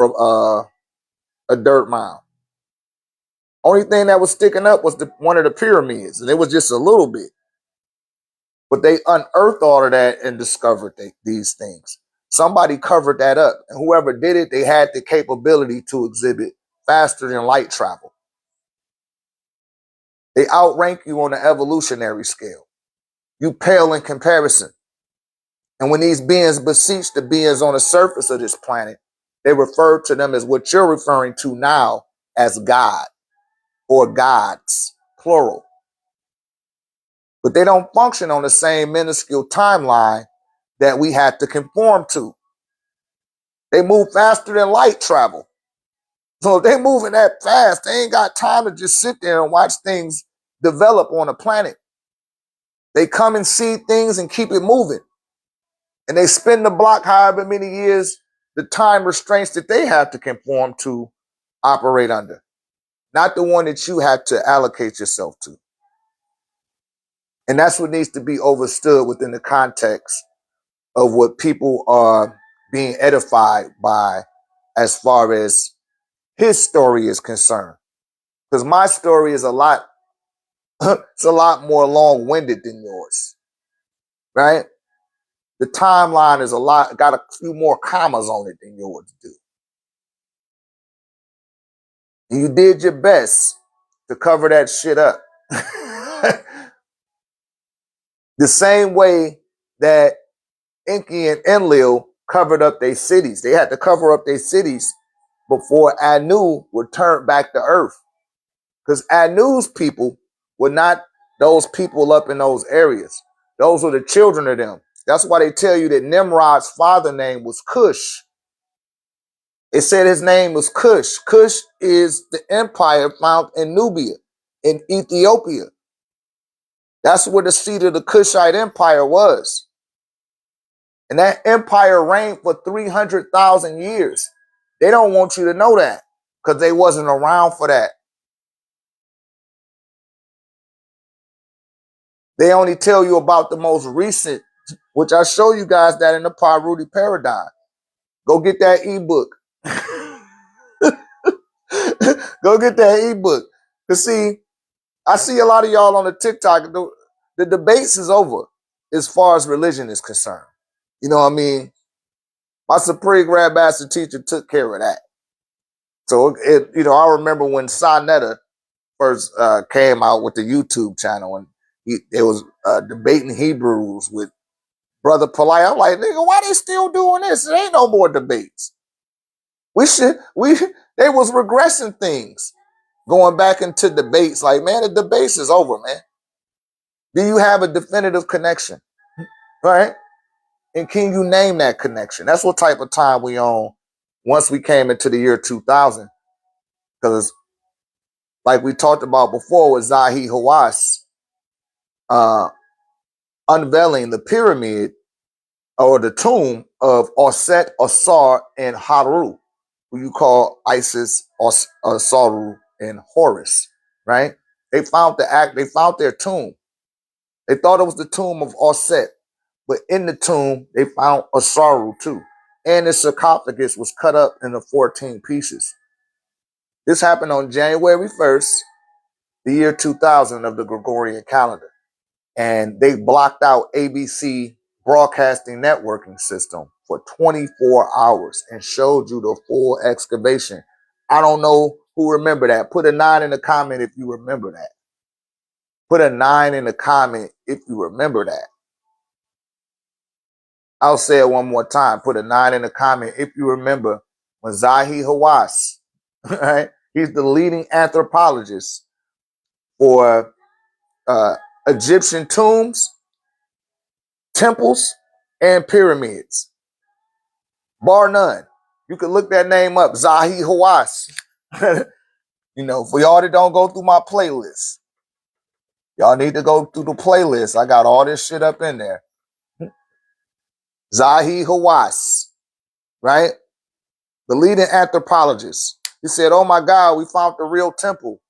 from a dirt mound. Only thing that was sticking up was one of the pyramids, and it was just a little bit. But they unearthed all of that and discovered these things. Somebody covered that up, and whoever did it, they had the capability to exhibit faster than light travel. They outrank you on the evolutionary scale. You pale in comparison. And when these beings beseech the beings on the surface of this planet, they refer to them as what you're referring to now as God or gods, plural. But they don't function on the same minuscule timeline that we had to conform to. They move faster than light travel. So if they moving that fast, they ain't got time to just sit there and watch things develop on a planet. They come and see things and keep it moving. And they spin the block however many years the time restraints that they have to conform to operate under. Not the one that you have to allocate yourself to. And that's what needs to be understood within the context of what people are being edified by as far as his story is concerned. Because my story is it's a lot more long-winded than yours, right? The timeline is got a few more commas on it than yours do. And you did your best to cover that shit up. The same way that Enki and Enlil covered up their cities. They had to cover up their cities before Anu returned back to Earth. Because Anu's people were not those people up in those areas. Those were the children of them. That's why they tell you that Nimrod's father name was Cush. It said his name was Cush. Cush is the empire found in Nubia, in Ethiopia. That's where the seat of the Cushite empire was. And that empire reigned for 300,000 years. They don't want you to know that because they wasn't around for that. They only tell you about the most recent, which I show you guys that in the Paruti paradigm. Go get that ebook. Go get that ebook. Because see, I see a lot of y'all on the TikTok. The debates is over as far as religion is concerned. You know what I mean? My Supreme Grand Master teacher took care of that. So, I remember when Sonetta first came out with the YouTube channel and it was debating Hebrews with Brother Polite. I'm like, nigga, why they still doing this? There ain't no more debates. They was regressing things, going back into debates. Like, man, the debates is over, man. Do you have a definitive connection? Right? And can you name that connection? That's what type of time we on once we came into the year 2000. Because like we talked about before with Zahi Hawass unveiling the pyramid or the tomb of Osset, Osar, and Haru, who you call Isis, Saru, and Horus, right? They found their tomb. They thought it was the tomb of Osset, but in the tomb, they found Osaru too. And the sarcophagus was cut up into 14 pieces. This happened on January 1st, the year 2000 of the Gregorian calendar. And they blocked out ABC broadcasting networking system for 24 hours and showed you the full excavation. I don't know who remember that. Put a 9 in the comment if you remember that. Put a 9 in the comment if you remember that. I'll say it one more time. Put a 9 in the comment if you remember when Zahi Hawass, right? He's the leading anthropologist for Egyptian tombs, temples, and pyramids. Bar none. You can look that name up, Zahi Hawass. For y'all that don't go through my playlist, y'all need to go through the playlist. I got all this shit up in there. Zahi Hawass, right? The leading anthropologist. He said, oh my God, we found the real temple.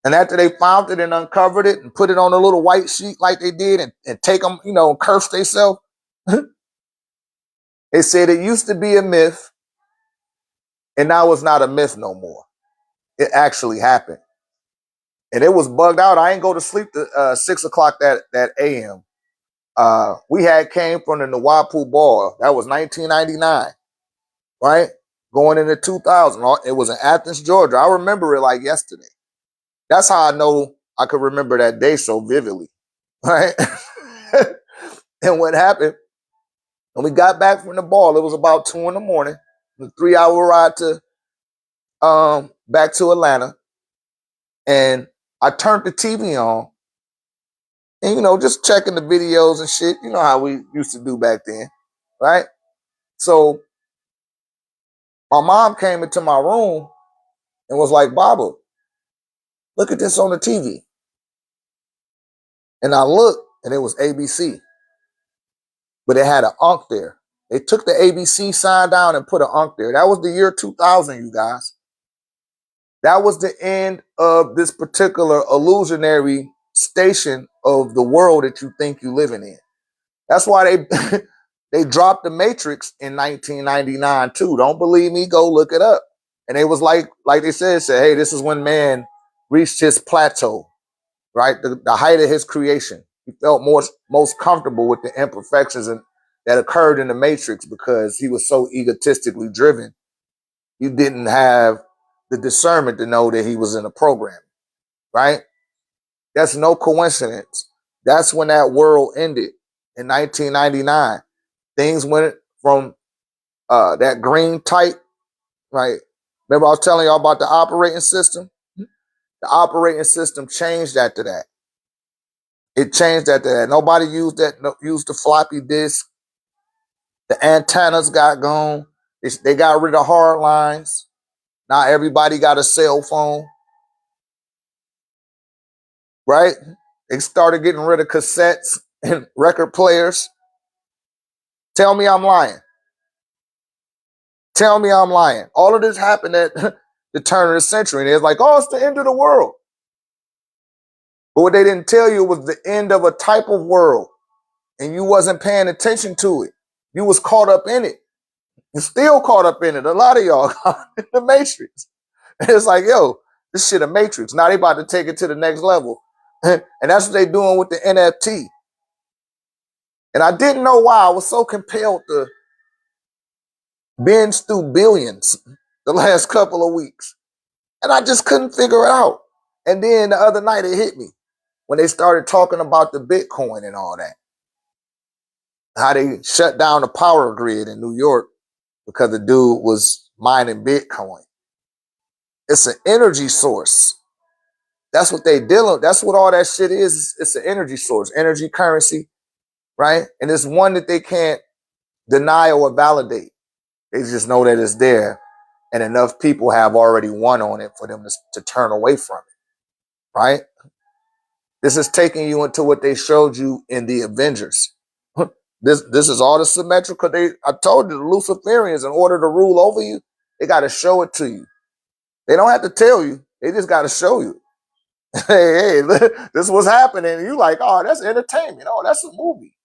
And after they found it and uncovered it and put it on a little white sheet like they did and take them, curse themselves. They said it used to be a myth. And now it's not a myth no more. It actually happened. And it was bugged out. I ain't go to sleep to 6 o'clock that AM. We had came from the Nawapu Ball. That was 1999, right? Going into 2000. It was in Athens, Georgia. I remember it like yesterday. That's how I know I could remember that day so vividly, right? And what happened, when we got back from the ball, it was about 2 in the morning, a 3-hour ride to back to Atlanta. And I turned the TV on and, just checking the videos and shit. You know how we used to do back then, right? So my mom came into my room and was like, Baba, look at this on the TV. And I looked and it was ABC, but it had an Unc there. They took the ABC sign down and put an Unc there. That was the year 2000, you guys. That was the end of this particular illusionary station of the world that you think you're living in. That's why they they dropped the Matrix in 1999 too. Don't believe me? Go look it up. And it was like they said, hey, this is when man reached his plateau, right? The height of his creation. He felt most comfortable with the imperfections that occurred in the Matrix because he was so egotistically driven. You didn't have the discernment to know that he was in a program, right? That's no coincidence. That's when that world ended in 1999. Things went from that green tight, right? Remember I was telling y'all about the operating system? The operating system changed after that. It changed after that. Nobody used the floppy disk. The antennas got gone. They got rid of hard lines. Now everybody got a cell phone, right? They started getting rid of cassettes and record players. Tell me I'm lying. Tell me I'm lying. All of this happened at the turn of the century. And it's like, oh, it's the end of the world. But what they didn't tell you was the end of a type of world. And you wasn't paying attention to it. You was caught up in it. You're still caught up in it. A lot of y'all in the Matrix. And it's like, yo, this shit a Matrix. Now they about to take it to the next level. And that's what they doing with the NFT. And I didn't know why I was so compelled to binge through billions the last couple of weeks. And I just couldn't figure it out. And then the other night it hit me when they started talking about the Bitcoin and all that. How they shut down the power grid in New York because the dude was mining Bitcoin. It's an energy source. That's what they dealing with. That's what all that shit is. It's an energy source, energy currency, right? And it's one that they can't deny or validate. They just know that it's there. And enough people have already won on it for them to turn away from it, right? This is taking you into what they showed you in the Avengers. This is all the symmetrical. I told you, the Luciferians, in order to rule over you, they got to show it to you. They don't have to tell you. They just got to show you. Hey, this is what's happening. And you like, oh, that's entertainment. Oh, that's a movie.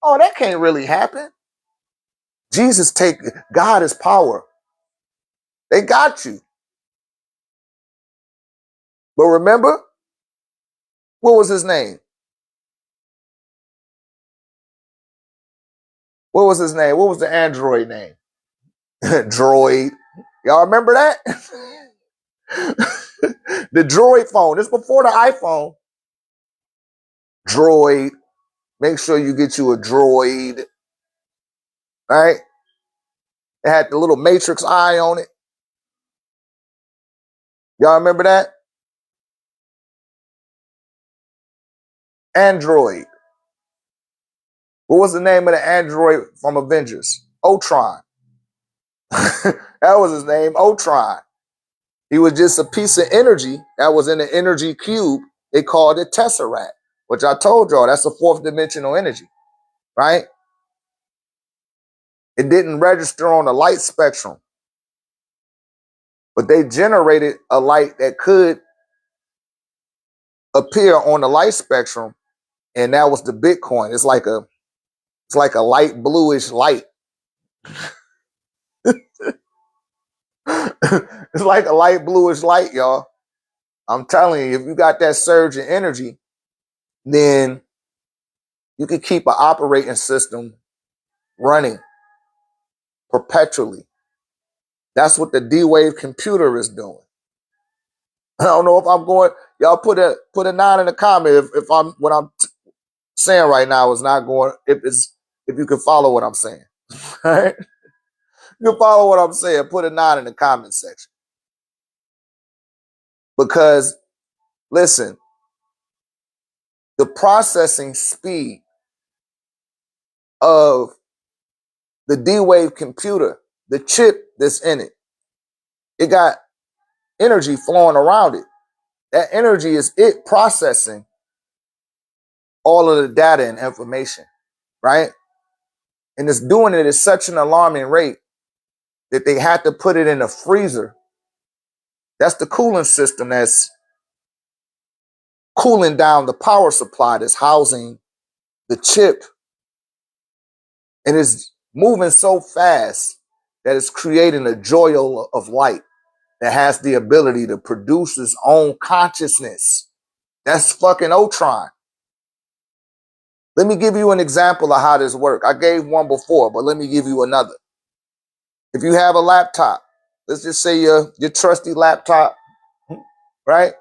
Oh, that can't really happen. God is power. They got you. But remember, what was his name? What was his name? What was the android name? Droid. Y'all remember that? The droid phone. This before the iPhone. Droid. Make sure you get you a droid. All right? It had the little matrix eye on it. Y'all remember that? Android. What was the name of the android from Avengers? Ultron. That was his name, Ultron. He was just a piece of energy that was in the energy cube. They called it Tesseract, which I told y'all, that's a fourth dimensional energy, right? It didn't register on the light spectrum, but they generated a light that could appear on the light spectrum, and that was the Bitcoin. It's like a light bluish light. It's like a light bluish light, y'all. I'm telling you, if you got that surge in energy, then you can keep an operating system running perpetually. That's what the D-Wave computer is doing. I don't know if I'm going. Y'all put a 9 in the comment if I'm what I'm saying right now is not going. If you can follow what I'm saying, all right? You can follow what I'm saying. Put a 9 in the comment section because listen, the processing speed of the D-Wave computer, the chip that's in it, it got energy flowing around it. That energy is it processing all of the data and information, right? And it's doing it at such an alarming rate that they had to put it in a freezer. That's the cooling system that's cooling down the power supply that's housing the chip. And it's moving so fast that it's creating a joule of light that has the ability to produce its own consciousness. That's fucking Ultron. Let me give you an example of how this works. I gave one before, but let me give you another. If you have a laptop, let's just say your trusty laptop, right?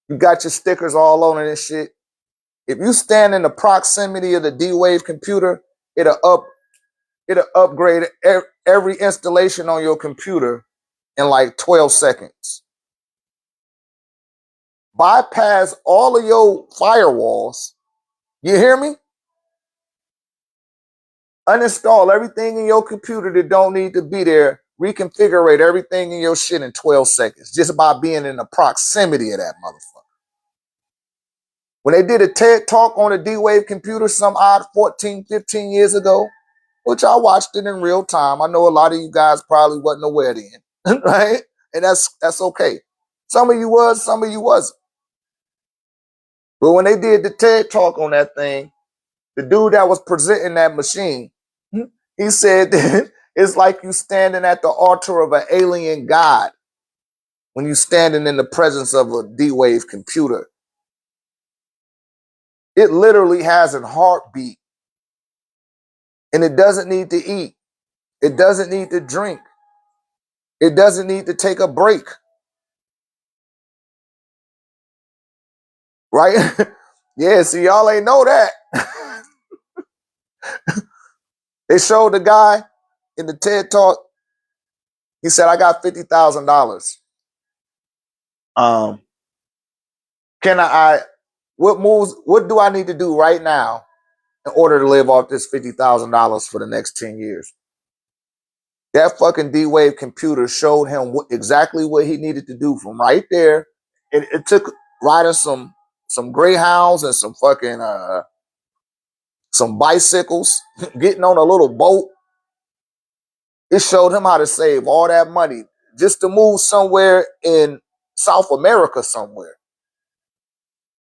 You got your stickers all on it and shit. If you stand in the proximity of the D-Wave computer, it'll upgrade every installation on your computer in like 12 seconds. Bypass all of your firewalls. You hear me? Uninstall everything in your computer that don't need to be there. Reconfigure everything in your shit in 12 seconds just by being in the proximity of that motherfucker. When they did a TED talk on a D-Wave computer some odd 14, 15 years ago, which I watched it in real time. I know a lot of you guys probably wasn't aware then, right? And that's okay. Some of you was, some of you wasn't. But when they did the TED talk on that thing, the dude that was presenting that machine, he said that it's like you standing at the altar of an alien god when you standing in the presence of a D-Wave computer. It literally has a heartbeat, and it doesn't need to eat. It doesn't need to drink. It doesn't need to take a break. Right? Yeah, see, y'all ain't know that. They showed the guy in the TED talk. He said, I got $50,000. What do I need to do right now in order to live off this $50,000 for the next 10 years? That fucking D-Wave computer showed him exactly what he needed to do from right there. It took riding some Greyhounds and some fucking some bicycles, getting on a little boat. It showed him how to save all that money just to move somewhere in South America somewhere.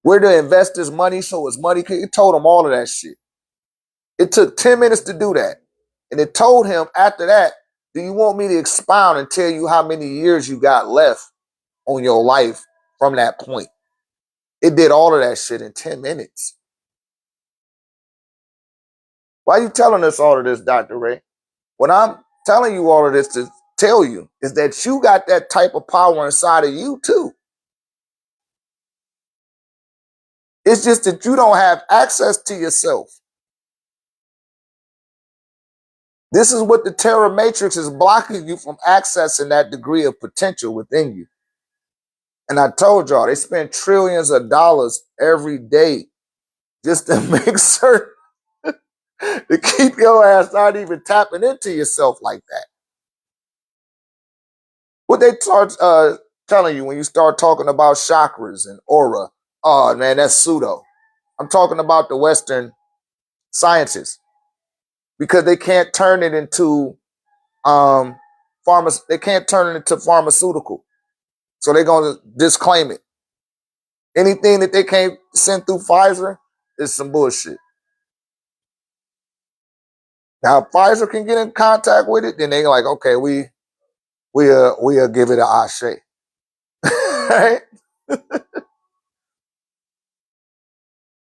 Where to invest his money so his money could. It told him all of that shit. It took 10 minutes to do that. And it told him after that, do you want me to expound and tell you how many years you got left on your life from that point? It did all of that shit in 10 minutes. Why are you telling us all of this, Dr. Ray? What I'm telling you all of this to tell you is that you got that type of power inside of you too. It's just that you don't have access to yourself. This is what the Terra Matrix is blocking you from accessing that degree of potential within you. And I told y'all, they spend trillions of dollars every day just to make certain to keep your ass not even tapping into yourself like that. What they start telling you when you start talking about chakras and aura, oh man, that's pseudo. I'm talking about the Western scientists because they can't turn it into they can't turn it into pharmaceutical. So they're gonna disclaim it. Anything that they can't send through Pfizer is some bullshit. Now, if Pfizer can get in contact with it, then they're like, okay, we we'll give it an ashe. Right?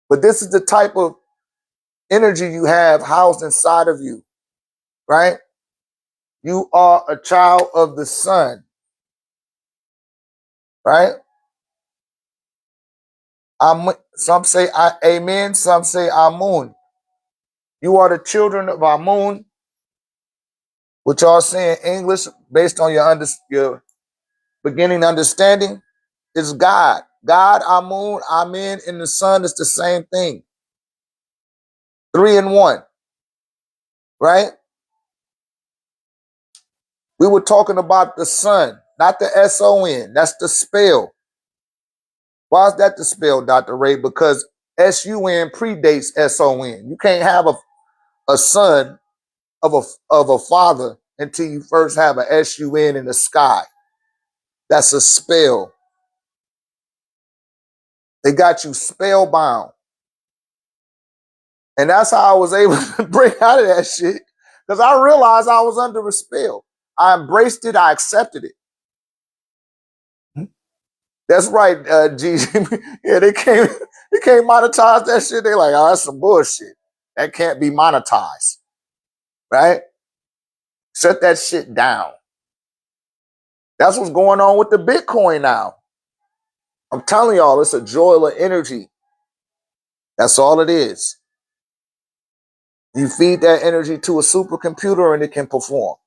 But this is the type of energy you have housed inside of you, right? You are a child of the sun, right? Some say amen, some say amun. You are the children of Amun, which y'all say in English, based on your beginning understanding, is God. God, Amun, Amen, and the sun is the same thing. 3 in 1, right? We were talking about the sun, not the S-O-N. That's the spell. Why is that the spell, Dr. Ray? Because S-U-N predates S-O-N. You can't have a son of a father until you first have a S-U-N in the sky. That's a spell. They got you spellbound. And that's how I was able to break out of that shit. Because I realized I was under a spell. I embraced it. I accepted it. That's right, Gigi. Yeah, they can't monetize that shit. They like, oh, that's some bullshit. That can't be monetized. Right? Shut that shit down. That's what's going on with the Bitcoin now. I'm telling y'all, it's a joy of energy. That's all it is. You feed that energy to a supercomputer and it can perform.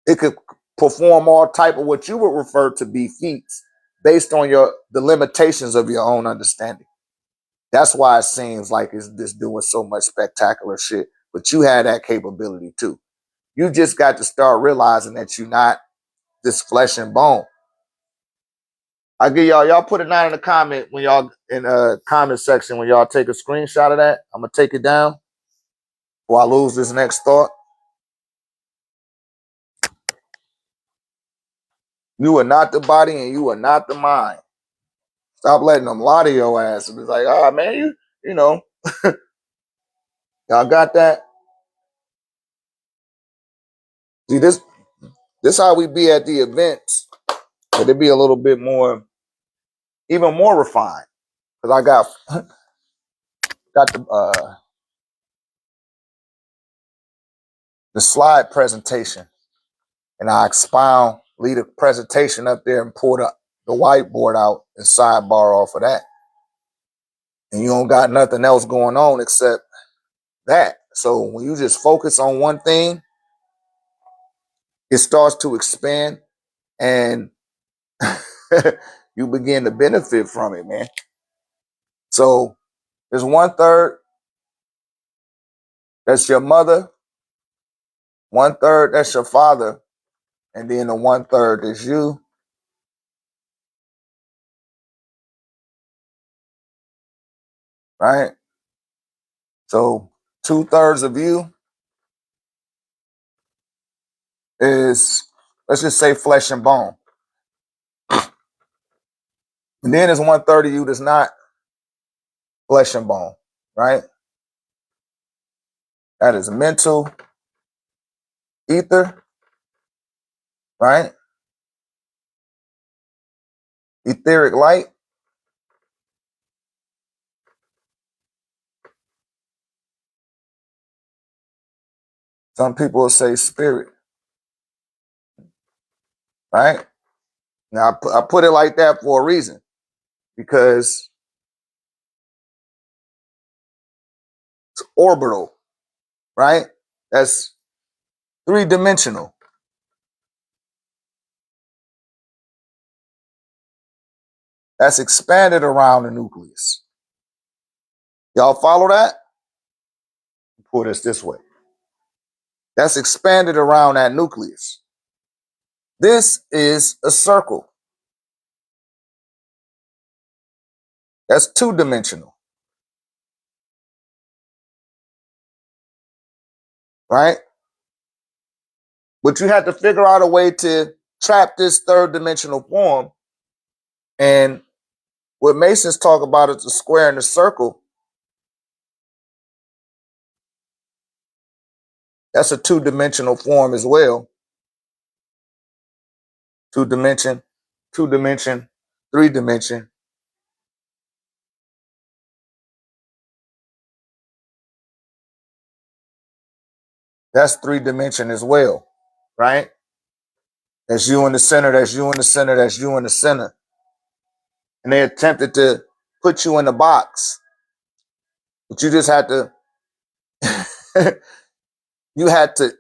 It could perform all type of what you would refer to be feats based on the limitations of your own understanding. That's why it seems like it's just doing so much spectacular shit. But you had that capability too. You just got to start realizing that you're not this flesh and bone. I give y'all put a 9 in the comment when y'all in the comment section when y'all take a screenshot of that. I'm gonna take it down before I lose this next thought. You are not the body and you are not the mind. Stop letting them lie to your ass. It's like, oh man, you know, y'all got that? See, this how we be at the events. But it be a little bit more, even more refined. Because I got the slide presentation. And I expound, lead a presentation up there and pull the whiteboard out and sidebar off of that. And you don't got nothing else going on except that. So when you just focus on one thing, it starts to expand and you begin to benefit from it, man. So there's 1/3 that's your mother, 1/3 that's your father, and then the 1/3 is you. Right? So 2/3 of you is, let's just say, flesh and bone. And then there's 1/3 of you that's not flesh and bone, right? That is mental ether, right? Etheric light. Some people will say spirit, right? Now I put it like that for a reason, because it's orbital, right? That's 3-dimensional. That's expanded around the nucleus. Y'all follow that? Put this way. That's expanded around that nucleus. This is a circle. That's 2-dimensional. Right? But you have to figure out a way to trap this 3rd-dimensional form. And what Masons talk about is the square and the circle. That's a two-dimensional form as well. Two-dimension, two-dimension, three-dimension. That's three-dimension as well, right? That's you in the center, that's you in the center, that's you in the center. And they attempted to put you in the box, but you just had to, you had to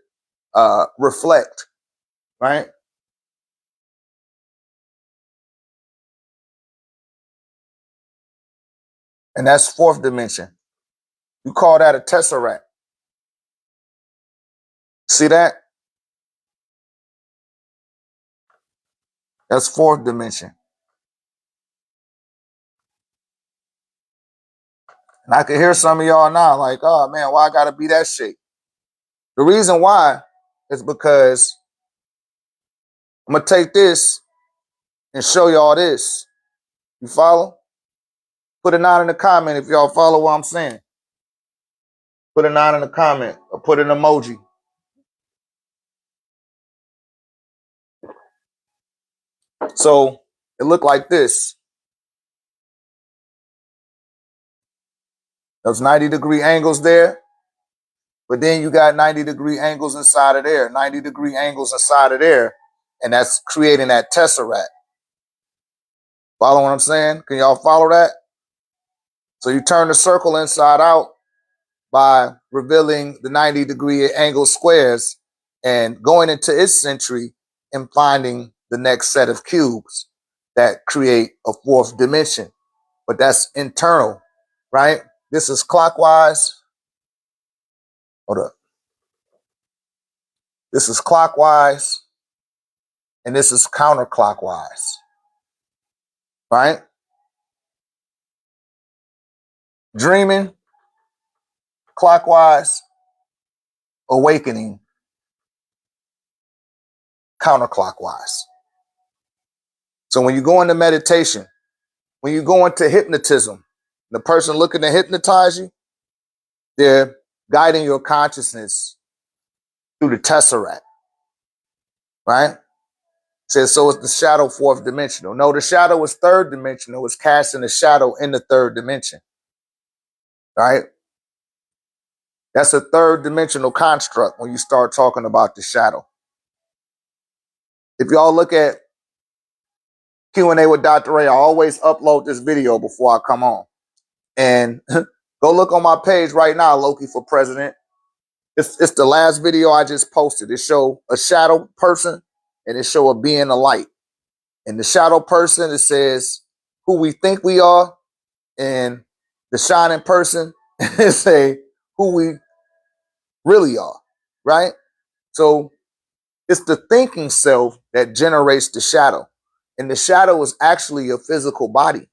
reflect, right? And that's fourth dimension. You call that a tesseract. See that? That's fourth dimension. And I can hear some of y'all now like, oh man, why I gotta be that shape? The reason why is because I'm gonna take this and show y'all this. You follow? Put a 9 in the comment if y'all follow what I'm saying. Put a 9 in the comment or put an emoji. So it looked like this. Those 90-degree angles there. But then you got 90-degree angles inside of there, 90-degree angles inside of there. And that's creating that tesseract. Follow what I'm saying? Can y'all follow that? So you turn the circle inside out by revealing the 90-degree angle squares and going into its century and finding the next set of cubes that create a fourth dimension. But that's internal, right? This is clockwise. Hold up. This is clockwise, and this is counterclockwise, right? Dreaming, clockwise, awakening, counterclockwise. So when you go into meditation, when you go into hypnotism, the person looking to hypnotize you, they're guiding your consciousness through the tesseract, right? Says, so it's the shadow fourth dimensional. No, the shadow is third dimensional. It's casting the shadow in the third dimension, right? That's a third dimensional construct when you start talking about the shadow. If y'all look at Q&A with Dr. Ray, I always upload this video before I come on. And go look on my page right now, Loki for President. It's the last video I just posted. It show a shadow person and it show a being of light. And the shadow person, it says who we think we are. And the shining person, it say who we really are, right? So it's the thinking self that generates the shadow. And the shadow is actually a physical body,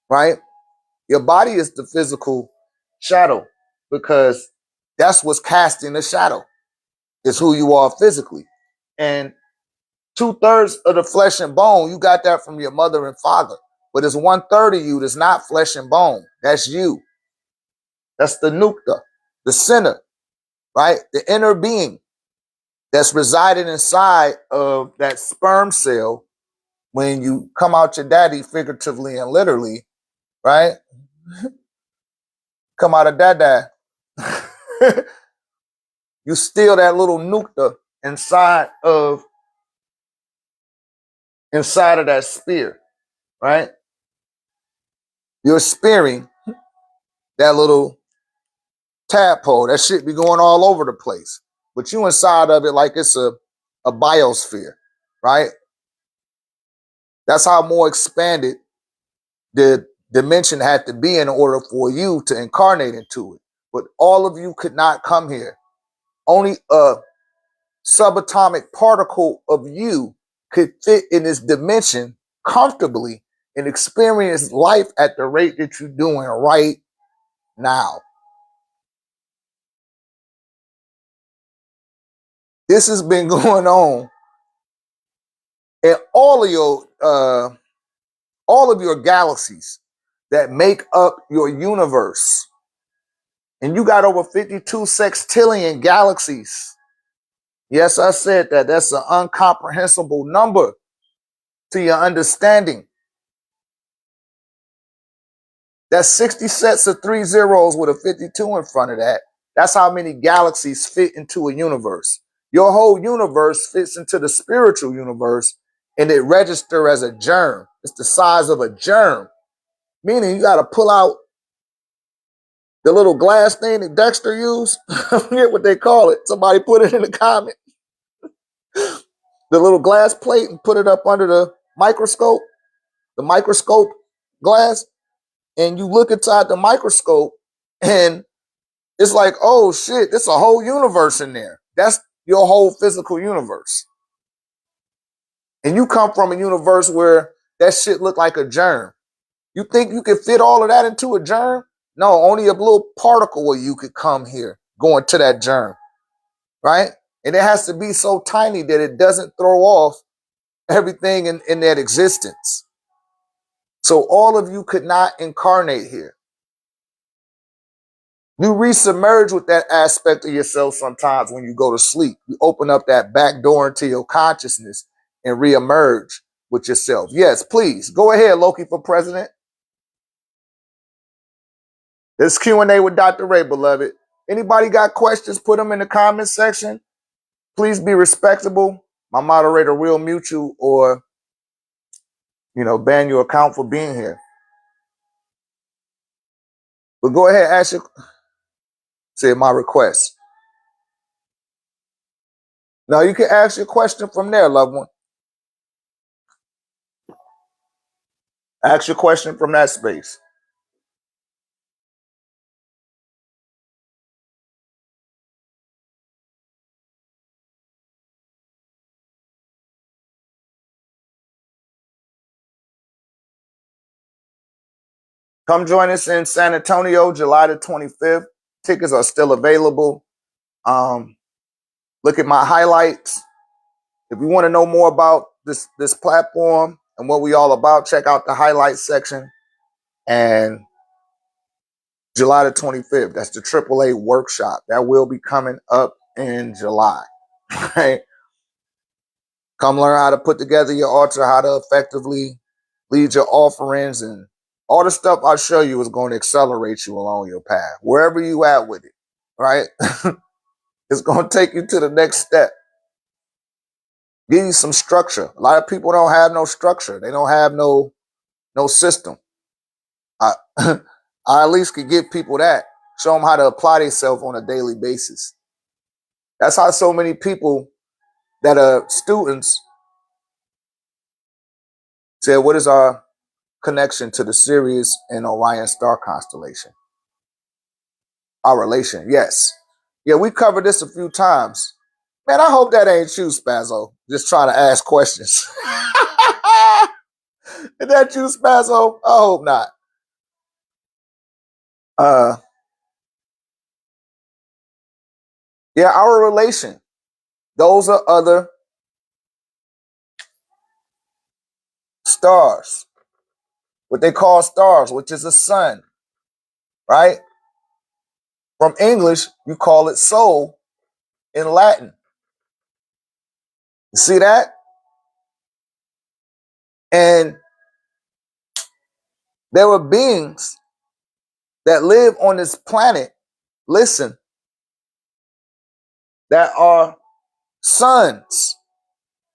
right? Your body is the physical shadow because that's what's casting the shadow, is who you are physically. And 2/3 of the flesh and bone, you got that from your mother and father. But it's 1/3 of you that's not flesh and bone. That's you. That's the nukta, the center, right? The inner being that's residing inside of that sperm cell when you come out your daddy, figuratively and literally, right? Come out of dada. You steal that little nukta inside of that spear, right? You're spearing that little tadpole. That shit be going all over the place. But you inside of it like it's a biosphere, right? That's how more expanded the dimension had to be in order for you to incarnate into it. But all of you could not come here. Only a subatomic particle of you could fit in this dimension comfortably and experience life at the rate that you're doing right now. This has been going on in all of your galaxies that make up your universe. And you got over 52 sextillion galaxies. Yes, I said that. That's an incomprehensible number to your understanding. That's 60 sets of 3 zeros with a 52 in front of that. That's how many galaxies fit into a universe. Your whole universe fits into the spiritual universe, and it registers as a germ. It's the size of a germ, meaning you got to pull out the little glass thing that Dexter used. I forget what they call it. Somebody put it in the comment. The little glass plate, and put it up under the microscope glass, and you look inside the microscope, and it's like, oh shit, there's a whole universe in there. That's your whole physical universe. And you come from a universe where that shit looked like a germ. You think you can fit all of that into a germ? No, only a little particle of you could come here going to that germ, right? And it has to be so tiny that it doesn't throw off everything in that existence. So all of you could not incarnate here. You resubmerge with that aspect of yourself sometimes when you go to sleep. You open up that back door into your consciousness and reemerge with yourself. Yes, please. Go ahead, Loki for president. This Q&A with Dr. Ray, beloved. Anybody got questions, put them in the comment section. Please be respectable. My moderator will mute you or, ban your account for being here. But go ahead, ask your, say my request. Now you can ask your question from there, loved one. Ask your question from that space. Come join us in San Antonio, July the 25th. Tickets are still available. Look at my highlights. If you want to know more about this platform and what we all about, check out the highlights section. And July the 25th, that's the AAA workshop. That will be coming up in July. Right? Come learn how to put together your altar, how to effectively lead your offerings, and all the stuff I'll show you is going to accelerate you along your path, wherever you at with it, right? It's going to take you to the next step. Give you some structure. A lot of people don't have no structure. They don't have no system. I, I at least could give people that. Show them how to apply themselves on a daily basis. That's how so many people that are students said, what is our connection to the Sirius and Orion star constellation? Our relation, yes. Yeah, we covered this a few times. Man, I hope that ain't you, Spazzo. Just trying to ask questions. Is that you, Spazzo? I hope not. Yeah, our relation. Those are other stars. What they call stars, which is a sun, right? From English, you call it soul in Latin. You see that? And there were beings that live on this planet, listen, that are suns,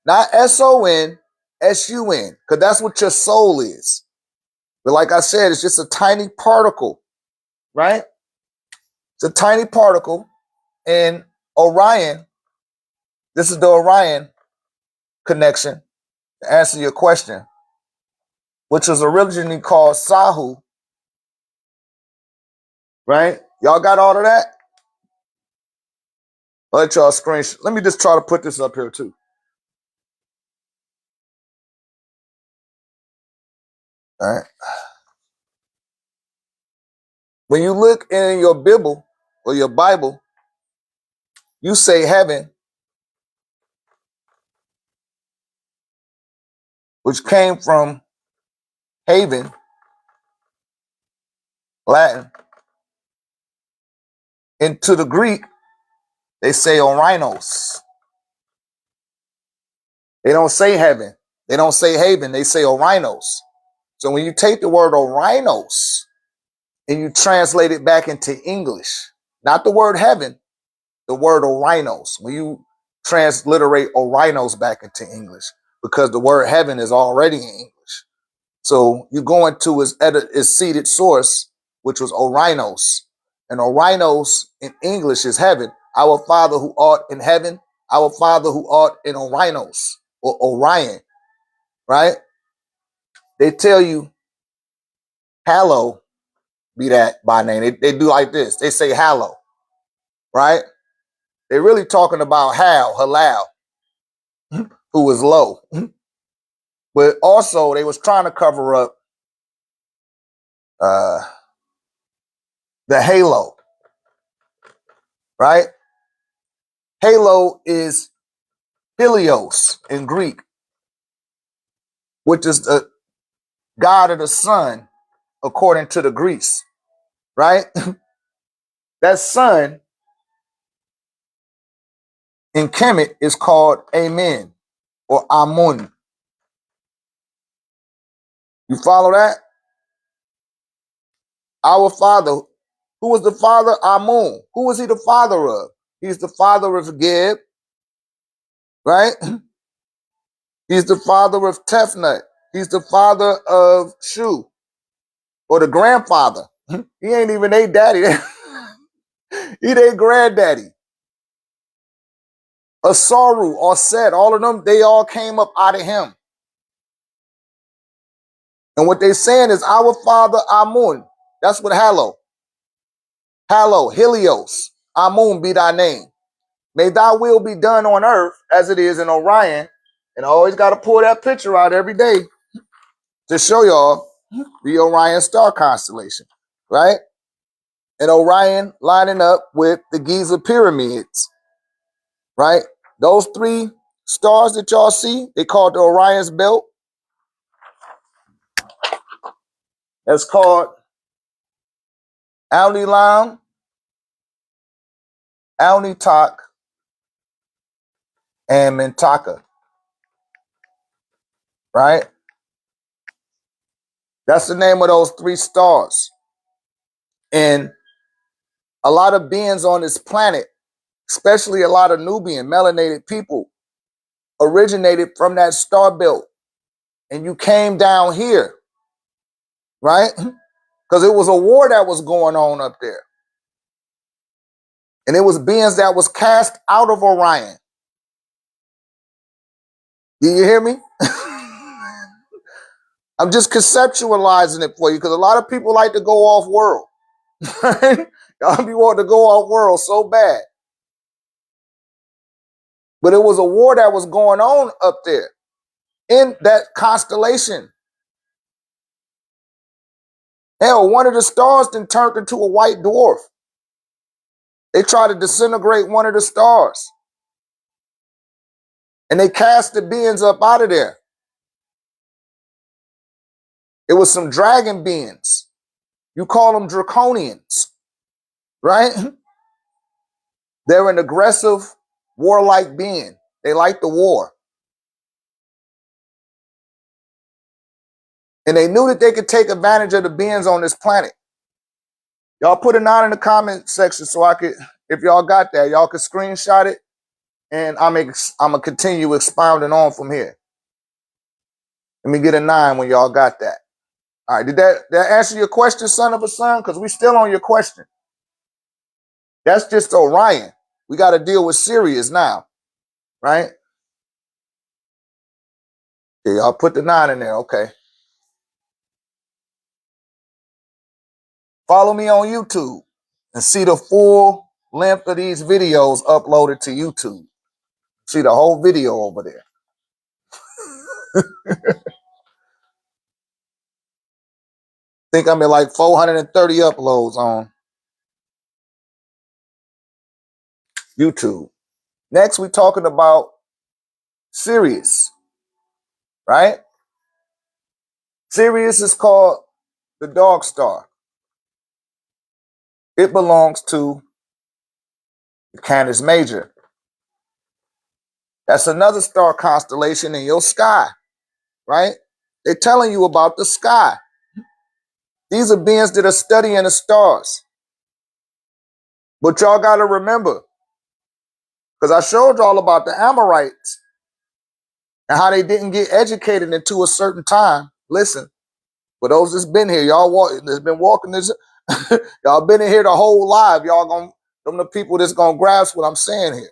not S-O-N, S-U-N, because that's what your soul is. But like I said, it's just a tiny particle, right? It's a tiny particle. And Orion, this is the Orion connection, to answer your question, which was originally called Sahu, right? Y'all got all of that? I'll let y'all screenshot. Let me just try to put this up here too. All right. When you look in your Bible or your Bible, you say heaven, which came from haven, Latin, into the Greek, they say Orinos. They don't say heaven. They don't say haven. They say Orinos. So when you take the word Orinos and you translate it back into English, not the word heaven, the word Orinos. When you transliterate Orinos back into English, because the word heaven is already in English. So you go into his seated source, which was Orinos. And Orinos in English is heaven. Our Father who art in heaven, our Father who art in Orinos or Orion, right? They tell you, hallow be that by name. They do like this. They say hallow, right? They're really talking about Halal, who was low. But also they was trying to cover up uh, the halo, right? Halo is Helios in Greek, which is the god of the sun, according to the Greeks, right? That sun in Kemet is called Amen or Amun. You follow that? Our Father, who was the father? Amun. Who was he the father of? He's the father of Geb, right? He's the father of Tefnut. He's the father of Shu, or the grandfather. He ain't even their daddy. He their granddaddy. Asaru or Set, all of them, they all came up out of him. And what they saying is, our father Amun. That's what Hallow. Hallow, Helios, Amun be thy name. May thy will be done on earth as it is in Orion. And I always got to pull that picture out every day to show y'all the Orion star constellation, right? And Orion lining up with the Giza pyramids, right? Those three stars that y'all see, they called the Orion's belt. That's called Alnilam, OrgoniteTEK, and Mintaka, right? That's the name of those three stars. And a lot of beings on this planet, especially a lot of Nubian melanated people, originated from that star belt. And you came down here, right? Because it was a war that was going on up there. And it was beings that was cast out of Orion. Do you hear me? I'm just conceptualizing it for you because a lot of people like to go off world. Y'all be wanting to go off world so bad. But it was a war that was going on up there in that constellation. Hell, one of the stars then turned into a white dwarf. They tried to disintegrate one of the stars. And they cast the beings up out of there. It was some dragon beings. You call them draconians, right? They're an aggressive, warlike being. They like the war. And they knew that they could take advantage of the beings on this planet. Y'all put a 9 in the comment section so I could, if y'all got that, y'all could screenshot it. And I'm gonna continue expounding on from here. Let me get a 9 when y'all got that. All right, did that answer your question, son of a son? Because we still on your question. That's just Orion. We got to deal with Sirius now, right? Yeah, y'all put the 9 in there, okay. Follow me on YouTube and see the full length of these videos uploaded to YouTube. See the whole video over there. Think I'm at like 430 uploads on YouTube. Next, we're talking about Sirius, right? Sirius is called the dog star. It belongs to Canis Major. That's another star constellation in your sky, right? They're telling you about the sky. These are beings that are studying the stars. But y'all got to remember, because I showed y'all about the Amorites and how they didn't get educated until a certain time. Listen, for those that's been here, that's been walking this, y'all been in here the whole life. Y'all gonna, them the people that's gonna grasp what I'm saying here.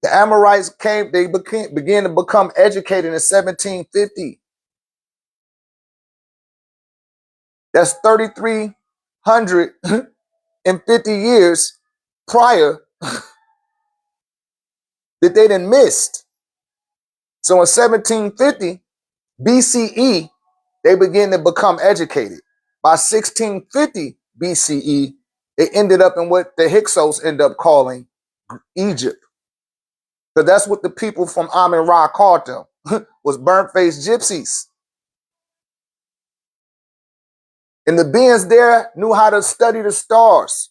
The Amorites began to become educated in 1750. That's 3,350 years prior that they done missed. So in 1750 BCE, they began to become educated. By 1650 BCE, they ended up in what the Hyksos end up calling Egypt. Because that's what the people from Amun-Ra called them, was burnt-faced gypsies. And the beings there knew how to study the stars.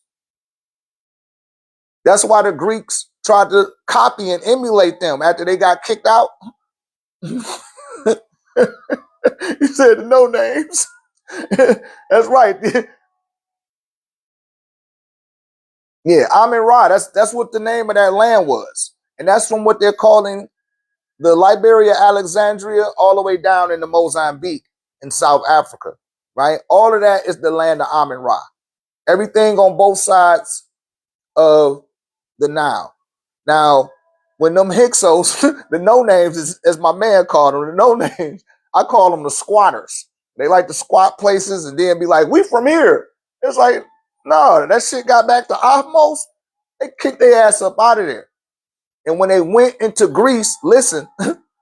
That's why the Greeks tried to copy and emulate them after they got kicked out. He said no names. That's right. Yeah, Amun-Ra, that's what the name of that land was. And that's from what they're calling the Liberia, Alexandria, all the way down into Mozambique in South Africa, right? All of that is the land of Amun-Ra. Everything on both sides of the Nile. Now, when them Hyksos, the no-names, as my man called them, the no-names, I call them the squatters. They like to squat places and then be like, we from here. It's like, no, that shit got back to Ahmos. They kicked their ass up out of there. And when they went into Greece, listen,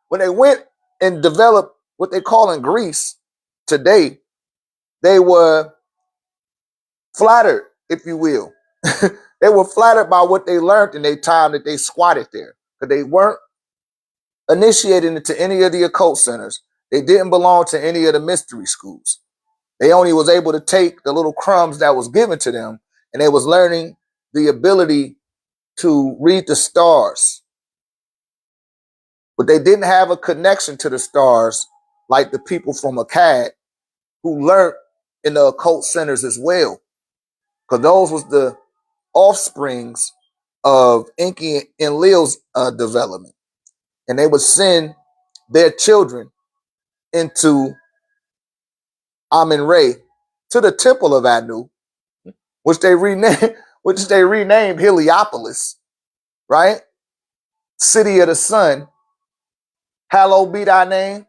when they went and developed what they call in Greece today, they were flattered, if you will. They were flattered by what they learned in their time that they squatted there. Because they weren't initiated into any of the occult centers. They didn't belong to any of the mystery schools. They only was able to take the little crumbs that was given to them, and they was learning the ability to read the stars. But they didn't have a connection to the stars like the people from Akkad who learned in the occult centers as well. Because those was the offsprings of Enki and Leo's development. And they would send their children into Amun-Ra to the temple of Anu, which they renamed Heliopolis, right? City of the sun. Hallowed be thy name,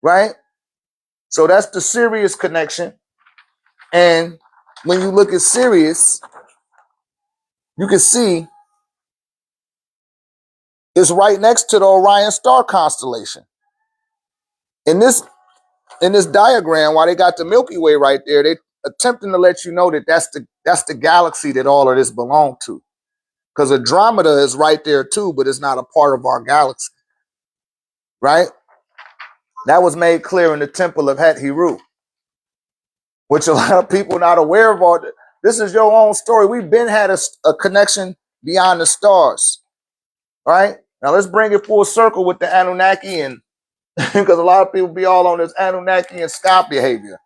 right? So that's the Sirius connection. And when you look at Sirius, you can see it's right next to the Orion star constellation. In this diagram, while they got the Milky Way right there, they attempting to let you know that that's the galaxy that all of this belonged to. Because Andromeda is right there too, but it's not a part of our galaxy, right? That was made clear in the Temple of Het-Heru, which a lot of people not aware of. All this is your own story. We've been had a connection beyond the stars, right? Now let's bring it full circle with the Anunnaki, and because a lot of people be all on this Anunnaki and sky behavior,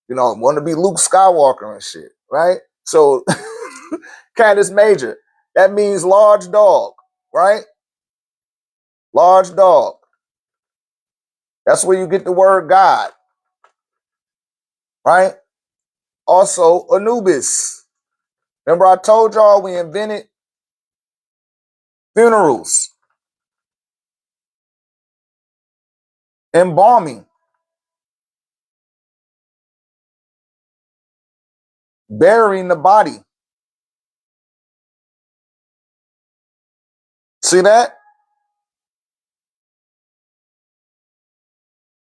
you know, want to be Luke Skywalker and shit, right? So Canis Major, that means large dog, right? Large dog. That's where you get the word God, right? Also, Anubis. Remember I told y'all we invented funerals, embalming, burying the body. See that?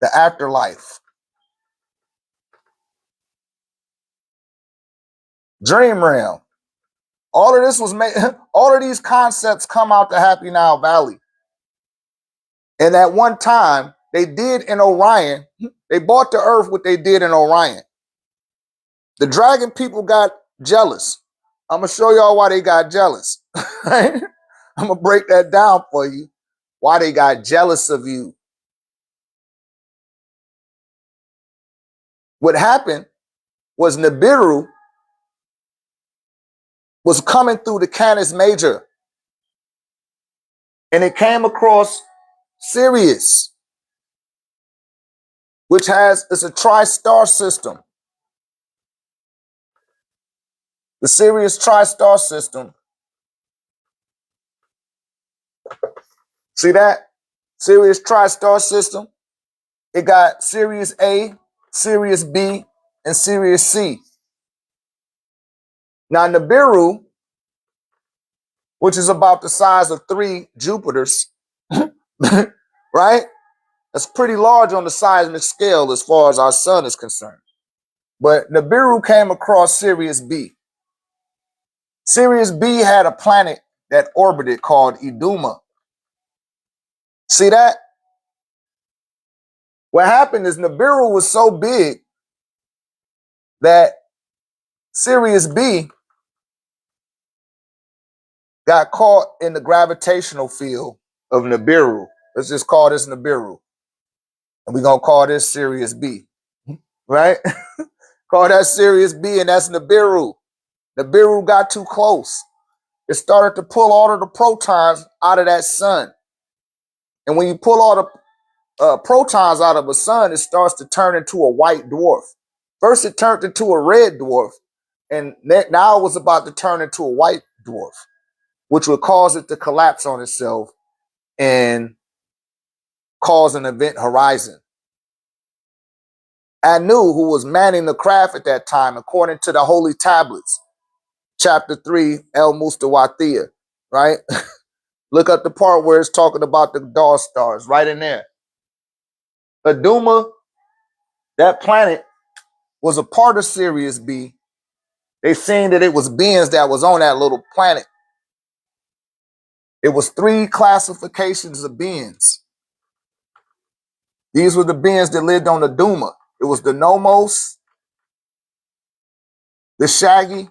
The afterlife. Dream realm. All of this was made, all of these concepts come out the Happy Nile Valley. And at one time, they did in Orion, they bought the earth what they did in Orion. The dragon people got jealous. I'm going to show y'all why they got jealous. Right? I'm going to break that down for you, why they got jealous of you. What happened was Nibiru was coming through the Canis Major, and it came across Sirius, which it's a tri-star system. The Sirius tri-star system. See that? Sirius tri-star system. It got Sirius A, Sirius B, and Sirius C. Now Nibiru, which is about the size of 3 Jupiters, right? That's pretty large on the seismic scale as far as our sun is concerned. But Nibiru came across Sirius B. Sirius B had a planet that orbited called Iduma. See that? What happened is Nibiru was so big that Sirius B got caught in the gravitational field of Nibiru. Let's just call this Nibiru. And we're going to call this Sirius B. Right? Call that Sirius B, and that's Nibiru. Nibiru got too close. It started to pull all of the protons out of that sun. And when you pull all the protons out of a sun, it starts to turn into a white dwarf. First, it turned into a red dwarf, and now it was about to turn into a white dwarf, which would cause it to collapse on itself and cause an event horizon. Anu, who was manning the craft at that time, according to the Holy Tablets, chapter 3, El Mustawathia, right? Look up the part where it's talking about the dog stars, right in there. Iduma, that planet, was a part of Sirius B. They seen that it was beings that was on that little planet. It was 3 classifications of beings. These were the beings that lived on Iduma. It was the Nomos, the Shaggy,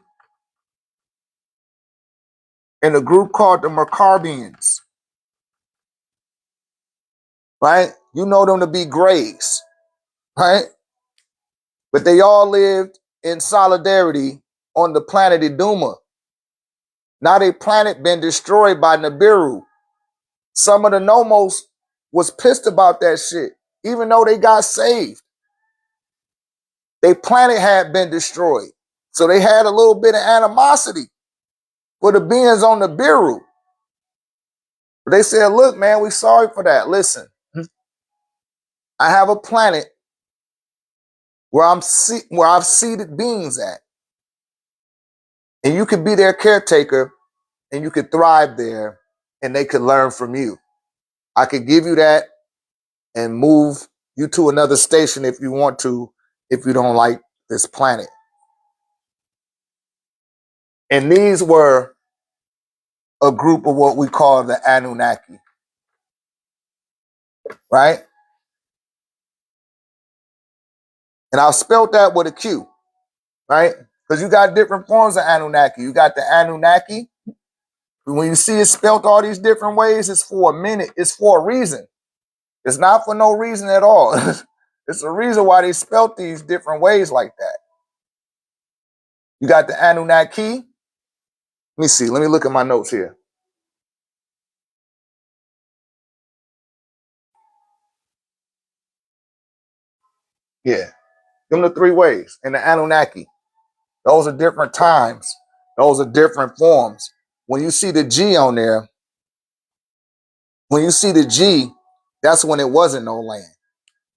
and a group called the Mercarbians. Right? You know them to be grays, right? But they all lived in solidarity on the planet Iduma. Now their planet been destroyed by Nibiru. Some of the Nomos was pissed about that shit, even though they got saved. Their planet had been destroyed. So they had a little bit of animosity for the beings on Nibiru. But they said, look, man, we sorry for that. Listen, I have a planet where I've seated beings at. And you could be their caretaker and you could thrive there and they could learn from you. I could give you that and move you to another station if you want to, if you don't like this planet. And these were a group of what we call the Anunnaki, right? And I've spelled that with a Q, right? Because you got different forms of Anunnaki. You got the Anunnaki. When you see it spelled all these different ways, it's for a minute. It's for a reason. It's not for no reason at all. It's a reason why they spelled these different ways like that. You got the Anunnaki. Let me see. Let me look at my notes here. Yeah. Them the 3 ways. And the Anunnaki. Those are different times. Those are different forms. When you see the G on there, when you see the G, that's when it wasn't no land.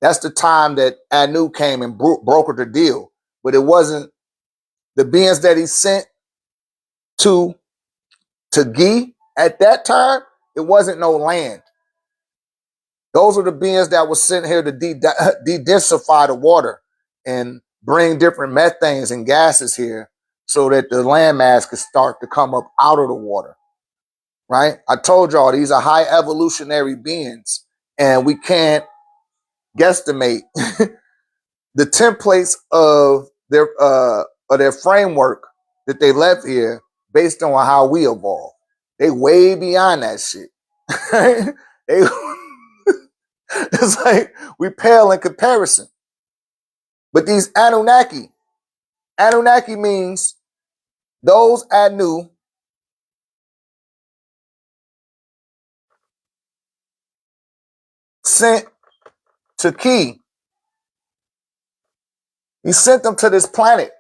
That's the time that Anu came and brokered the deal. But it wasn't the beings that he sent to Gi at that time. It wasn't no land. Those are the beings that were sent here to de-densify the water and bring different methanes and gases here so that the landmass could start to come up out of the water, right? I told y'all these are high evolutionary beings, and we can't guesstimate the templates of their framework that they left here based on how we evolved. They way beyond that shit. They, it's like we pale in comparison. But these Anunnaki means those Anu sent to Ki. He sent them to this planet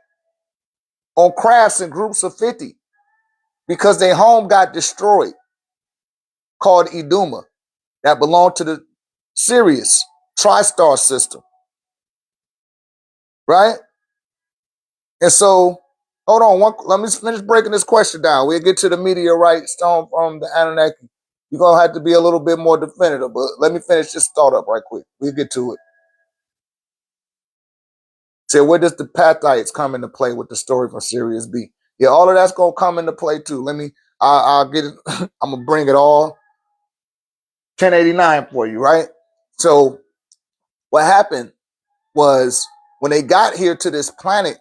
on crafts in groups of 50 because their home got destroyed, called Iduma, that belonged to the Sirius tri-star system, right? And so, hold on, let me finish breaking this question down. We'll get to the meteorite stone from the Anunnaki. You're going to have to be a little bit more definitive, but let me finish this thought up right quick. We'll get to it. So where does the Pathites come into play with the story from Sirius B? Yeah, all of that's going to come into play too. I'll get it. I'm going to bring it all 1089 for you, right? So what happened was when they got here to this planet,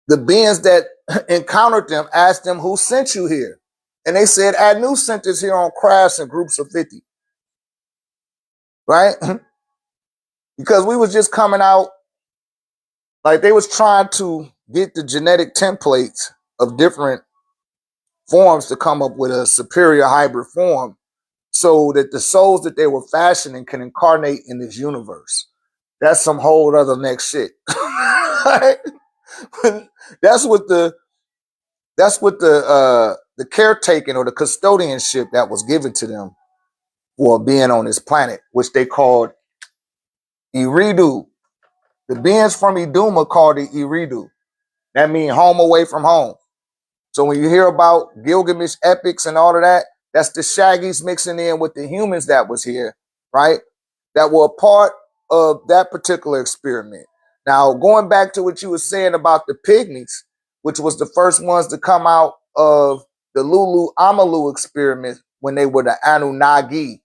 the beings that encountered them asked them, who sent you here? And they said, Anu sent us here on crafts in groups of 50, right? Because we was just coming out, like they was trying to get the genetic templates of different forms to come up with a superior hybrid form so that the souls that they were fashioning can incarnate in this universe. That's some whole other next shit. Right? That's what the caretaking or the custodianship that was given to them for being on this planet, which they called Iridu. The beings from Iduma called it Iridu. That means home away from home. So when you hear about Gilgamesh epics and all of that, that's the Shaggies mixing in with the humans that was here, right? That were a part of that particular experiment. Now, going back to what you were saying about the pygmies, which was the first ones to come out of the Lulu Amalu experiment when they were the Anunnaki,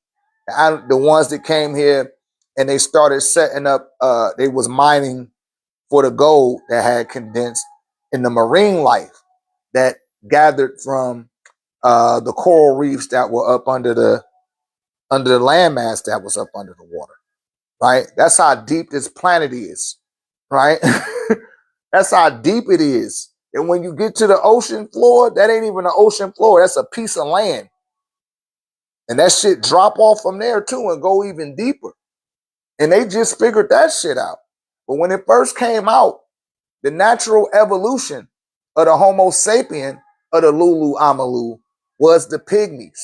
the ones that came here and they started setting up, they was mining for the gold that had condensed in the marine life that gathered from the coral reefs that were up under the landmass that was up under the water, right? That's how deep this planet is, right? That's how deep it is. And when you get to the ocean floor, that ain't even the ocean floor. That's a piece of land. And that shit drop off from there too and go even deeper. And they just figured that shit out. But when it first came out, the natural evolution of the Homo sapien of the Lulu Amalu was the pygmies.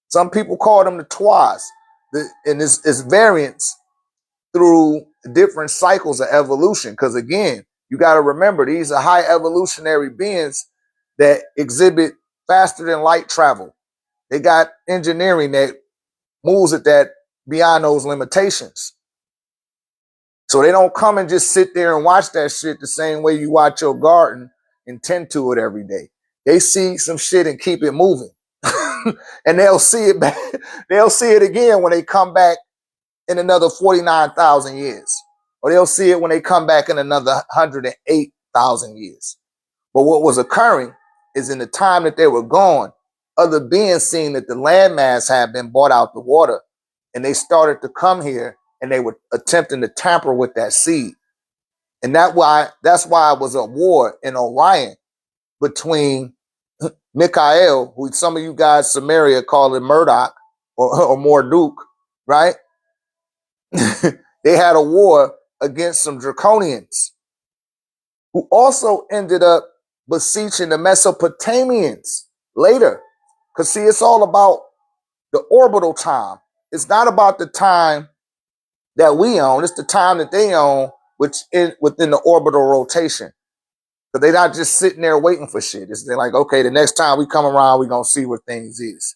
Some people call them the Twas. And it's variants through different cycles of evolution. Because again, you got to remember, these are high evolutionary beings that exhibit faster than light travel. They got engineering that moves at that beyond those limitations. So they don't come and just sit there and watch that shit the same way you watch your garden and tend to it every day. They see some shit and keep it moving. And they'll see it back. They'll see it again when they come back in another 49,000 years. Or they'll see it when they come back in another 108,000 years. But what was occurring is in the time that they were gone, other beings seeing that the landmass had been bought out the water, and they started to come here and they were attempting to tamper with that seed. And that's why it was a war in Orion between Michael, who some of you guys Samaria call it Murdoch or Morduk, right? They had a war against some Draconians who also ended up beseeching the Mesopotamians later. Because see, it's all about the orbital time. It's not about the time that we own. It's the time that they own, which is within the orbital rotation. But they're not just sitting there waiting for shit. They're like, okay, the next time we come around, we're going to see where things is.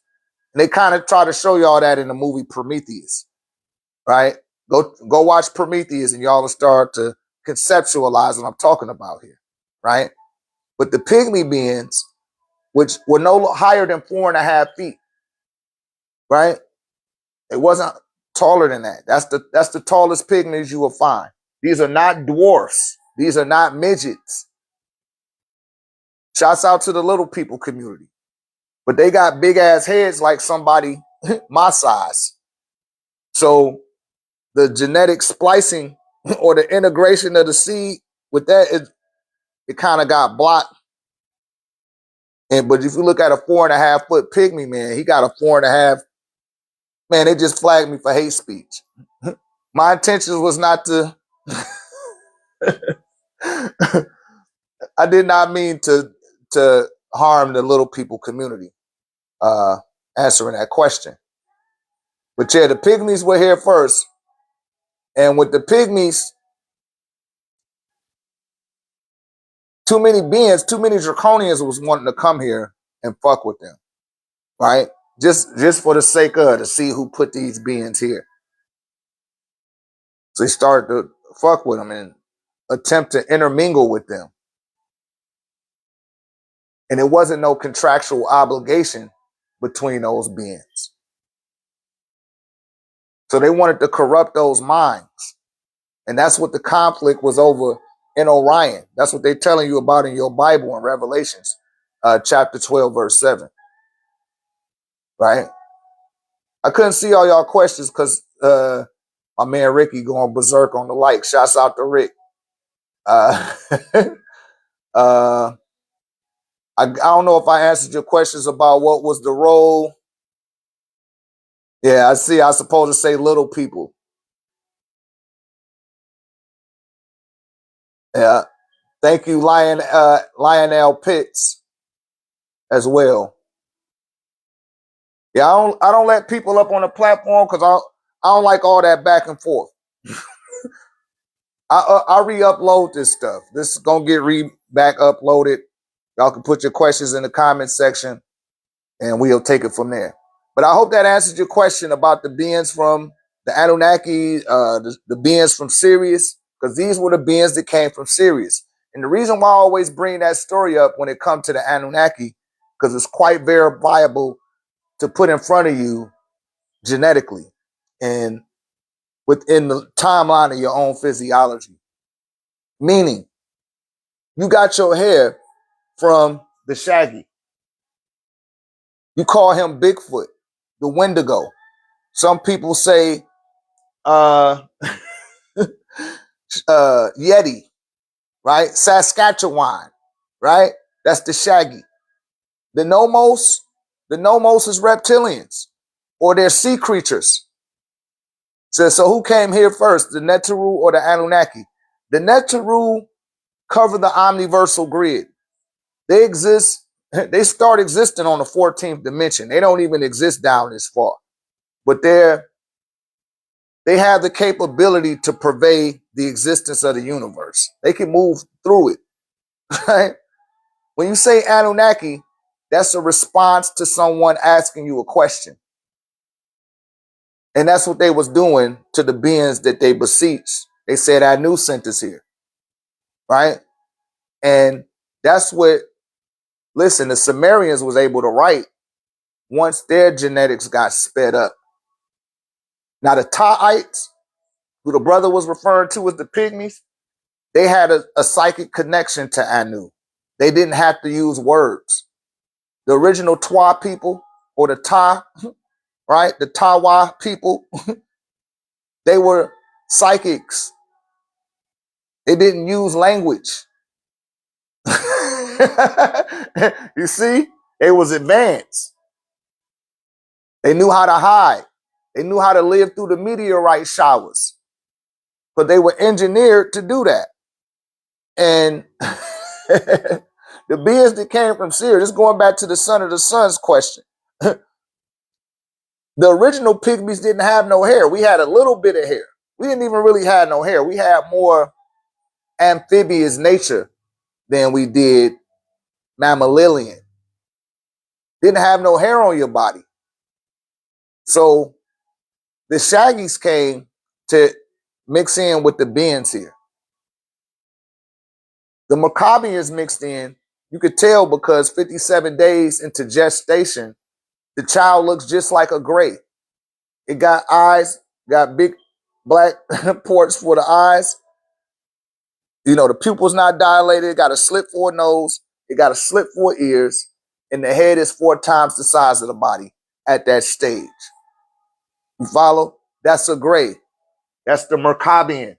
And they kind of try to show y'all that in the movie Prometheus, right? Go watch Prometheus and y'all will start to conceptualize what I'm talking about here, right? But the pygmy beings, which were no higher than 4.5 feet, right? It wasn't taller than that. That's the tallest pygmies you will find. These are not dwarfs. These are not midgets. Shouts out to the little people community. But they got big ass heads like somebody my size. So the genetic splicing or the integration of the seed with that, it kind of got blocked. But if you look at a 4.5 foot pygmy man, he got a 4.5. Man, they just flagged me for hate speech. My intentions was not to. I did not mean to harm the little people community. Answering that question, but yeah, the pygmies were here first, and with the pygmies, too many beings, too many draconians was wanting to come here and fuck with them, right? Just for the sake of to see who put these beings here. So they started to fuck with them and attempt to intermingle with them. And it wasn't no contractual obligation between those beings. So they wanted to corrupt those minds. And that's what the conflict was over in Orion. That's what they're telling you about in your Bible in Revelations, chapter 12, verse 7. Right? I couldn't see all y'all questions because my man Ricky going berserk on the like. Shouts out to Rick. I don't know if I answered your questions about what was the role. Yeah, I see. I supposed to say little people. Yeah. Thank you, Lionel Pitts, as well. Yeah, I don't let people up on the platform because I don't like all that back and forth. I re-upload this stuff. This is gonna get back uploaded. Y'all can put your questions in the comment section, and we'll take it from there. But I hope that answers your question about the beings from the Anunnaki, the beings from Sirius, because these were the beings that came from Sirius. And the reason why I always bring that story up when it comes to the Anunnaki, because it's quite verifiable to put in front of you genetically and within the timeline of your own physiology. Meaning, you got your hair from the Shaggy. You call him Bigfoot, the Wendigo. Some people say Yeti, right? Saskatchewan, right? That's the Shaggy. The Nomos is reptilians, or they're sea creatures. So who came here first, the Neteru or the Anunnaki? The Neteru cover the omniversal grid. They start existing on the 14th dimension. They don't even exist down this far. But they have the capability to pervade the existence of the universe. They can move through it, right? When you say Anunnaki, that's a response to someone asking you a question. And that's what they was doing to the beings that they beseeched. They said, Anu sent us here, right? And that's what, listen, the Sumerians was able to write once their genetics got sped up. Now the Ta'ites, who the brother was referring to as the Pygmies, they had a psychic connection to Anu. They didn't have to use words. The original Twa people, or the Ta, right? The Tawa people, they were psychics. They didn't use language. You see, they was advanced. They knew how to hide. They knew how to live through the meteorite showers. But they were engineered to do that. And the beings that came from Sirius, going back to the Son of the Sons question. The original Pygmies didn't have no hair. We had a little bit of hair. We didn't even really have no hair. We had more amphibious nature than we did mammalian. Didn't have no hair on your body. So the Shaggies came to mix in with the beings here. The Maccabeans mixed in. You could tell because 57 days into gestation, the child looks just like a gray. It got eyes, got big black ports for the eyes. You know, the pupil's not dilated, got a slit for a nose, It got a slit for ears, and the head is 4 times the size of the body at that stage. You follow? That's a gray. That's the Merkabian.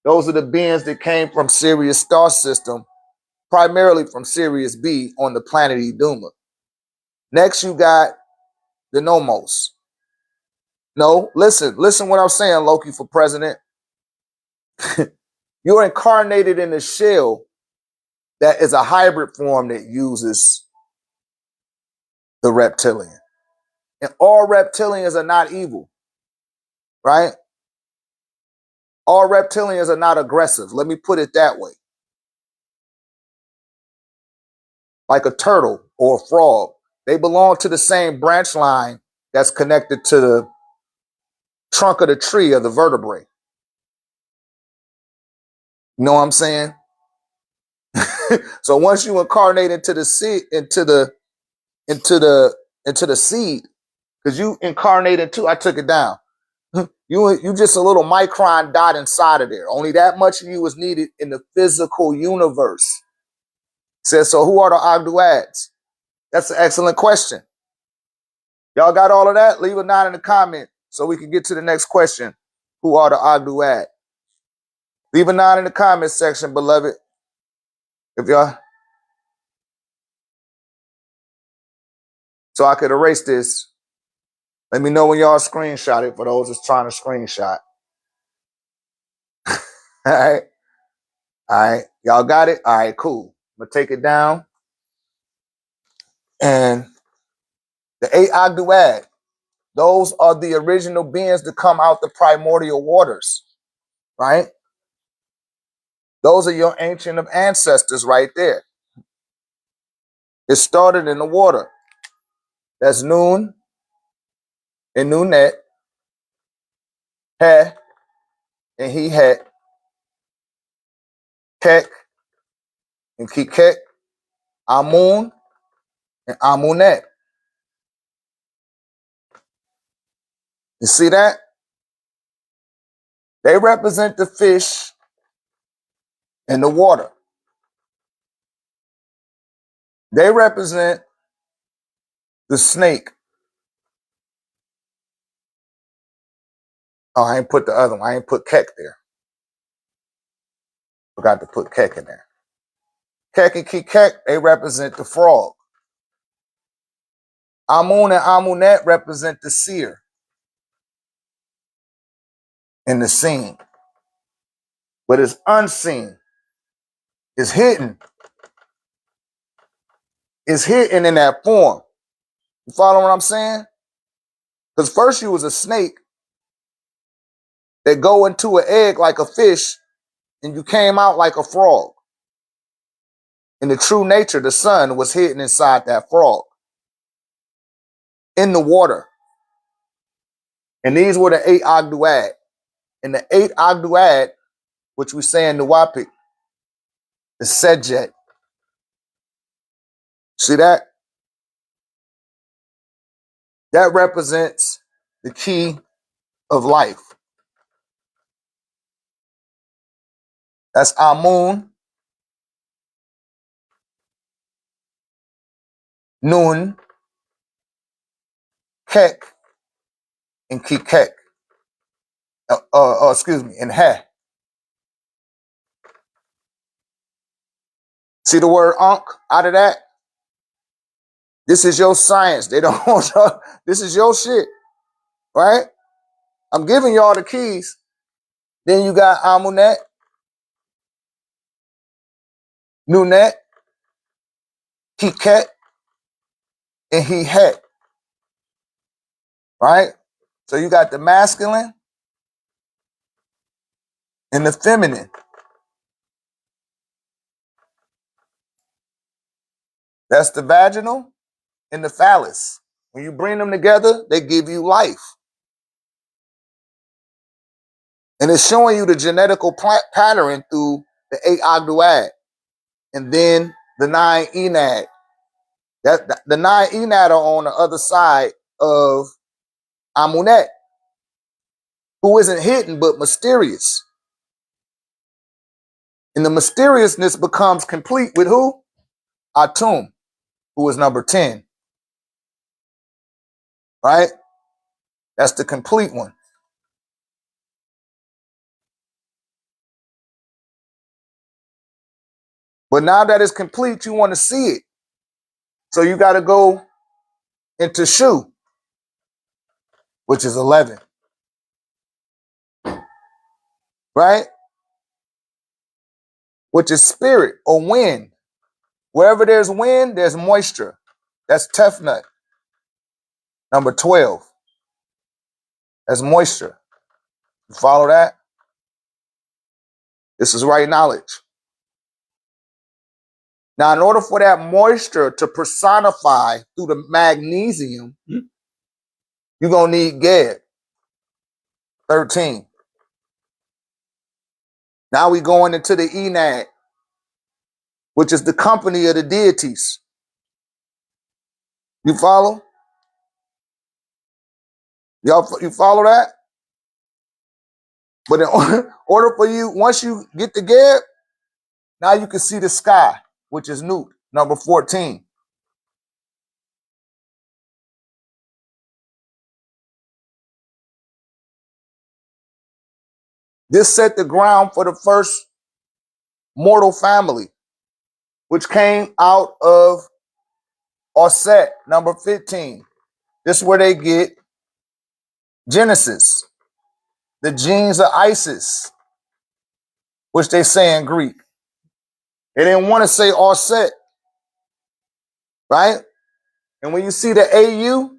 Those are the beings that came from Sirius star system, primarily from Sirius B on the planet Iduma. Next, you got the Nomos. No, listen what I'm saying, Loki for president. You're incarnated in a shell that is a hybrid form that uses the reptilian. And all reptilians are not evil, right? All reptilians are not aggressive. Let me put it that way. Like a turtle or a frog, they belong to the same branch line that's connected to the trunk of the tree of the vertebrae. You know what I'm saying? So once you incarnate into the seed, into the seed, because you incarnate into, I took it down. You just a little micron dot inside of there. Only that much of you is needed in the physical universe. Says, so who are the Ogdoads? That's an excellent question. Y'all got all of that? Leave a 9 in the comment so we can get to the next question. Who are the Ogdoad? Leave a 9 in the comment section, beloved. If y'all, so I could erase this. Let me know when y'all screenshot it for those that's trying to screenshot. All right. All right. Y'all got it? All right, cool. I'm going to take it down. And the 8 Ogdoad, those are the original beings that come out the primordial waters, right? Those are your ancient of ancestors right there. It started in the water. That's Noon and Noonet, He and He Het, Kek and Kikek, Amun and Amunet. You see that? They represent the fish in the water. They represent the snake. Oh, I ain't put the other one. I ain't put Kek there. Forgot to put Kek in there. Kek and Kikek, they represent the frog. Amun and Amunet represent the seer and the seen. But it's unseen. It's hidden. It's hidden in that form. You follow what I'm saying? Because first you was a snake that go into an egg like a fish, and you came out like a frog. And the true nature, the sun, was hidden inside that frog in the water. And these were the 8 Ogdoad. And the 8 Ogdoad, which we say in Nuwapic, the Sejet. See that? That represents the key of life. That's Amun, Nun, Kek, and Kikek. Excuse me, and He. See the word Ankh out of that? This is your science. They don't want y'all. This is your shit, right? I'm giving y'all the keys. Then you got Amunet, Nunet, Kikek, and He Het, right? So you got the masculine and the feminine. That's the vaginal and the phallus. When you bring them together, they give you life. And it's showing you the genetical pattern through the 8 Ogdoad. And then the 9 Enad. The 9 Enad are on the other side of Amunet, who isn't hidden but mysterious. And the mysteriousness becomes complete with who? Atum, who is number 10, right? That's the complete one. But now that it's complete, you want to see it. So you got to go into Shu, which is 11, right? Which is spirit or wind. Wherever there's wind, there's moisture. That's Tefnut. Number 12. That's moisture. You follow that? This is right knowledge. Now, in order for that moisture to personify through the magnesium, you're going to need Geb, 13. Now we going into the Enad, which is the company of the deities. You follow? You follow that? But in order for you, once you get the Geb, now you can see the sky, which is Nut, number 14. This set the ground for the first mortal family, which came out of Osset, number 15. This is where they get Genesis, the genes of Isis, which they say in Greek. They didn't want to say Osset, right? And when you see the AU,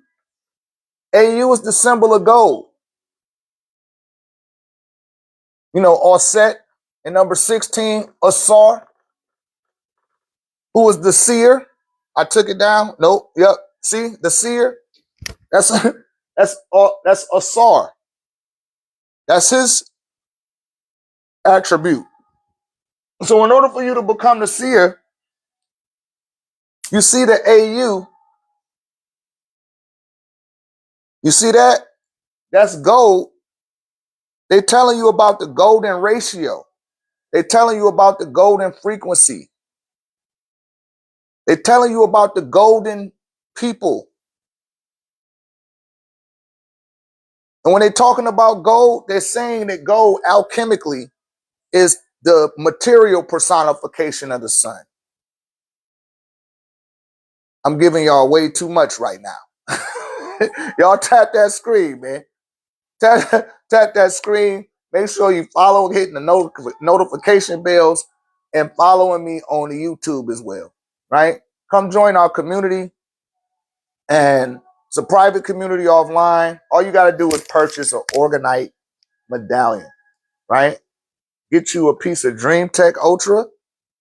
AU is the symbol of gold. You know, Osset, and number 16, Asar, who was the seer. I took it down. Nope. Yep. See the seer. That's that's Asar. That's his attribute. So in order for you to become the seer, you see the AU. You see that? That's gold. They're telling you about the golden ratio. They're telling you about the golden frequency. They're telling you about the golden people. And when they're talking about gold, they're saying that gold alchemically is the material personification of the sun. I'm giving y'all way too much right now. Y'all tap that screen, man. Tap that screen. Make sure you follow, hitting the notification bells, and following me on the YouTube as well, right? Come join our community. And it's a private community offline. All you got to do is purchase an Orgonite medallion, right? Get you a piece of DreamTech Ultra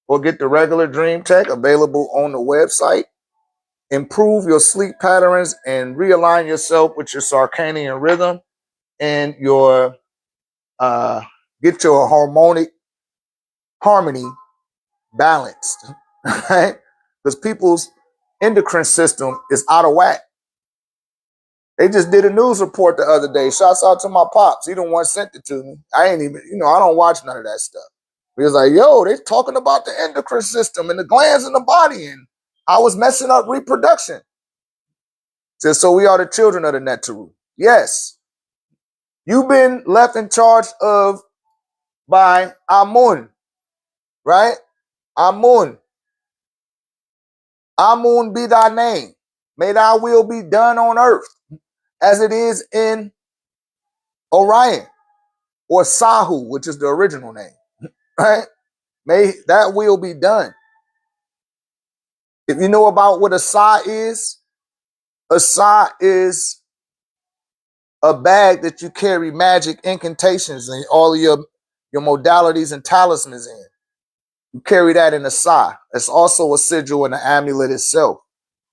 or get the regular DreamTech available on the website. Improve your sleep patterns and realign yourself with your circadian rhythm and your get your harmonic harmony balanced, right? Because people's endocrine system is out of whack. They just did a news report the other day. Shouts out to my pops. He the one sent it to me. I ain't even, I don't watch none of that stuff. He was like, yo, they talking about the endocrine system and the glands in the body, and I was messing up reproduction. Says, so we are the children of the Netaru. Yes. You've been left in charge of by Amun, right? Amun. Amun be thy name. May thy will be done on earth as it is in Orion, or Sahu, which is the original name, right? May that will be done. If you know about what a Sa is a bag that you carry magic incantations and all of your modalities and talismans in. You carry that in a Sa. It's also a sigil in the amulet itself.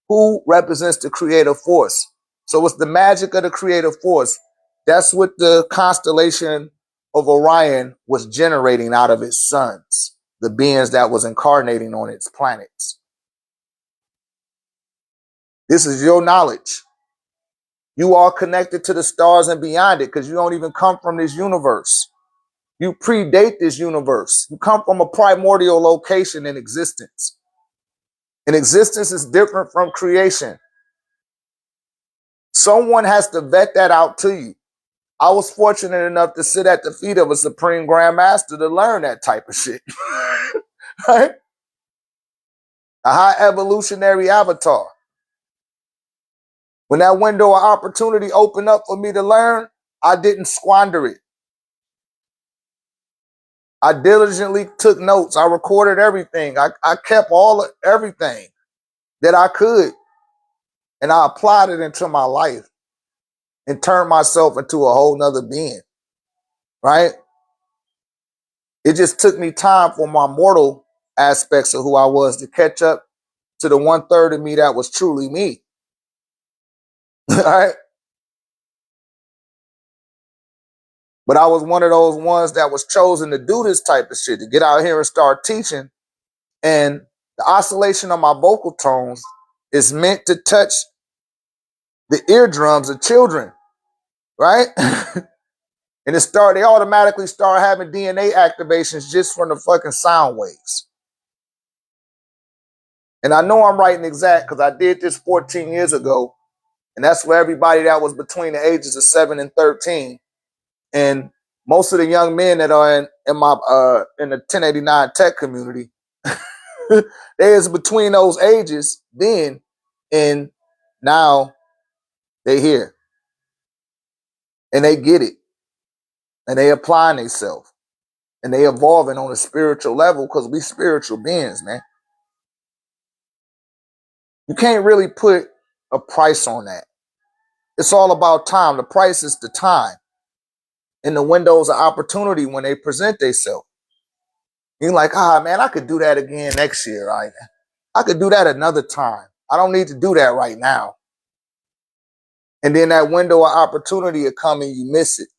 Who represents the creative force? So it's the magic of the creative force. That's what the constellation of Orion was generating out of its suns, the beings that was incarnating on its planets. This is your knowledge. You are connected to the stars and beyond it because you don't even come from this universe. You predate this universe. You come from a primordial location in existence. And existence is different from creation. Someone has to vet that out to you. I was fortunate enough to sit at the feet of a Supreme Grand Master to learn that type of shit. Right? A high evolutionary avatar. When that window of opportunity opened up for me to learn, I didn't squander it. I diligently took notes. I recorded everything. I kept everything that I could, and I applied it into my life and turned myself into a whole nother being, right? It just took me time for my mortal aspects of who I was to catch up to the 1/3 of me that was truly me. All right. But I was one of those ones that was chosen to do this type of shit, to get out here and start teaching. And the oscillation of my vocal tones is meant to touch the eardrums of children, right? And they automatically start having DNA activations just from the fucking sound waves. And I know I'm right and exact because I did this 14 years ago. And that's for everybody that was between the ages of 7 and 13. And most of the young men that are in the 1089 tech community, they is between those ages then, and now they here. And they get it. And they applying themselves. And they evolving on a spiritual level because we spiritual beings, man. You can't really put a price on that. It's all about time. The price is the time and the windows of opportunity when they present themselves. You're like, man, I could do that again next year, right? I could do that another time. I don't need to do that right now. And then that window of opportunity will come and you miss it.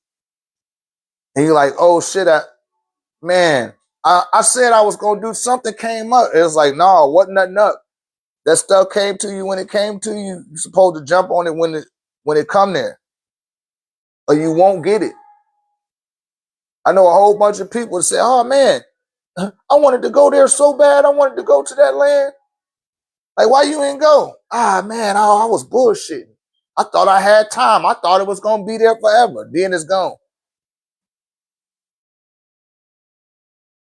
And you're like, oh shit, I said I was going to do something, came up. It was like, no, wasn't nothing up. That stuff came to you when it came to you. You're supposed to jump on it when it come there. Or you won't get it. I know a whole bunch of people say, oh man, I wanted to go there so bad. I wanted to go to that land. Like, why you ain't go? Man, I was bullshitting. I thought I had time. I thought it was going to be there forever. Then it's gone.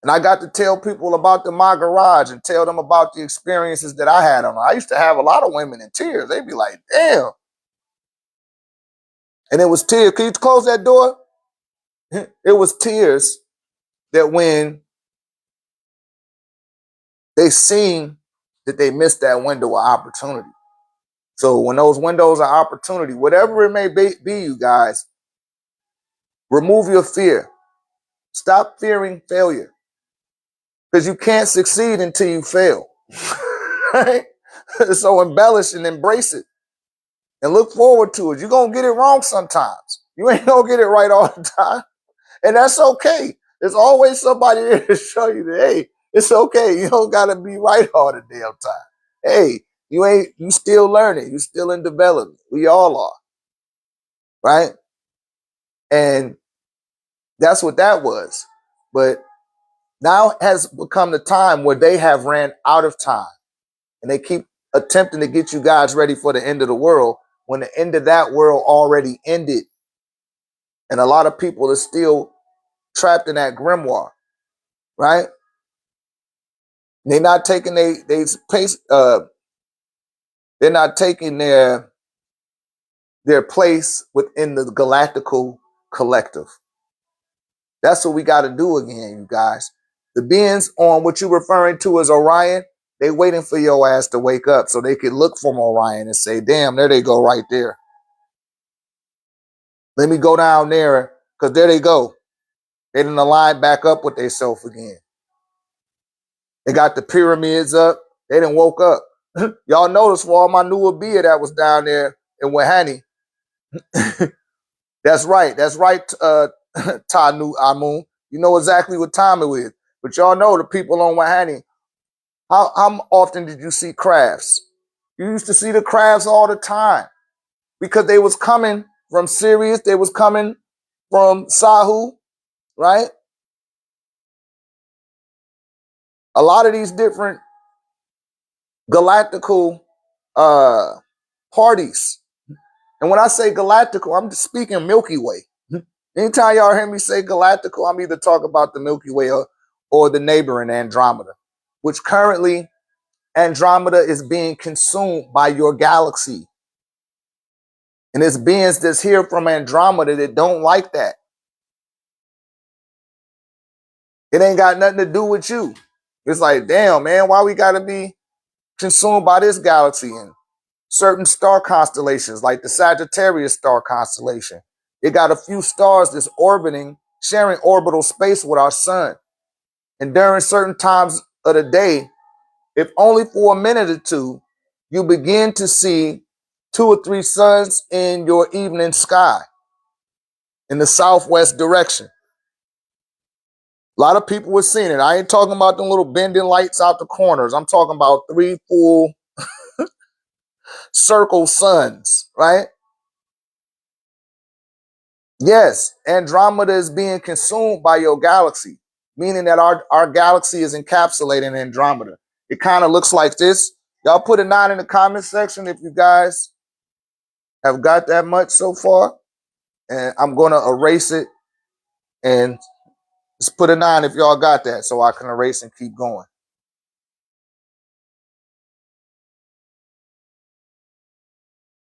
And I got to tell people about my garage and tell them about the experiences that I had on it. I used to have a lot of women in tears. They'd be like, damn. And it was tears. Can you close that door? It was tears that when they seen that they missed that window of opportunity. So when those windows of opportunity, whatever it may be, you guys, remove your fear. Stop fearing failure. Because you can't succeed until you fail. Right? So embellish and embrace it. And look forward to it. You're going to get it wrong sometimes. You ain't going to get it right all the time. And that's okay. There's always somebody there to show you that, hey, it's okay. You don't got to be right all the damn time. Hey, you still learning. You still in development. We all are. Right? And that's what that was. But now has become the time where they have ran out of time. And they keep attempting to get you guys ready for the end of the world when the end of that world already ended. And a lot of people are still trapped in that grimoire, right? They're not taking they're not taking their place within the galactical collective. That's what we got to do again, you guys. The beings on what you're referring to as Orion, they waiting for your ass to wake up so they can look from Orion and say, damn, there they go right there. Let me go down there, because there they go. They didn't align back up with themselves again. They got the pyramids up. They didn't woke up. Y'all notice for all my newer beer that was down there in Wahani. That's right. That's right, Tanu Amun. You know exactly what time it is. But y'all know the people on Wahani. How often did you see crafts? You used to see the crafts all the time because they was coming from Sirius. They was coming from Sahu, right? A lot of these different galactical uh, parties. And when I say galactical, I'm just speaking Milky Way. Anytime y'all hear me say galactical, I'm either talking about the Milky Way or the neighboring Andromeda, which currently Andromeda is being consumed by your galaxy. And it's beings that's here from Andromeda that don't like that. It ain't got nothing to do with you. It's like, damn, man, why we gotta be consumed by this galaxy? And certain star constellations, like the Sagittarius star constellation, it got a few stars that's orbiting, sharing orbital space with our sun. And during certain times of the day, if only for a minute or two, you begin to see 2 or 3 suns in your evening sky in the southwest direction. A lot of people were seeing it. I ain't talking about them little bending lights out the corners. I'm talking about 3 full circle suns, right? Yes, Andromeda is being consumed by your galaxy, meaning that our galaxy is encapsulated in Andromeda. It kind of looks like this. Y'all put a 9 in the comment section if you guys have got that much so far. And I'm going to erase it and just put a 9 if y'all got that so I can erase and keep going.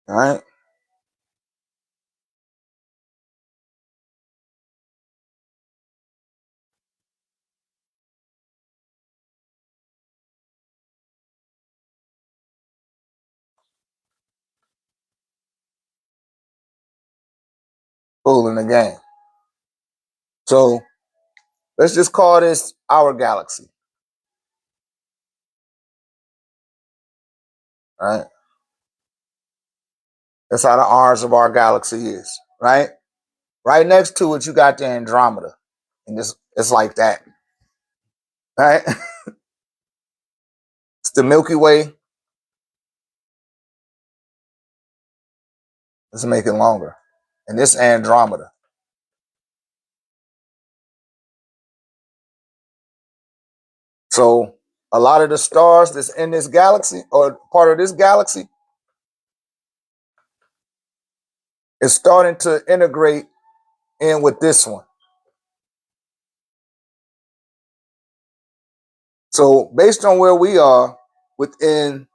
All right. Cool in the game. So let's just call this our galaxy. All right. That's how the orange of our galaxy is, right? Right next to it, you got the Andromeda. And it's like that. Right? It's the Milky Way. Let's make it longer. And this Andromeda. So a lot of the stars that's in this galaxy or part of this galaxy is starting to integrate in with this one. So based on where we are within,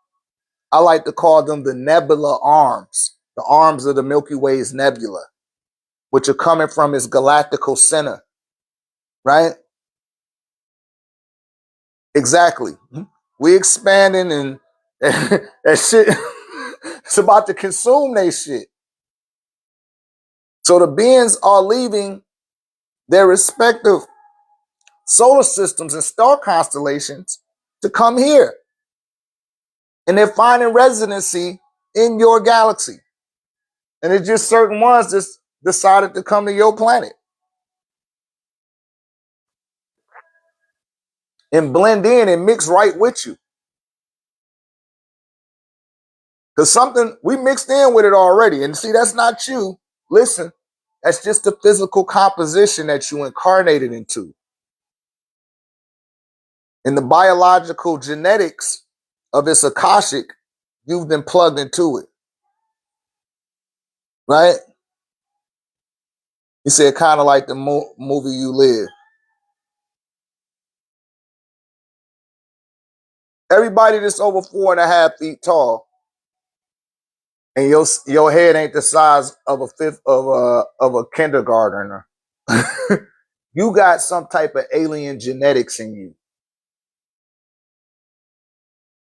I like to call them the nebula arms, the arms of the Milky Way's nebula, which are coming from its galactical center, right? Exactly. We expanding and that shit, it's about to consume they shit. So the beings are leaving their respective solar systems and star constellations to come here. And they're finding residency in your galaxy. And it's just certain ones that decided to come to your planet and blend in and mix right with you. Because something, we mixed in with it already. And see, that's not you. Listen, that's just the physical composition that you incarnated into. In the biological genetics of its Akashic, you've been plugged into it. Right? You said kind of like the movie You Live. Everybody that's over 4.5 feet tall, and your head ain't the size of a fifth of a kindergartner. You got some type of alien genetics in you.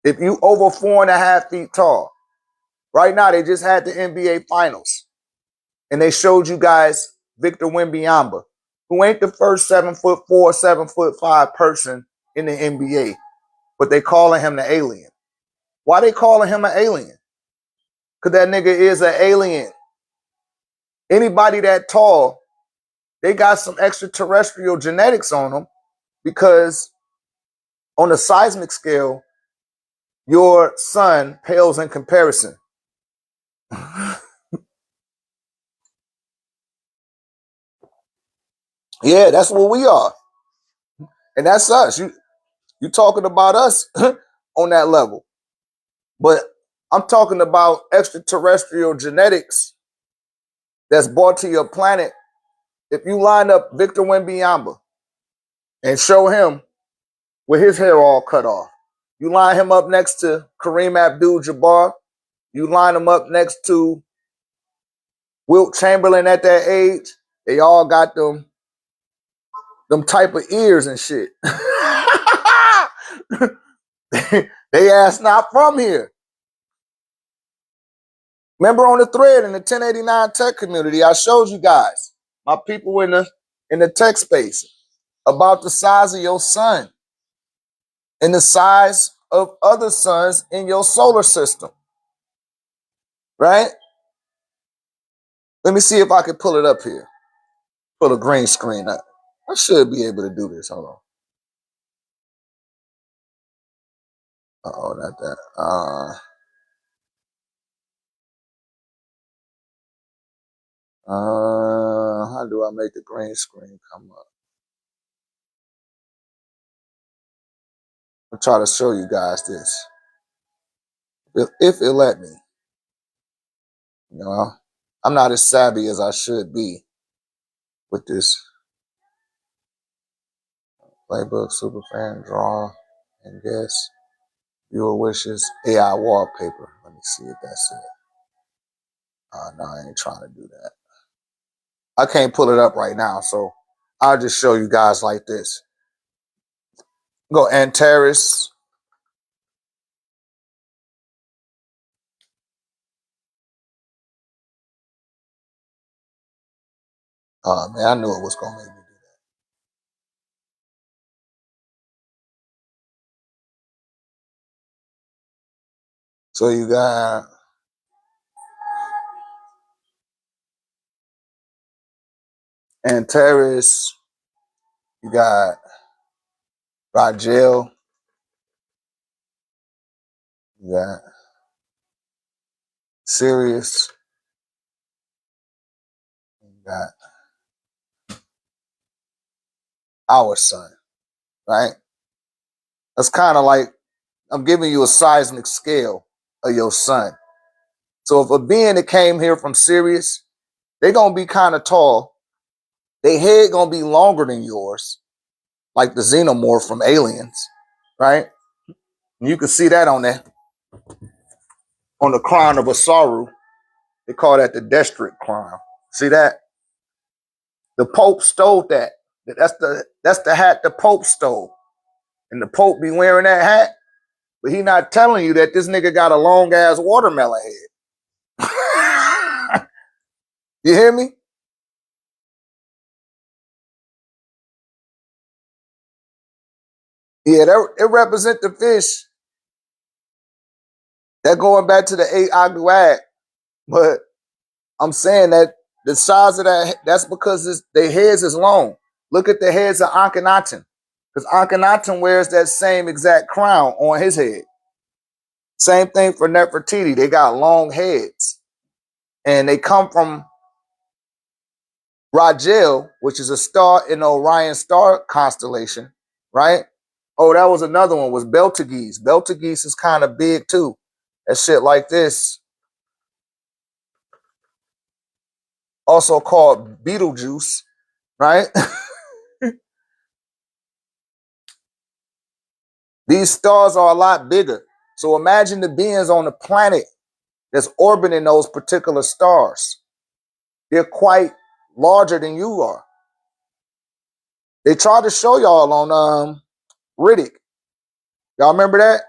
If you over 4.5 feet tall, right now they just had the NBA Finals, and they showed you guys Victor Wembanyama, who ain't the first 7'4", 7'5" person in the NBA, but they calling him the alien. Why they calling him an alien? Because that nigga is an alien. Anybody that tall, they got some extraterrestrial genetics on them, because on the seismic scale, your sun pales in comparison. Yeah, that's what we are. And that's us. You talking about us on that level. But I'm talking about extraterrestrial genetics that's brought to your planet. If you line up Victor Wembanyama and show him with his hair all cut off, you line him up next to Kareem Abdul-Jabbar, you line him up next to Wilt Chamberlain at that age, they all got them type of ears and shit. They ass not from here. Remember on the thread in the 1089 tech community, I showed you guys, my people in the tech space, about the size of your sun and the size of other suns in your solar system, right? Let me see if I can pull it up here. Pull a green screen up. I should be able to do this. Hold on. Uh-oh, not that. How do I make the green screen come up? I'll try to show you guys this. If it let me. You know, I'm not as savvy as I should be with this playbook, superfan, draw, and guess. Viewer wishes, AI wallpaper. Let me see if that's it. No, I ain't trying to do that. I can't pull it up right now, so I'll just show you guys like this. Go Antares. Oh man, I knew it was gonna make me do that. So you got Antares, you got Rigel, you got Sirius, you got our sun, right? That's kind of like I'm giving you a seismic scale of your sun. So if a being that came here from Sirius, they're gonna be kind of tall. Their head gonna be longer than yours, like the xenomorph from Aliens, right? And you can see that on the crown of a Saru. They call that the Destric crown. See that? The Pope stole that. That's the hat the Pope stole. And the Pope be wearing that hat, but he not telling you that this nigga got a long ass watermelon head. You hear me? Yeah, it represent the fish. That going back to the 8 Aguad. But I'm saying that the size of that's because their heads is long. Look at the heads of Akhenaten. Because Akhenaten wears that same exact crown on his head. Same thing for Nefertiti. They got long heads. And they come from Rigel, which is a star in the Orion star constellation, right? Oh, that was another one, was Betelgeuse. Betelgeuse is kind of big too. That shit like this. Also called Beetlejuice, right? These stars are a lot bigger. So imagine the beings on the planet that's orbiting those particular stars. They're quite larger than you are. They tried to show y'all on Riddick. Y'all remember that?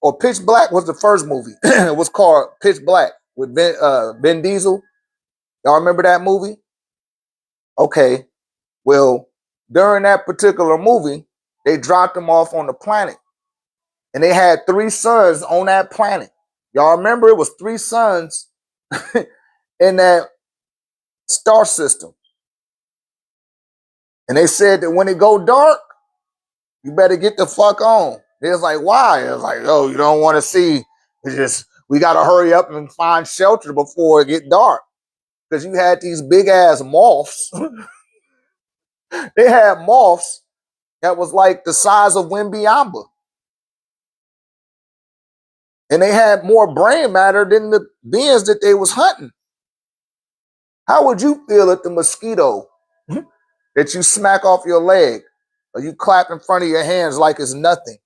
Or Pitch Black was the first movie. It was called Pitch Black with Ben Diesel. Y'all remember that movie? Okay. Well, during that particular movie, they dropped them off on the planet. And they had 3 suns on that planet. Y'all remember it was 3 suns in that star system. And they said that when it go dark, you better get the fuck on. It was like, why? It was like, oh, you don't want to see. It's just, we got to hurry up and find shelter before it get dark. Because you had these big ass moths. They had moths that was like the size of Wimbiamba. And they had more brain matter than the beings that they was hunting. How would you feel if the mosquito that you smack off your leg or you clap in front of your hands like it's nothing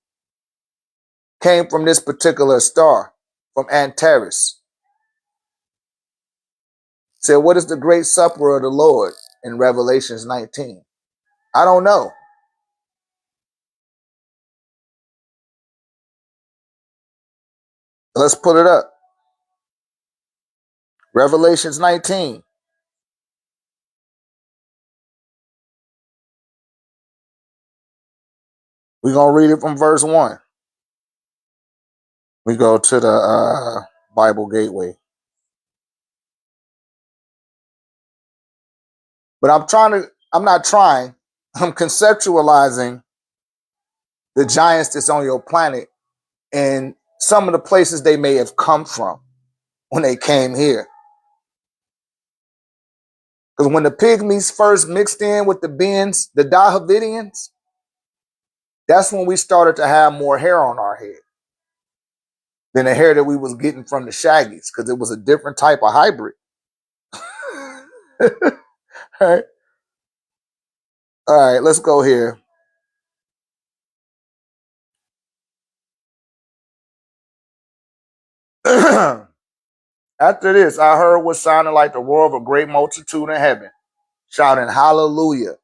came from this particular star, from Antares? Said, what is the great supper of the Lord in Revelations 19? I don't know. Let's put it up. Revelations 19. We're going to read it from verse 1. We go to the Bible Gateway. But I'm conceptualizing the giants that's on your planet and some of the places they may have come from when they came here. Because when the pygmies first mixed in with the Bens, the Dahavidians, that's when we started to have more hair on our head than the hair that we was getting from the Shaggies, because it was a different type of hybrid. All right, let's go here. After this, I heard what sounded like the roar of a great multitude in heaven, shouting, hallelujah.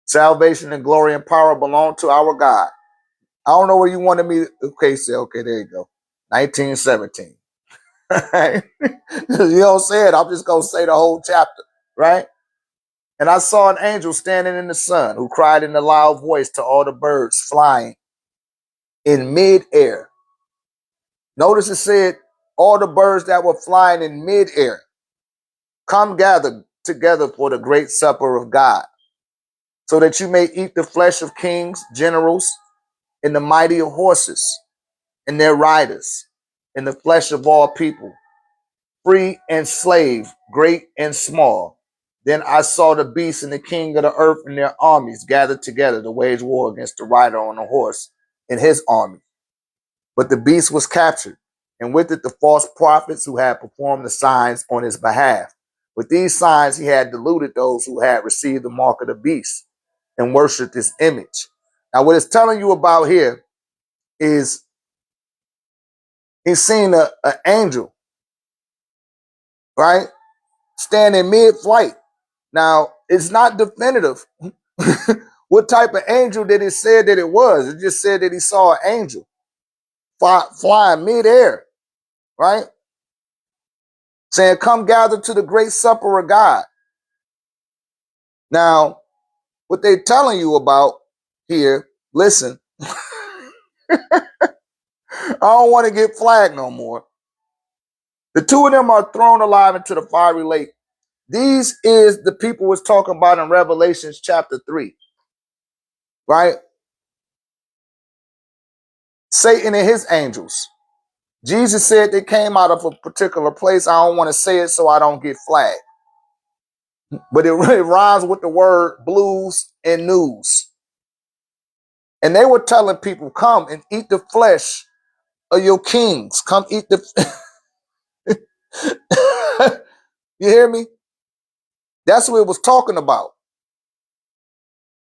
Salvation and glory and power belong to our God. I don't know where you wanted me. Okay, there you go. 1917. Right? You don't say it. I'm just going to say the whole chapter, right? And I saw an angel standing in the sun who cried in a loud voice to all the birds flying in midair. Notice it said all the birds that were flying in midair, come gather together for the great supper of God, so that you may eat the flesh of kings, generals, and the mighty of horses, and their riders, and the flesh of all people, free and slave, great and small. Then I saw the beast and the king of the earth and their armies gathered together to wage war against the rider on the horse and his army. But the beast was captured, and with it the false prophets who had performed the signs on his behalf. With these signs he had deluded those who had received the mark of the beast and worshipped his image. Now what it's telling you about here is he's seen an angel, right, standing mid-flight. Now, it's not definitive what type of angel that it said that it was. It just said that he saw an angel flying midair, right? Saying, come gather to the great supper of God. Now, what they're telling you about here, listen, I don't want to get flagged no more. The two of them are thrown alive into the fiery lake. These is the people was talking about in Revelations chapter 3, right? Satan and his angels. Jesus said they came out of a particular place. I don't want to say it so I don't get flagged. But it rhymes with the word blues and news. And they were telling people, come and eat the flesh of your kings. Come eat the... You hear me? That's what it was talking about.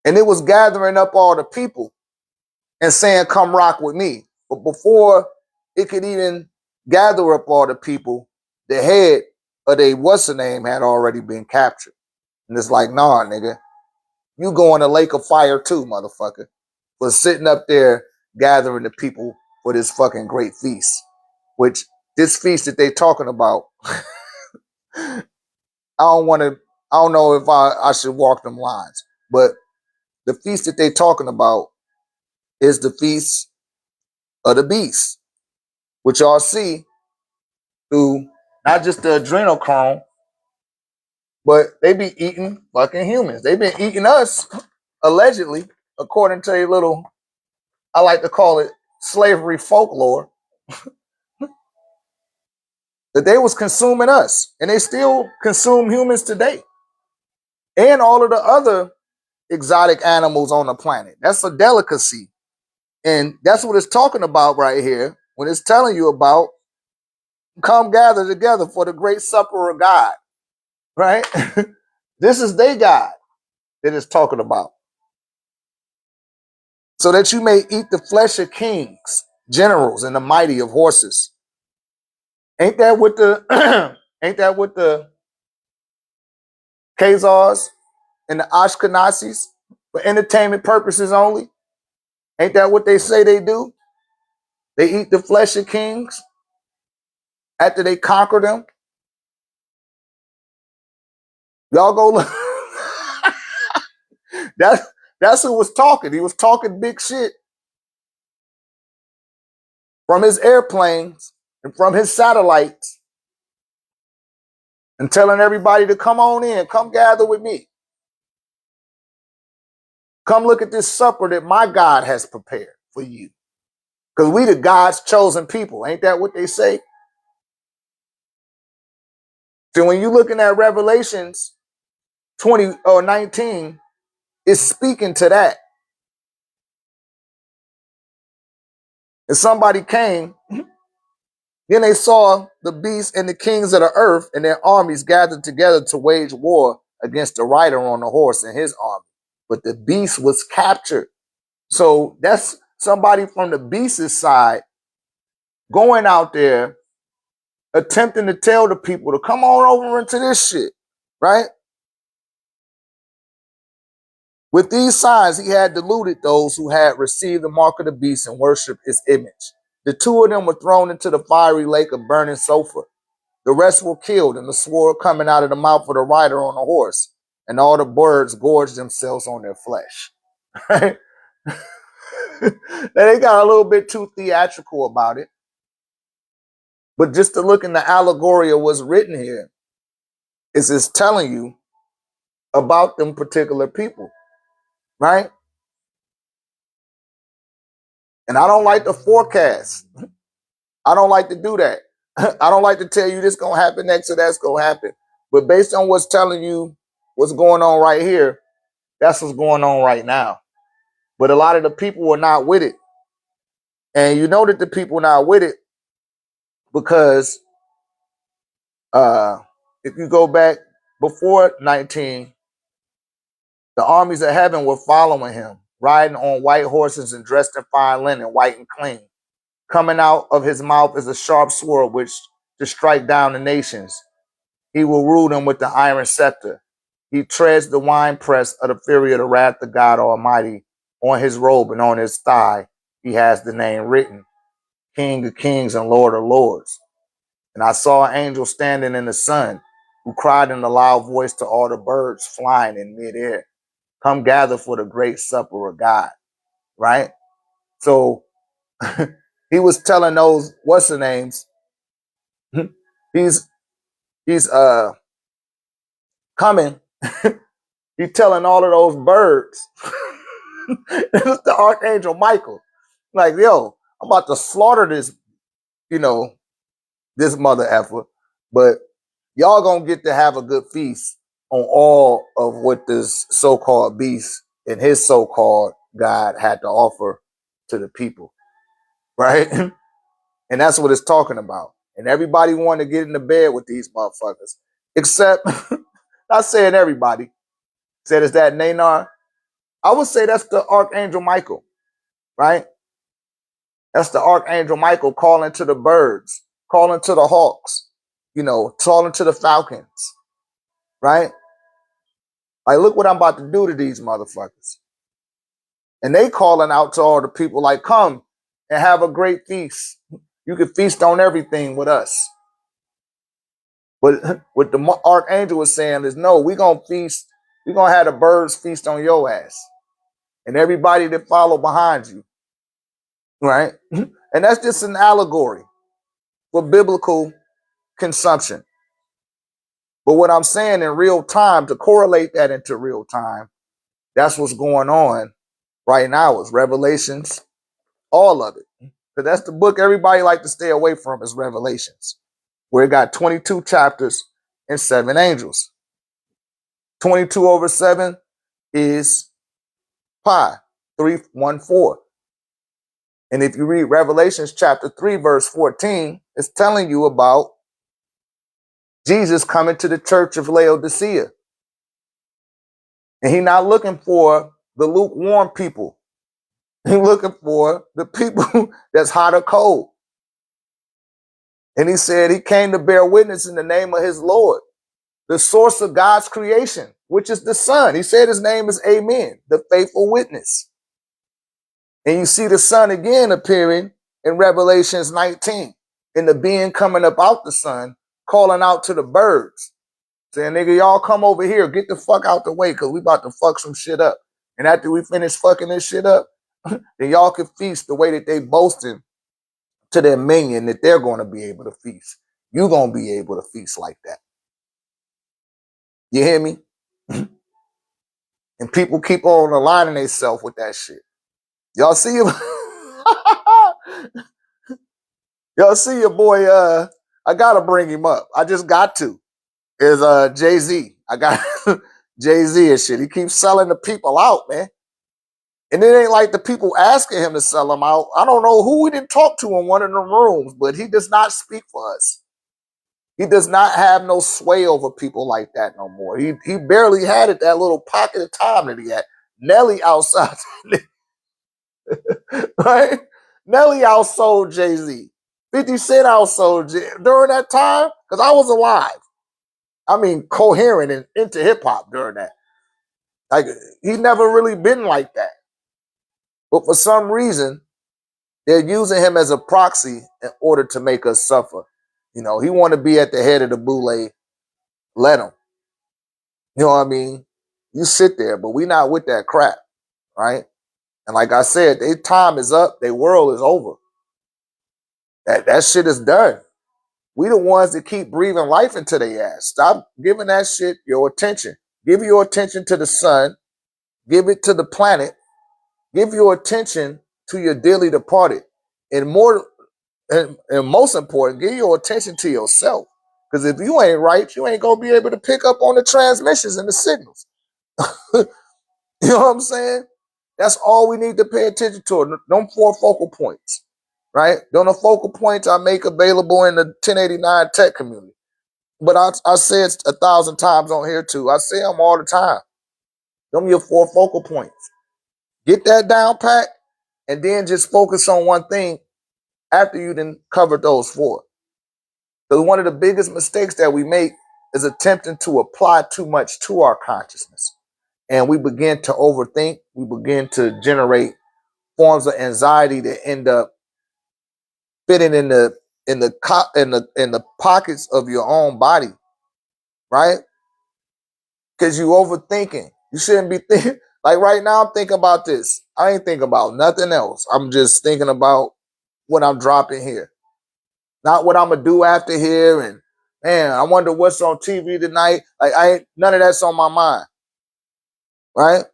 And it was gathering up all the people and saying, come rock with me. But before it could even gather up all the people, the head of the what's-the-name had already been captured. And it's like, nah, nigga, you go in the lake of fire too, motherfucker, for sitting up there gathering the people for this fucking great feast. Which, this feast that they talking about, I don't know if I should walk them lines, but the feast that they talking about is the feast of the beast, which y'all see through not just the adrenochrome, but they be eating fucking humans. They've been eating us, allegedly, according to a little, I like to call it slavery folklore, that they was consuming us, and they still consume humans today, and all of the other exotic animals on the planet. That's a delicacy, and that's what it's talking about right here. when it's telling you about come gather together for the great supper of God, right? This is their God that it's talking about. So that you may eat the flesh of kings, generals, and the mighty of horses. Ain't that what the ain't that what the Khazars and the Ashkenazis for entertainment purposes only? Ain't that what they say they do? They eat the flesh of kings after they conquer them. Y'all go look. That's who was talking. He was talking big shit from his airplanes and from his satellites and telling everybody to come on in, come gather with me. Come look at this supper that my God has prepared for you. Because we the God's chosen people. Ain't that what they say? So when you're looking at Revelations 20 or 19, it's speaking to that. And somebody came, then they saw the beast and the kings of the earth and their armies gathered together to wage war against the rider on the horse and his army. But the beast was captured. So that's somebody from the beast's side going out there attempting to tell the people to come on over into this shit, right? With these signs, he had deluded those who had received the mark of the beast and worshipped its image. The two of them were thrown into the fiery lake of burning sulfur. The rest were killed, and the sword coming out of the mouth of the rider on the horse, and all the birds gorged themselves on their flesh. Right? They got a little bit too theatrical about it. But just to look in the allegory of what's written here, is it's telling you about them particular people, right? And I don't like to forecast. I don't like to do that. I don't like to tell you this gonna happen next or that's gonna happen. But based on what's telling you what's going on right here, that's what's going on right now. But a lot of the people are not with it. And you know that the people are not with it because if you go back before 19, the armies of heaven were following him, riding on white horses and dressed in fine linen, white and clean. Coming out of his mouth is a sharp sword which to strike down the nations. He will rule them with the iron scepter. He treads the winepress of the fury of the wrath of God Almighty. On his robe and on his thigh, he has the name written, King of Kings and Lord of Lords. And I saw an angel standing in the sun, who cried in a loud voice to all the birds flying in midair, come gather for the great supper of God. Right? So he was telling those what's the names. he's coming. He's telling all of those birds. It's the Archangel Michael. Like, yo, I'm about to slaughter this, this mother effer. But y'all gonna get to have a good feast on all of what this so-called beast and his so-called God had to offer to the people. Right? And that's what it's talking about. And everybody wanted to get into bed with these motherfuckers. Except, not saying everybody. Said, is that Nanar? I would say that's the Archangel Michael, right? That's the Archangel Michael calling to the birds, calling to the hawks, calling to the falcons, right? Like, look what I'm about to do to these motherfuckers. And they calling out to all the people like, come and have a great feast. You can feast on everything with us. But what the Archangel was saying is, no, we're going to feast. We're going to have the birds feast on your ass. And everybody that follow behind you. Right? And that's just an allegory for biblical consumption. But what I'm saying in real time, to correlate that into real time, that's what's going on right now is Revelations, all of it. Because that's the book everybody like to stay away from is Revelations, where it got 22 chapters and 7 angels. 22 over 7 is pi, 314. And if you read Revelations chapter 3, verse 14, it's telling you about Jesus coming to the church of Laodicea. And he's not looking for the lukewarm people. He's looking for the people that's hot or cold. And he said he came to bear witness in the name of his Lord, the source of God's creation, which is the Son. He said his name is Amen, the faithful witness. And you see the Son again appearing in Revelations 19, and the being coming up out the sun, calling out to the birds, saying, nigga, y'all come over here, get the fuck out the way, because we about to fuck some shit up. And after we finish fucking this shit up, then y'all can feast the way that they boasting to their minion that they're going to be able to feast. You going to be able to feast like that. You hear me? And people keep on aligning themselves with that shit. Y'all see him? Y'all see your boy, I gotta bring him up. I just got to. Is Jay-Z. I got Jay-Z and shit. He keeps selling the people out, man. And it ain't like the people asking him to sell them out. I don't know who we didn't talk to in one of the rooms, but he does not speak for us. He does not have no sway over people like that no more. He barely had it, that little pocket of time that he had. Nelly outside, right? Nelly outsold Jay-Z. 50 Cent outsold during that time, because I was alive. I mean, coherent and into hip-hop during that. Like, he never really been like that. But for some reason, they're using him as a proxy in order to make us suffer. You know, he want to be at the head of the boule. Let him. You know what I mean? You sit there, but we not with that crap, right? And like I said, their time is up. Their world is over. That shit is done. We the ones that keep breathing life into their ass. Stop giving that shit your attention. Give your attention to the sun. Give it to the planet. Give your attention to your dearly departed. And more, and most important, give your attention to yourself. Because if you ain't right, you ain't gonna be able to pick up on the transmissions and the signals. You know what I'm saying? That's all we need to pay attention to. Them 4 focal points, right? Them the focal points I make available in the 1089 tech community. But I say it 1,000 times on here too. I say them all the time. Them your 4 focal points. Get that down pat, and then just focus on one thing after you then covered those 4. Because one of the biggest mistakes that we make is attempting to apply too much to our consciousness. And we begin to overthink. We begin to generate forms of anxiety that end up fitting in the pockets of your own body, right? Because you overthinking. You shouldn't be thinking. Like right now, I'm thinking about this. I ain't thinking about nothing else. I'm just thinking about what I'm dropping here, not what I'm gonna do after here. And man, I wonder what's on TV tonight. Like none of that's on my mind, right?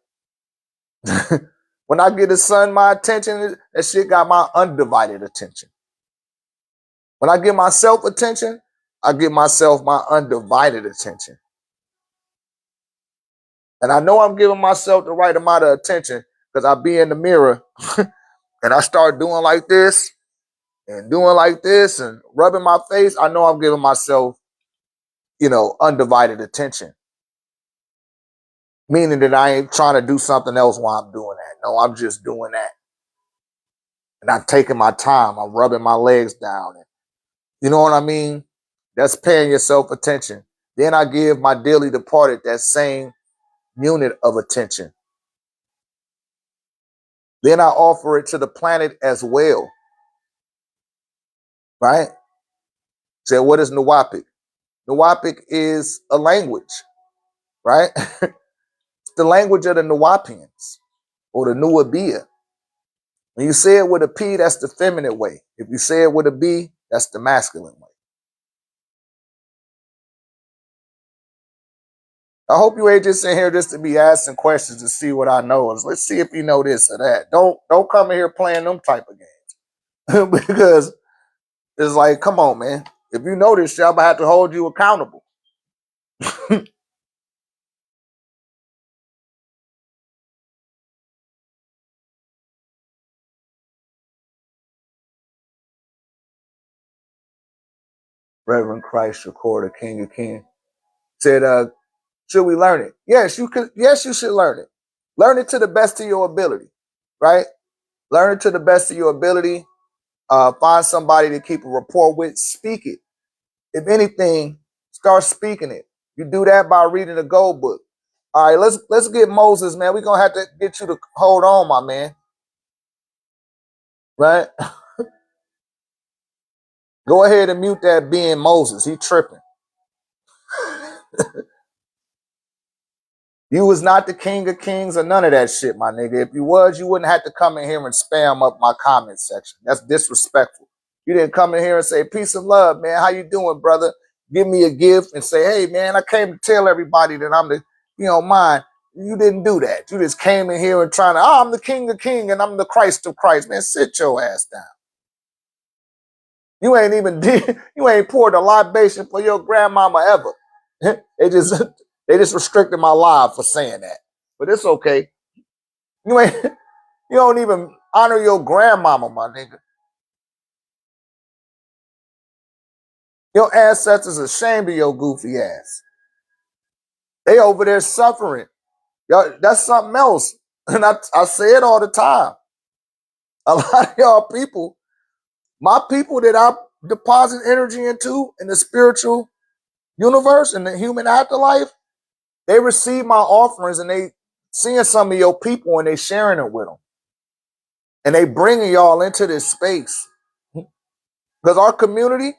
When I get the sun my attention, that shit got my undivided attention. When I give myself attention, I give myself my undivided attention. And I know I'm giving myself the right amount of attention because I be in the mirror and I start doing like this and doing like this and rubbing my face. I know I'm giving myself, undivided attention. Meaning that I ain't trying to do something else while I'm doing that. No, I'm just doing that. And I'm taking my time. I'm rubbing my legs down. And, you know what I mean? That's paying yourself attention. Then I give my dearly departed that same unit of attention. Then I offer it to the planet as well. Right? So what is Nuwapic? Nuwapic is a language, right? It's the language of the Nuwapians or the Nuabia. When you say it with a P, that's the feminine way. If you say it with a B, that's the masculine way. I hope you ain't just in here just to be asking questions to see what I know. Let's see if you know this or that. Don't come in here playing them type of games. Because it's like, come on, man. If you know this shit, I'm gonna have to hold you accountable. Reverend Christ Shakur, the King of Kings, said, should we learn it? Yes, you could. Yes, you should learn it. Learn it to the best of your ability, right? Learn it to the best of your ability. Find somebody to keep a rapport with. Speak it. If anything, start speaking it. You do that by reading the Gold Book. All right, let's get Moses, man. We're gonna have to get you to hold on, my man. Right? Go ahead and mute that being Moses. He tripping. You was not the King of Kings or none of that shit, my nigga. If you was, you wouldn't have to come in here and spam up my comment section. That's disrespectful. You didn't come in here and say, peace and love, man. How you doing, brother? Give me a gift and say, hey, man, I came to tell everybody that I'm the, mine. You didn't do that. You just came in here and trying to, I'm the King of Kings and I'm the Christ of Christ. Man, sit your ass down. You ain't even you ain't poured a libation for your grandmama ever. They just restricted my live for saying that. But it's okay. You don't even honor your grandmama, my nigga. Your ancestors are ashamed of your goofy ass. They over there suffering. Y'all, that's something else. And I say it all the time. A lot of y'all people, my people that I deposit energy into in the spiritual universe, in the human afterlife, they receive my offerings and they seeing some of your people and they sharing it with them. And they bringing y'all into this space. Because our community,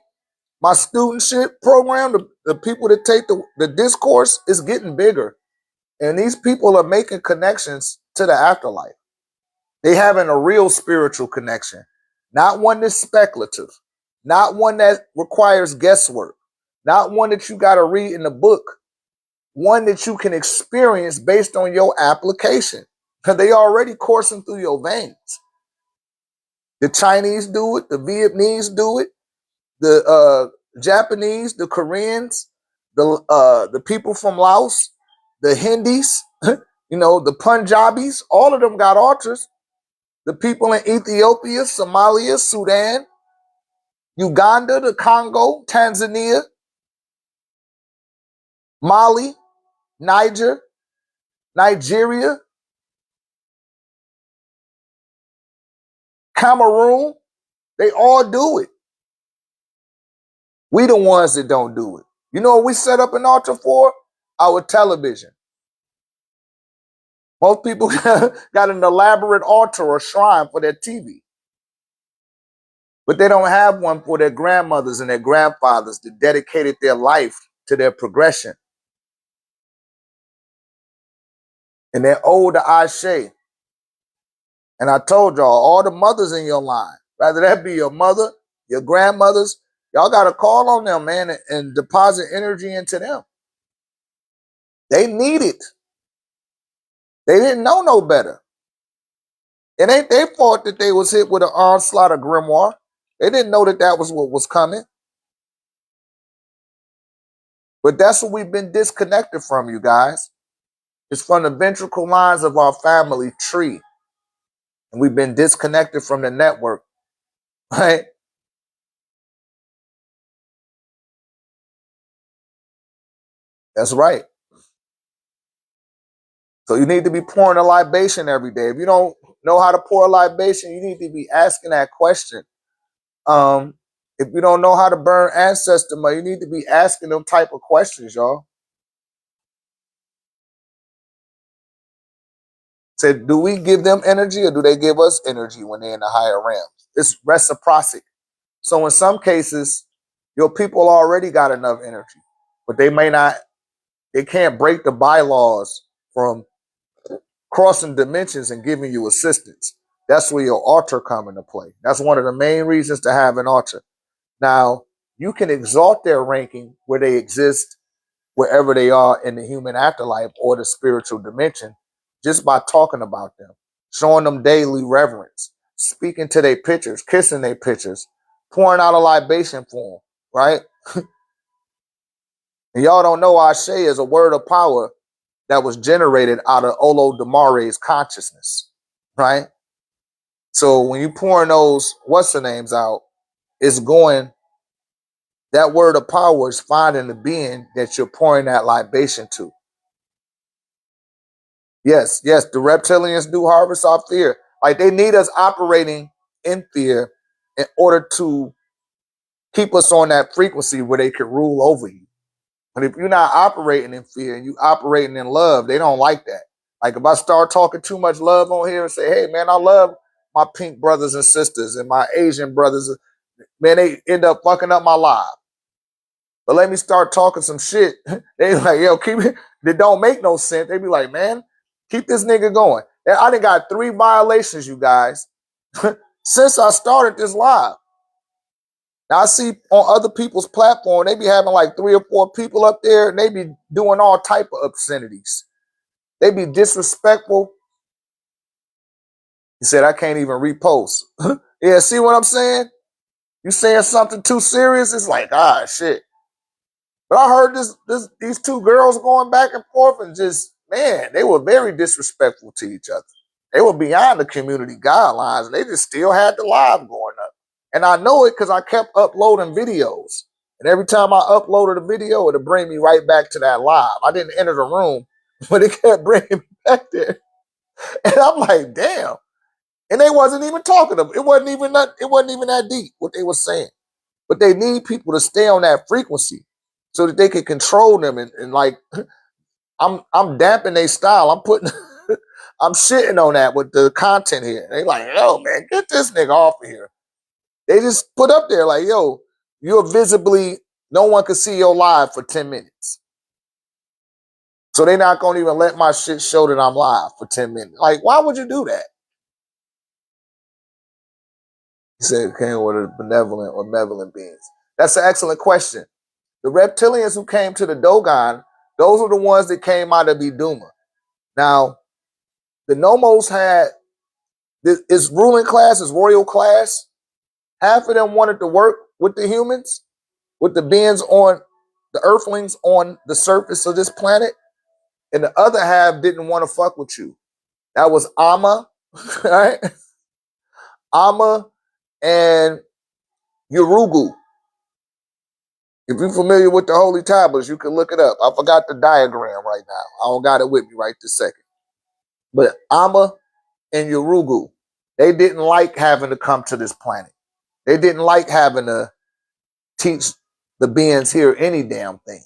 my studentship program, the people that take the discourse is getting bigger. And these people are making connections to the afterlife. They having a real spiritual connection. Not one that's speculative. Not one that requires guesswork. Not one that you got to read in the book. One that you can experience based on your application. Because they already coursing through your veins. The Chinese do it. The Vietnamese do it. The Japanese, the Koreans, the people from Laos, the Hindis, the Punjabis, all of them got altars. The people in Ethiopia, Somalia, Sudan, Uganda, the Congo, Tanzania, Mali, Nigeria, Cameroon, they all do it. We the ones that don't do it. You know what we set up an altar for? Our television. Most people got an elaborate altar or shrine for their TV. But they don't have one for their grandmothers and their grandfathers that dedicated their life to their progression. And they're owed to Ashe. And I told y'all, all the mothers in your line, whether that be your mother, your grandmothers, y'all got to call on them, man, and deposit energy into them. They need it. They didn't know no better. It ain't their fault that they was hit with an onslaught of grimoire. They didn't know that was what was coming. But that's what we've been disconnected from, you guys. It's from the ventricle lines of our family tree. And we've been disconnected from the network, right? That's right. So you need to be pouring a libation every day. If you don't know how to pour a libation, you need to be asking that question. If you don't know how to burn ancestor money, you need to be asking them type of questions, y'all. Say, do we give them energy or do they give us energy when they're in the higher realms? It's reciprocity. So in some cases, your people already got enough energy, but they can't break the bylaws from crossing dimensions and giving you assistance. That's where your altar come into play. That's one of the main reasons to have an altar. Now, you can exalt their ranking where they exist, wherever they are in the human afterlife or the spiritual dimension, just by talking about them, showing them daily reverence, speaking to their pictures, kissing their pictures, pouring out a libation for them, right? And y'all don't know Ashe is a word of power that was generated out of Olo Damare's consciousness, right? So when you pouring those what's the names out, it's going That word of power is finding the being that you're pouring that libation to. Yes, yes, the reptilians do harvest off fear. Like they need us operating in fear in order to keep us on that frequency where they can rule over you. But if you're not operating in fear and you operating in love, they don't like that. Like if I start talking too much love on here and say, hey man, I love my pink brothers and sisters and my Asian brothers, man, they end up fucking up my life. But let me start talking some shit. They like, yo, keep it. That don't make no sense. They be like, man, keep this nigga going. And I done got 3 violations, you guys, since I started this live. Now I see on other people's platform, they be having like 3 or 4 people up there, and they be doing all type of obscenities. They be disrespectful. He said, I can't even repost. Yeah, see what I'm saying? You saying something too serious, it's like, ah, shit. But I heard these 2 girls going back and forth and just, man, they were very disrespectful to each other. They were beyond the community guidelines, and they just still had the live going up. And I know it because I kept uploading videos. And every time I uploaded a video, it'd bring me right back to that live. I didn't enter the room, but it kept bringing me back there. And I'm like, damn. And they wasn't even talking to them. It wasn't even that deep what they were saying. But they need people to stay on that frequency so that they can control them. And like, I'm damping their style. I'm putting, I'm shitting on that with the content here. They like, yo, man, get this nigga off of here. They just put up there like, yo, you're visibly, no one can see your live for 10 minutes. So they're not going to even let my shit show that I'm live for 10 minutes. Like, why would you do that? He said it came with a benevolent or malevolent beings. That's an excellent question. The reptilians who came to the Dogon, those are the ones that came out of Iduma. Now, the Nomos had its ruling class, its royal class. Half of them wanted to work with the humans, with the beings on the earthlings on the surface of this planet, and the other half didn't want to fuck with you. That was Amma, right? Amma and Urugu. If you're familiar with the Holy Tablets, you can look it up. I forgot the diagram right now. I don't got it with me right this second. But Amma and Urugu, they didn't like having to come to this planet. They didn't like having to teach the beings here any damn thing.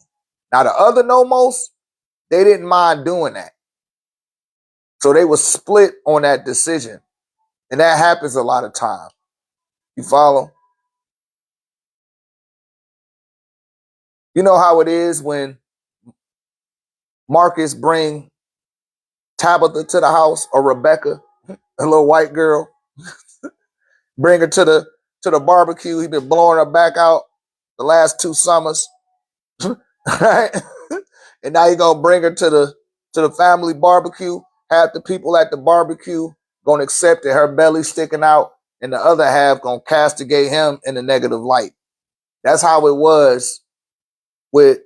Now, the other Nomos, they didn't mind doing that. So they were split on that decision. And that happens a lot of times. You follow? You know how it is when Marcus bring Tabitha to the house, or Rebecca, a little white girl, bring her to the barbecue. He been blowing her back out the last 2 summers. Right? And now you gonna bring her to the family barbecue. Half the people at the barbecue gonna accept it, her belly sticking out, and the other half gonna castigate him in a negative light. That's how it was with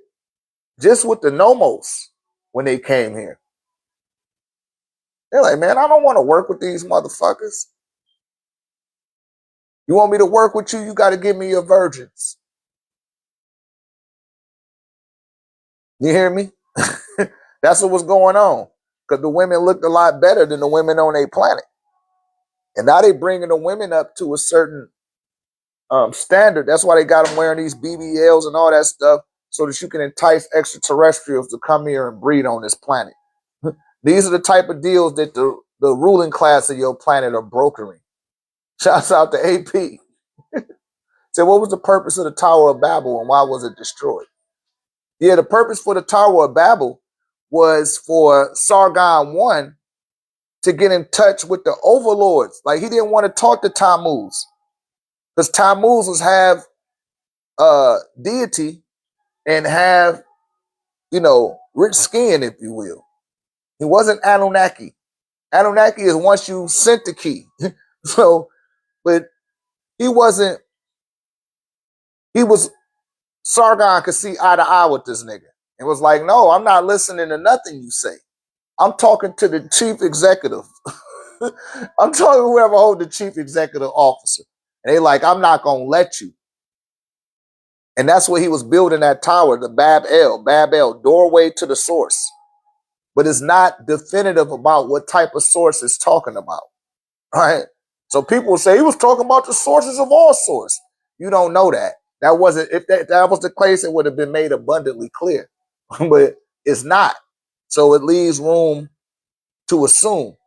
the Nomos when they came here. They're like, man, I don't want to work with these motherfuckers. You want me to work with you? You got to give me your virgins. You hear me? That's what was going on. Because the women looked a lot better than the women on their planet. And now they bringing the women up to a certain standard. That's why they got them wearing these BBLs and all that stuff, so that you can entice extraterrestrials to come here and breed on this planet. These are the type of deals that the ruling class of your planet are brokering. Shouts out to AP. So what was the purpose of the Tower of Babel and why was it destroyed? Yeah, the purpose for the Tower of Babel was for Sargon I to get in touch with the overlords. Like, he didn't want to talk to Tammuz, because Tammuz was have deity and have, rich skin, if you will. He wasn't Anunnaki. Anunnaki is once you sent the key. So, but he was Sargon could see eye to eye with this nigga. It was like, no, I'm not listening to nothing you say. I'm talking to the chief executive. I'm talking to whoever holds the chief executive officer. And they like, I'm not going to let you. And that's what he was building that tower, the Babel, doorway to the source. But it's not definitive about what type of source it's talking about, right? So people say he was talking about the sources of all source. You don't know that. That wasn't, if that was the case, it would have been made abundantly clear. But it's not. So it leaves room to assume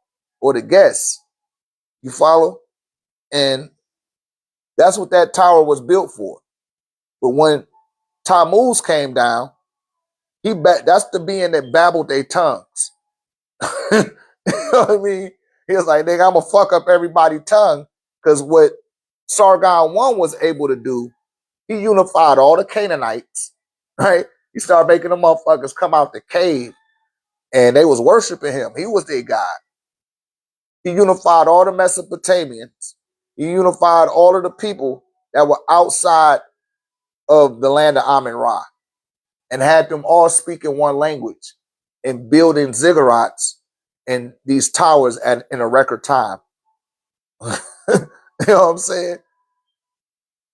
or to guess. You follow? And that's what that tower was built for. But when Tammuz came down, that's the being that babbled their tongues. You know what I mean? He was like, nigga, I'm gonna fuck up everybody's tongue. Because what Sargon I was able to do, he unified all the Canaanites, right? He started making them motherfuckers come out the cave and they was worshiping him. He was their God. He unified all the Mesopotamians. He unified all of the people that were outside of the land of Amun-Ra and had them all speaking one language and building ziggurats and these towers in a record time. You know what I'm saying?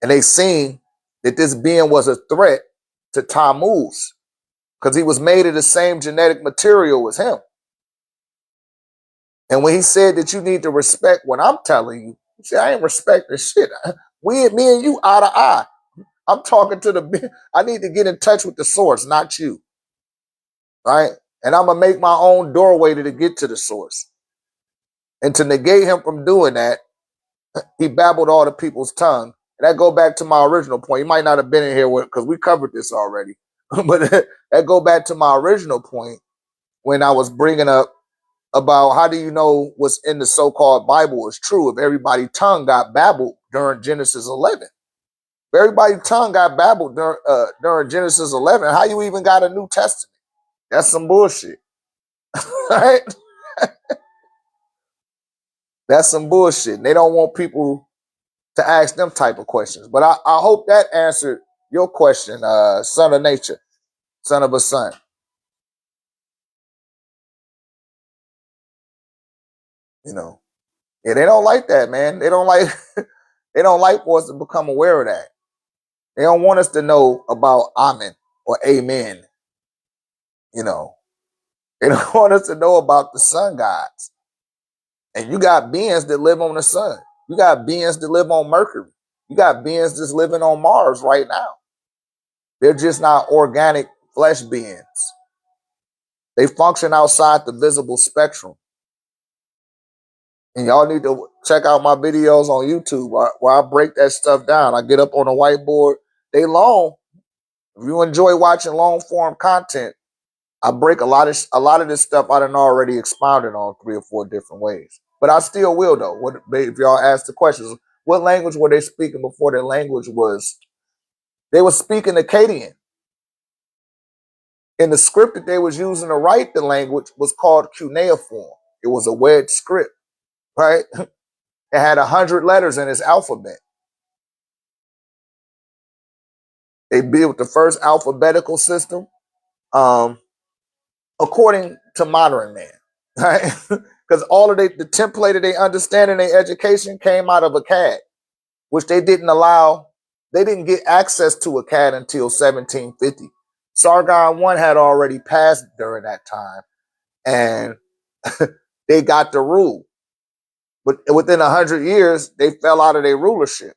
And they seen that this being was a threat to Tammuz because he was made of the same genetic material as him. And when he said that you need to respect what I'm telling you, he said, I ain't respecting shit. Me and you eye to eye. I'm talking to I need to get in touch with the source, not you. Right? And I'm going to make my own doorway to get to the source. And to negate him from doing that, he babbled all the people's tongue. And that go back to my original point. You might not have been in here because we covered this already. But that go back to my original point when I was bringing up about how do you know what's in the so-called Bible is true if everybody's tongue got babbled during Genesis 11. If everybody's tongue got babbled during Genesis 11, how you even got a New Testament? That's some bullshit. Right? That's some bullshit. And they don't want people to ask them type of questions. But I hope that answered your question, son of nature, son of a son. You know, yeah, they don't like that, man. They don't like they don't like for us to become aware of that. They don't want us to know about Amen or Amen. You know, they don't want us to know about the sun gods. And you got beings that live on the sun. You got beings that live on Mercury. You got beings that's living on Mars right now. They're just not organic flesh beings. They function outside the visible spectrum. And y'all need to check out my videos on YouTube where I break that stuff down. I get up on a whiteboard. They long. If you enjoy watching long form content, I break a lot of this stuff I done already expounded on 3 or 4 different ways. But I still will though. If y'all ask the questions, what language were they speaking before their language was? They were speaking Akkadian. And the script that they was using to write the language was called cuneiform. It was a wedge script, right? It had 100 letters in its alphabet. They built the first alphabetical system, according to modern man, right? Because all of the template of their understanding, their education came out of Akkad, which they didn't allow. They didn't get access to Akkad until 1750. Sargon I had already passed during that time, and they got the rule. But within 100 years, they fell out of their rulership.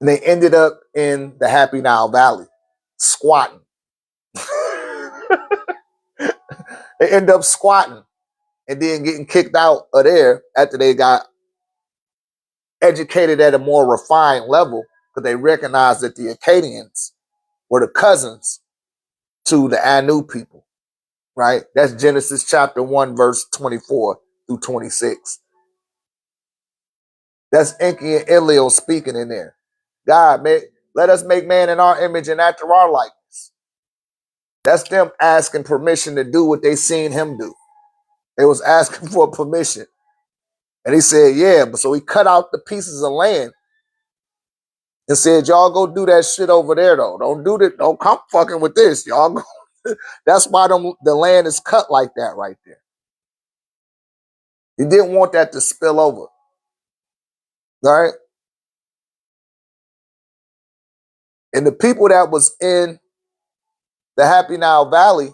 And they ended up in the Happy Nile Valley, squatting. They end up squatting and then getting kicked out of there after they got educated at a more refined level because they recognized that the Akkadians were the cousins to the Anu people, right? That's Genesis chapter 1, verse 24 through 26. That's Enki and Elio speaking in there. God, let us make man in our image and after our likeness. That's them asking permission to do what they seen him do. They was asking for permission. And he said, yeah, but so he cut out the pieces of land and said, y'all go do that shit over there, though. Don't do that. Don't come fucking with this. Y'all go. That's why the land is cut like that right there. He didn't want that to spill over. All right? And the people that was in the Happy Now Valley,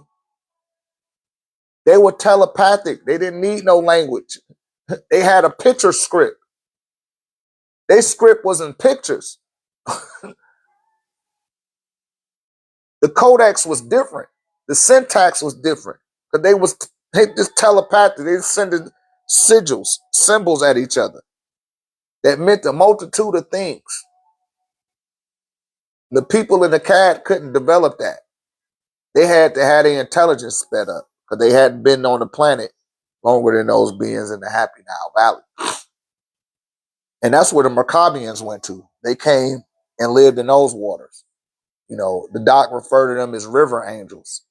they were telepathic. They didn't need no language. They had a picture script. Their script was in pictures. The codex was different. The syntax was different. Because they just telepathic. They sending symbols at each other that meant a multitude of things. The people in the CAD couldn't develop that. They had to have their intelligence sped up because they hadn't been on the planet longer than those beings in the Happy Now Valley. And that's where the Mercabians went to. They came and lived in those waters. The doc referred to them as river angels,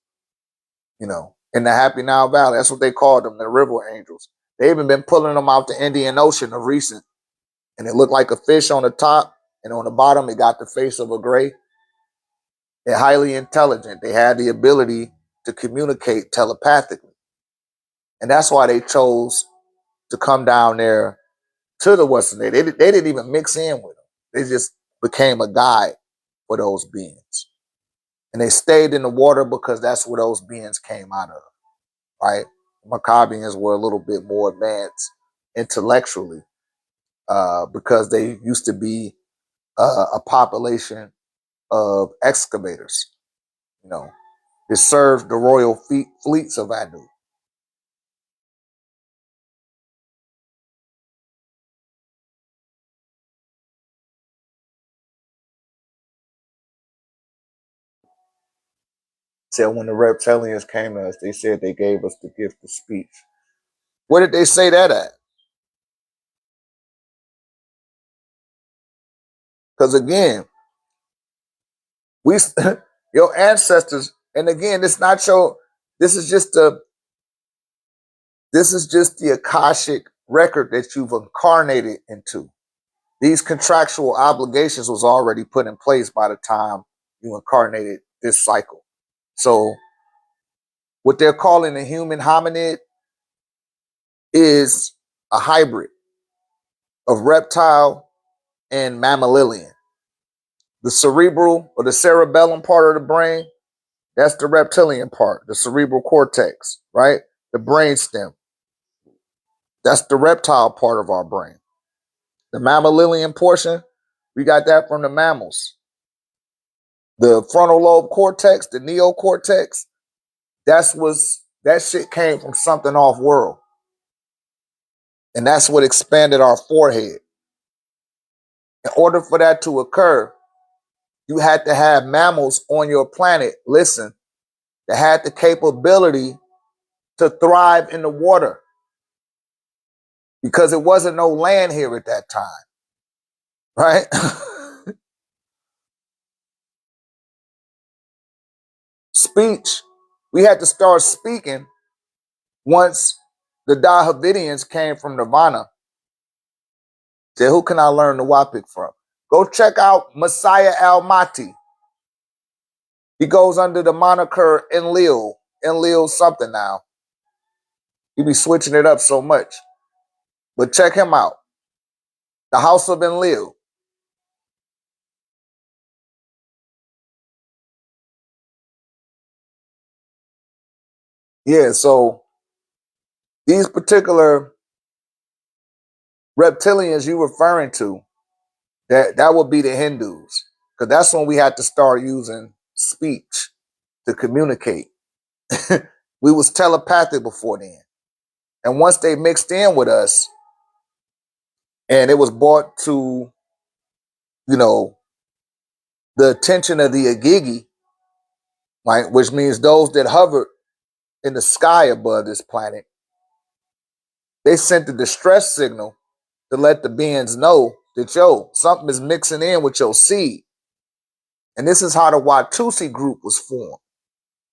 in the Happy Now Valley. That's what they called them, the river angels. They even been pulling them out the Indian Ocean of recent. And it looked like a fish on the top, and on the bottom, it got the face of a gray. They're highly intelligent. They had the ability to communicate telepathically. And that's why they chose to come down there to the Western. They didn't even mix in with them. They just became a guide for those beings. And they stayed in the water because that's where those beings came out of, right? Maccabeans were a little bit more advanced intellectually because they used to be a population of excavators, that served the royal fleets of Anu. So when the reptilians came to us, they said they gave us the gift of speech. Where did they say that at? Because again, your ancestors, and again, it's not your. This is just the Akashic record that you've incarnated into. These contractual obligations was already put in place by the time you incarnated this cycle. So what they're calling a human hominid is a hybrid of reptile and mammalian. The cerebral or the cerebellum part of the brain, that's the reptilian part, the cerebral cortex, right? The brainstem. That's the reptile part of our brain. The mammalian portion, we got that from the mammals. The frontal lobe cortex, the neocortex, that shit came from something off world. And that's what expanded our forehead. In order for that to occur, you had to have mammals on your planet, listen, that had the capability to thrive in the water. Because it wasn't no land here at that time. Right? Speech. We had to start speaking once the Dahavidians came from Nirvana. Said, who can I learn the Wapik from? Go check out Messiah Al-Mati. He goes under the moniker Enlil something now. He be switching it up so much. But check him out. The House of Enlil. Yeah, so these particular reptilians you referring to, that would be the Hindus. Because that's when we had to start using speech to communicate. We was telepathic before then. And once they mixed in with us, and it was brought to, the attention of the Agigi, right, which means those that hovered in the sky above this planet, they sent the distress signal to let the beings know that, something is mixing in with your seed. And this is how the Watusi group was formed,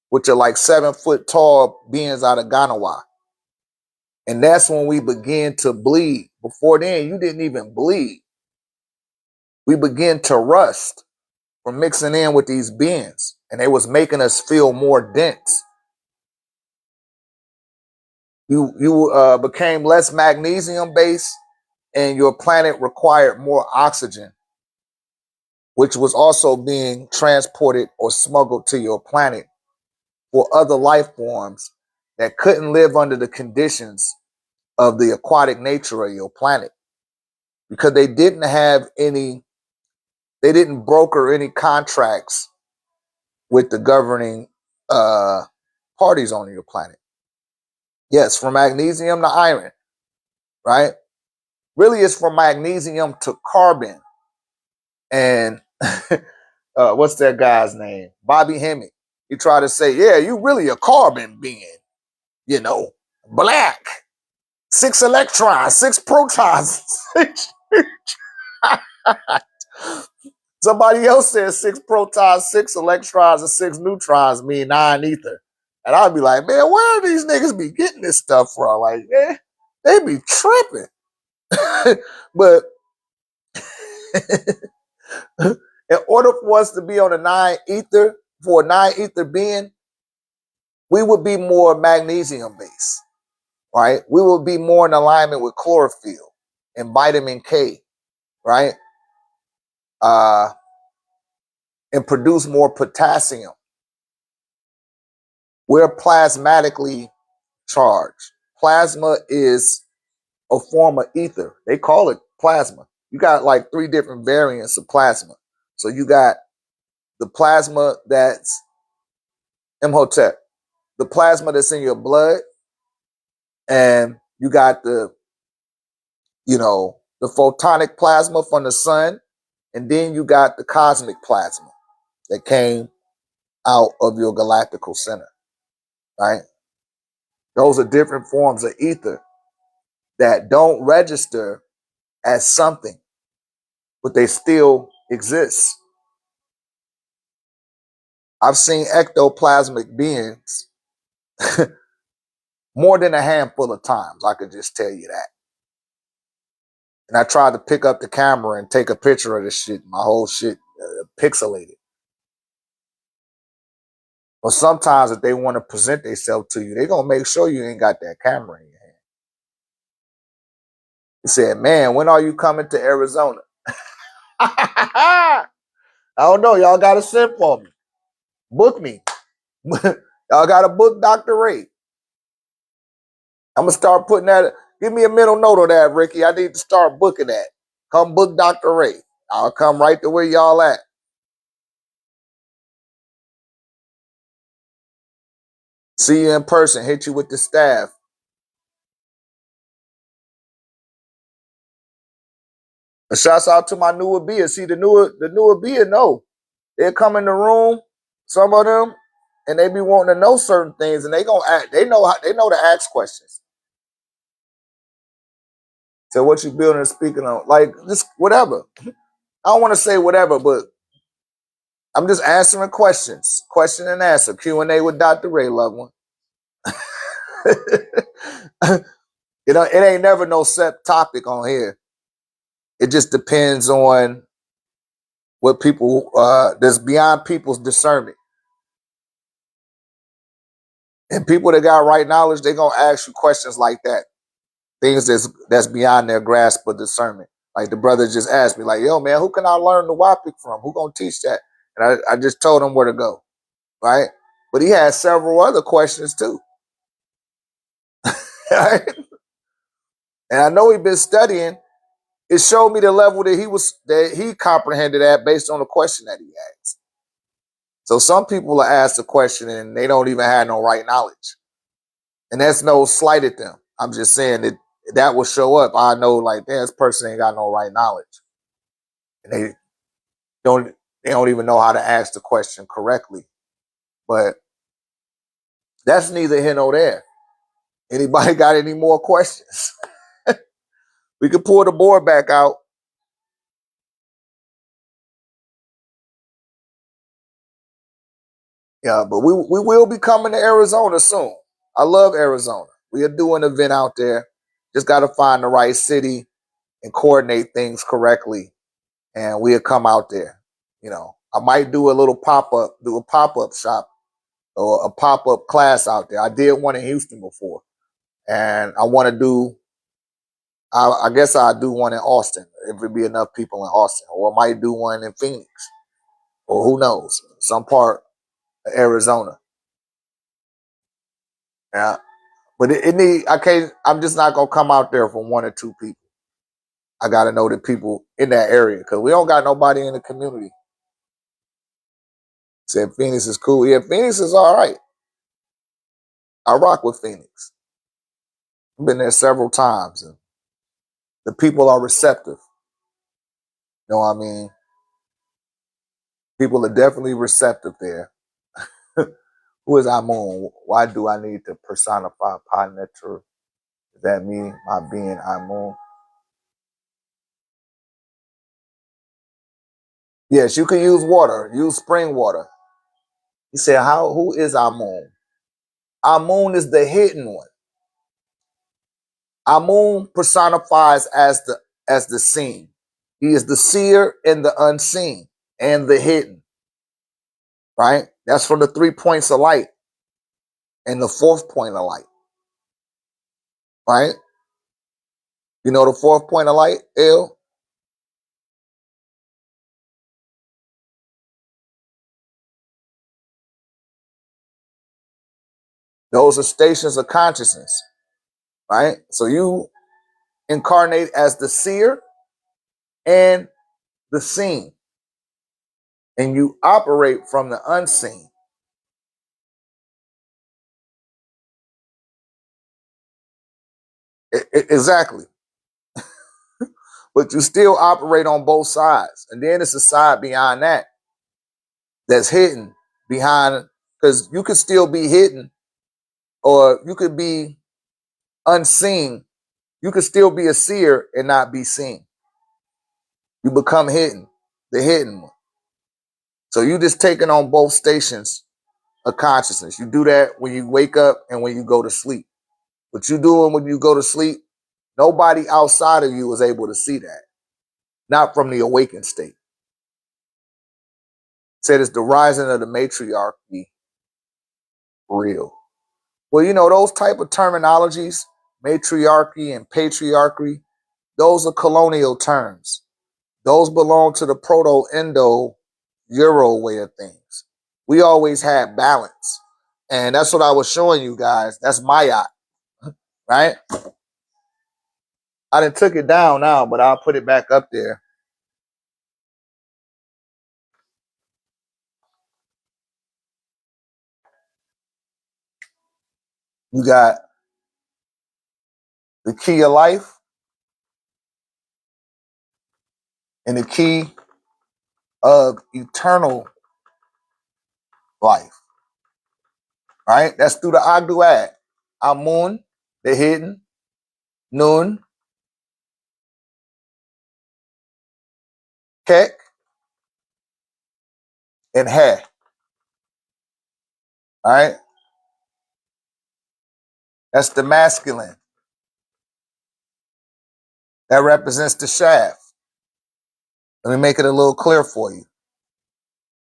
which are like 7-foot tall beings out of Ganawa. And that's when we began to bleed. Before then, you didn't even bleed. We began to rust from mixing in with these beings. And they was making us feel more dense. You became less magnesium based, and your planet required more oxygen. which was also being transported or smuggled to your planet for other life forms that couldn't live under the conditions of the aquatic nature of your planet, because they didn't broker any contracts with the governing parties on your planet. Yes, from magnesium to iron, right? Really, it's from magnesium to carbon. And what's that guy's name? Bobby Hemming. He tried to say, yeah, you really a carbon being, black, 6 electrons, 6 protons. Somebody else says 6 protons, 6 electrons, and 6 neutrons mean 9 ether. And I'd be like, man, where do these niggas be getting this stuff from? Like, man, they be tripping. But in order for us to be on a 9 ether, for a 9 ether being, we would be more magnesium based, right? We would be more in alignment with chlorophyll and vitamin K, right? And produce more potassium. We're plasmatically charged. Plasma is a form of ether. They call it plasma. You got like 3 different variants of plasma. So you got the plasma that's Imhotep, the plasma that's in your blood, and you got the photonic plasma from the sun, and then you got the cosmic plasma that came out of your galactical center, right? Those are different forms of ether that don't register as something, but they still exist. I've seen ectoplasmic beings more than a handful of times. I could just tell you that. And I tried to pick up the camera and take a picture of this shit. My whole shit pixelated. But sometimes if they want to present themselves to you, they're going to make sure you ain't got that camera in your hand. He said, man, when are you coming to Arizona? I don't know. Y'all got to send for me. Book me. Y'all got to book Dr. Ray. I'm going to start putting that. Give me a mental note of that, Ricky. I need to start booking that. Come book Dr. Ray. I'll come right to where y'all at. See you in person. Hit you with the staff. And shouts out to my newer beers. See, the newer beer, no. They'll come in the room, some of them, and they be wanting to know certain things, and they know to ask questions. So what you building and speaking on, like just whatever. I don't want to say whatever, but I'm just answering questions, question and answer, Q&A with Dr. Ray, loved one. It ain't never no set topic on here. It just depends on what people that's beyond people's discernment. And people that got right knowledge, they're gonna ask you questions like that. Things that's beyond their grasp of discernment. Like the brother just asked me, like, yo, man, who can I learn the WAPIC from? Who gonna teach that? And I just told him where to go, right? But he had several other questions too. Right? And I know he's been studying. It showed me the level that he comprehended at based on the question that he asked. So some people will ask a question and they don't even have no right knowledge. And that's no slight at them. I'm just saying that will show up. I know, like, this person ain't got no right knowledge. And they don't even know how to ask the question correctly. But that's neither here nor there. Anybody got any more questions? We can pull the board back out. Yeah, but we will be coming to Arizona soon. I love Arizona. We'll do an event out there. Just got to find the right city and coordinate things correctly. And we'll come out there. I might do a pop-up shop or a pop-up class out there. I did one in Houston before. And I want to I guess I'll do one in Austin if it be enough people in Austin, or I might do one in Phoenix, or who knows, some part of Arizona. Yeah, but it need. I can't. I'm just not gonna come out there for one or two people. I got to know the people in that area because we don't got nobody in the community. Said Phoenix is cool. Yeah, Phoenix is all right. I rock with Phoenix. I've been there several times, and the people are receptive. You know what I mean? People are definitely receptive there. Who is Amun? Why do I need to personify Panetra? Does that mean my being Amun? Yes, you can use water. Use spring water. He said, "How? Who is Amun? Amun is the hidden one. Amun personifies as the seen. He is the seer and the unseen and the hidden. Right? That's from the 3 points of light and the fourth point of light. Right? You know the fourth point of light, L? Those are stations of consciousness. Right? So you incarnate as the seer and the seen, and you operate from the unseen. Exactly. But you still operate on both sides. And then it's a side beyond that that's hidden behind, because you could still be hidden or you could be unseen. You could still be a seer and not be seen. You become hidden, the hidden one. So you just taking on both stations of consciousness. You do that when you wake up and when you go to sleep. What you doing when you go to sleep, nobody outside of you is able to see that. Not from the awakened state. Said it's the rising of the matriarchy real. Well, you know, those type of terminologies, matriarchy and patriarchy, those are colonial terms. Those belong to the Proto-Indo-Euro way of things. We always had balance. And that's what I was showing you guys. That's Maya, right? I done took it down now, but I'll put it back up there. You got the key of life and the key of eternal life, right? That's through the Agduad. Amun, the hidden, Nun, Kek, and He, right? That's the masculine. That represents the shaft. Let me make it a little clear for you.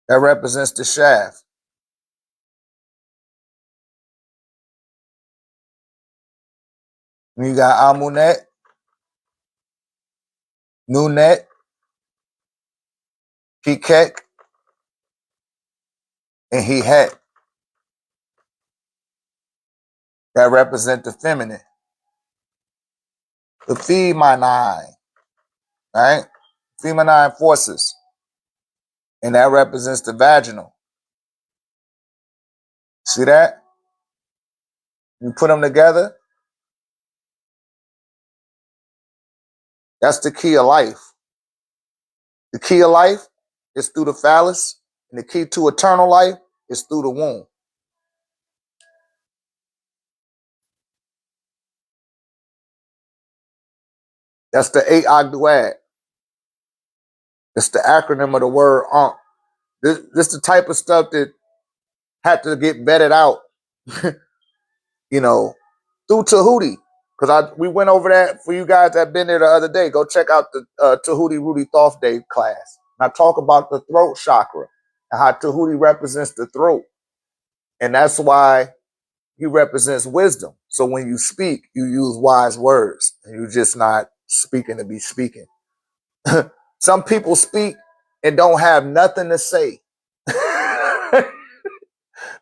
That represents the shaft. And you got Amunet, Nunet, Kek, and He Het. That represent the feminine. The feminine, right? Feminine forces. And that represents the vaginal. See that? You put them together, that's the key of life. The key of life is through the phallus, and the key to eternal life is through the womb. That's the 8 Ogdoad. It's the acronym of the word Ankh. This the type of stuff that had to get vetted out, you know, through Tahuti. Because we went over that for you guys that been there the other day. Go check out the Tahuti Rudy Thoth Day class. And I talk about the throat chakra and how Tahuti represents the throat. And that's why he represents wisdom. So when you speak, you use wise words, and you're just not speaking to be speaking. Some people speak and don't have nothing to say.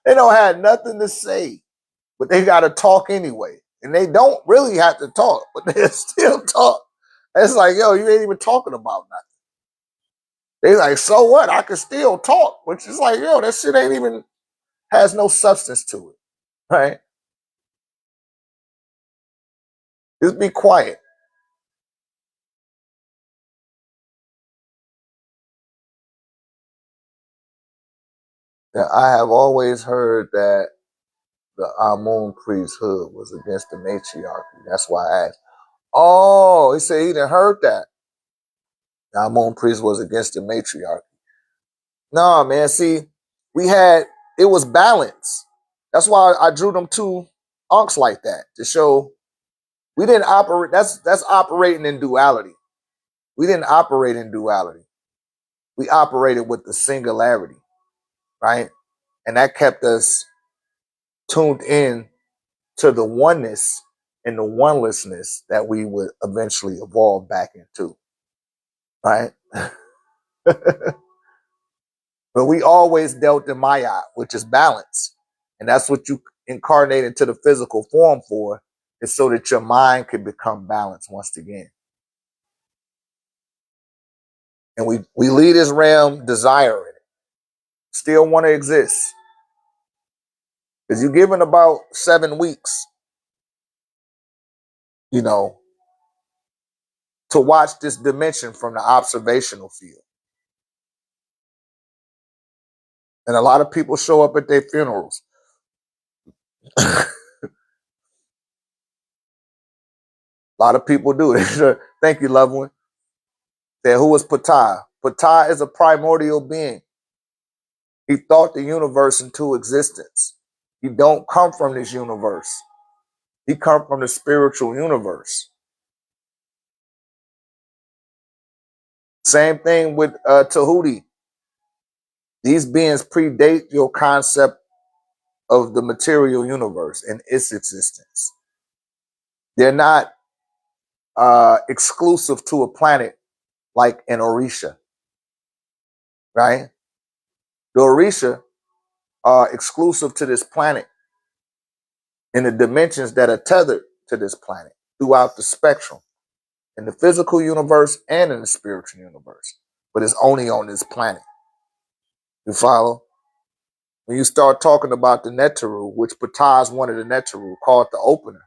They don't have nothing to say, but they got to talk anyway. And they don't really have to talk, but they still talk. It's like, yo, you ain't even talking about nothing. They like, so what? I can still talk, which is like, yo, that shit ain't even, has no substance to it, right? Just be quiet. Now, I have always heard that the Amun priesthood was against the matriarchy. That's why I asked. Oh, he said he didn't heard that. The Amun priest was against the matriarchy. No, man. See, it was balance. That's why I drew them two unks like that to show we didn't operate. That's operating in duality. We didn't operate in duality. We operated with the singularity, right? And that kept us tuned in to the oneness and the onelessness that we would eventually evolve back into, right? But we always dealt in Maya, which is balance. And that's what you incarnate into the physical form for, is so that your mind can become balanced once again. And we leave this realm desiring it, still want to exist. Because you're given about 7 weeks, you know, to watch this dimension from the observational field. And a lot of people show up at their funerals. A lot of people do. Thank you, loved one. Then who is Ptah? Ptah is a primordial being. He thought the universe into existence. He don't come from this universe. He come from the spiritual universe. Same thing with Tahuti. These beings predate your concept of the material universe and its existence. They're not exclusive to a planet like an Orisha, right? The Orisha are exclusive to this planet in the dimensions that are tethered to this planet throughout the spectrum, in the physical universe and in the spiritual universe, but it's only on this planet. You follow? When you start talking about the Netaru, which Ptah is one of the Netaru, called the opener,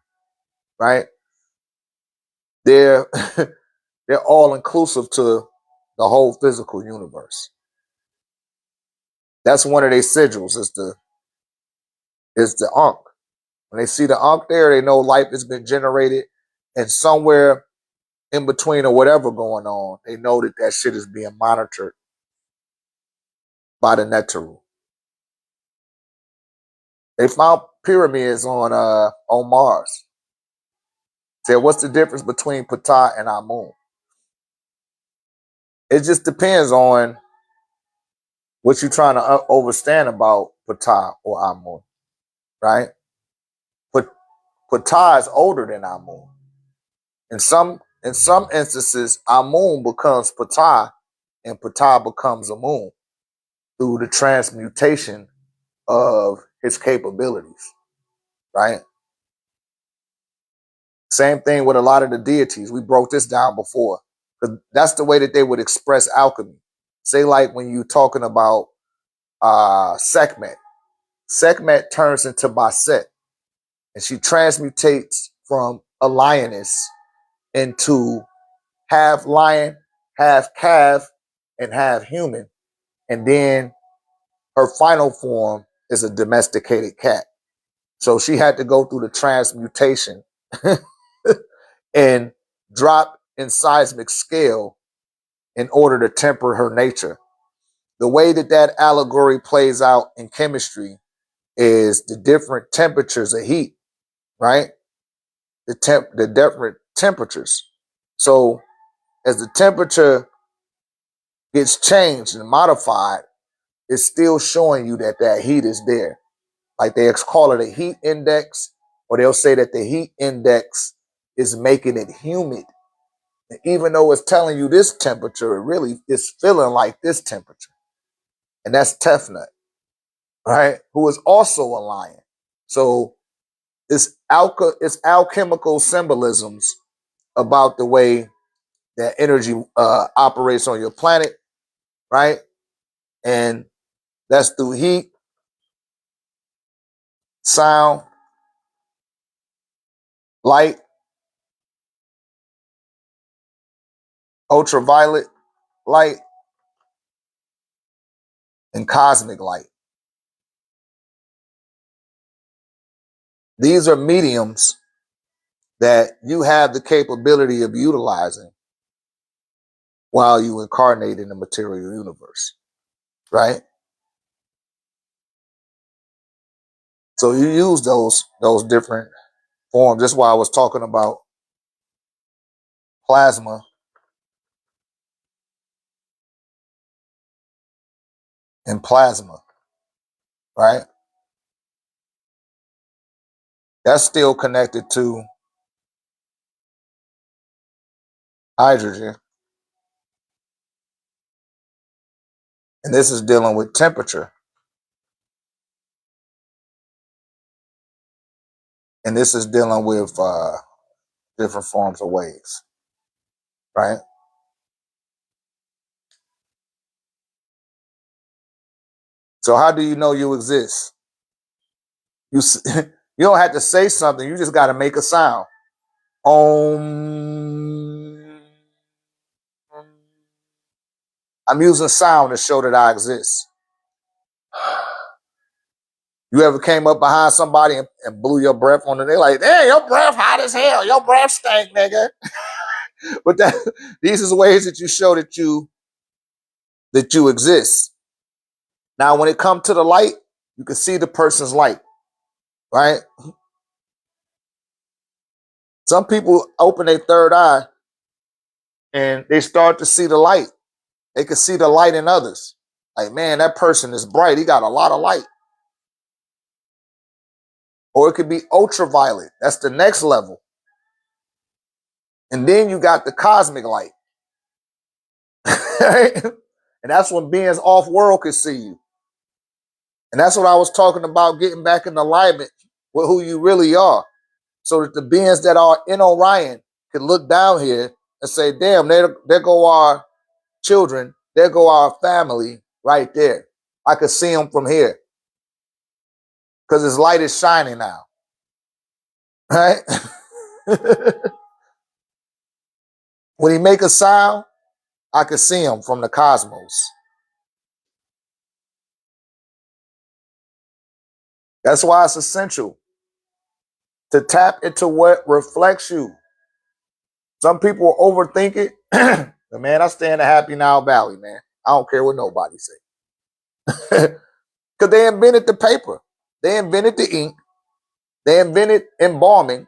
right? They're they're all inclusive to the whole physical universe. That's one of their sigils, is the Ankh. When they see the Ankh there, they know life has been generated, and somewhere in between or whatever going on, they know that that shit is being monitored by the Netaru. They found pyramids on Mars. Said, what's the difference between Ptah and Amun? It just depends on what you're trying to understand about Ptah or Amun, right? But Ptah is older than Amun. In some instances, Amun becomes Ptah and Ptah becomes Amun through the transmutation of his capabilities, right? Same thing with a lot of the deities. We broke this down before, because that's the way that they would express alchemy. Say, like when you're talking about Sekhmet. Sekhmet turns into Bastet, and she transmutates from a lioness into half lion, half calf, and half human. And then her final form is a domesticated cat. So she had to go through the transmutation and drop in seismic scale in order to temper her nature. The way that that allegory plays out in chemistry is the different temperatures of heat, right? The different temperatures. So as the temperature gets changed and modified, it's still showing you that that heat is there. Like they call it a heat index, or they'll say that the heat index is making it humid. And even though it's telling you this temperature, it really is feeling like this temperature. And that's Tefnut, right? Who is also a lion. So it's alchemical symbolisms about the way that energy operates on your planet, right? And that's through heat, sound, light, ultraviolet light, and cosmic light. These are mediums that you have the capability of utilizing while you incarnate in the material universe, right? So you use those different forms. That's why I was talking about plasma and plasma, right? That's still connected to hydrogen. And this is dealing with temperature. And this is dealing with different forms of waves, right? So how do you know you exist? You you don't have to say something. You just got to make a sound. Om. I'm using sound to show that I exist. You ever came up behind somebody and blew your breath on it? They like, hey, your breath hot as hell. Your breath stank, nigga. But these is ways that you show that you exist. Now, when it comes to the light, you can see the person's light, right? Some people open their third eye and they start to see the light. They can see the light in others. Like, man, that person is bright. He got a lot of light. Or it could be ultraviolet. That's the next level. And then you got the cosmic light. Right? And that's when beings off world can see you. And that's what I was talking about, getting back in alignment with who you really are. So that the beings that are in Orion can look down here and say, damn, there go our children. There go our family right there. I could see them from here. Because his light is shining now. Right? When he make a sound, I could see him from the cosmos. That's why it's essential to tap into what reflects you. Some people overthink it. But man, I stay in the Happy Now Valley, man. I don't care what nobody say. Because they invented the paper. They invented the ink. They invented embalming.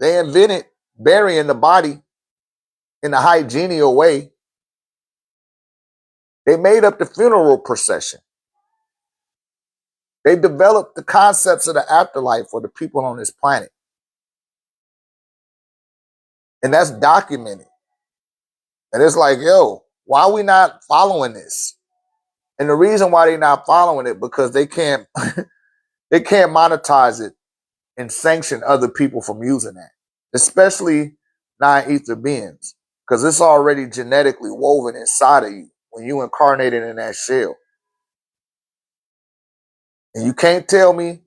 They invented burying the body in a hygienical way. They made up the funeral procession. They developed the concepts of the afterlife for the people on this planet. And that's documented. And it's like, yo, why are we not following this? And the reason why they're not following it, because they can't they can't monetize it and sanction other people from using that, especially non-ether beings, because it's already genetically woven inside of you when you incarnated in that shell. And you can't tell me,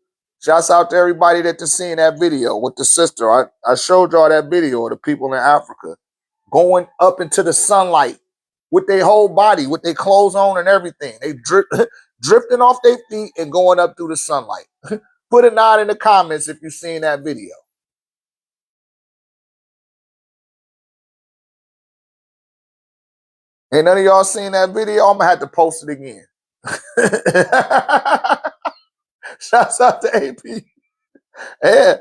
shouts out to everybody that's seen that video with the sister. I showed y'all that video of the people in Africa going up into the sunlight with their whole body, with their clothes on and everything. They drifting off their feet and going up through the sunlight. Put a nod in the comments if you've seen that video. Ain't none of y'all seen that video? I'm gonna have to post it again. Shouts out to AP. Yeah.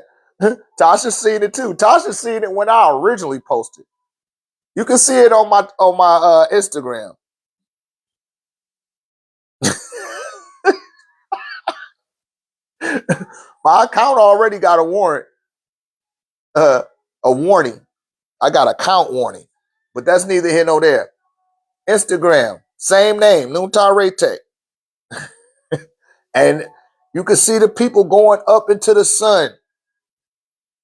Tasha seen it too. Tasha seen it when I originally posted. You can see it on my Instagram. My account already got a warrant, a warning. I got a count warning, but that's neither here nor there. Instagram, same name, OrgoniteTEK. And you can see the people going up into the sun.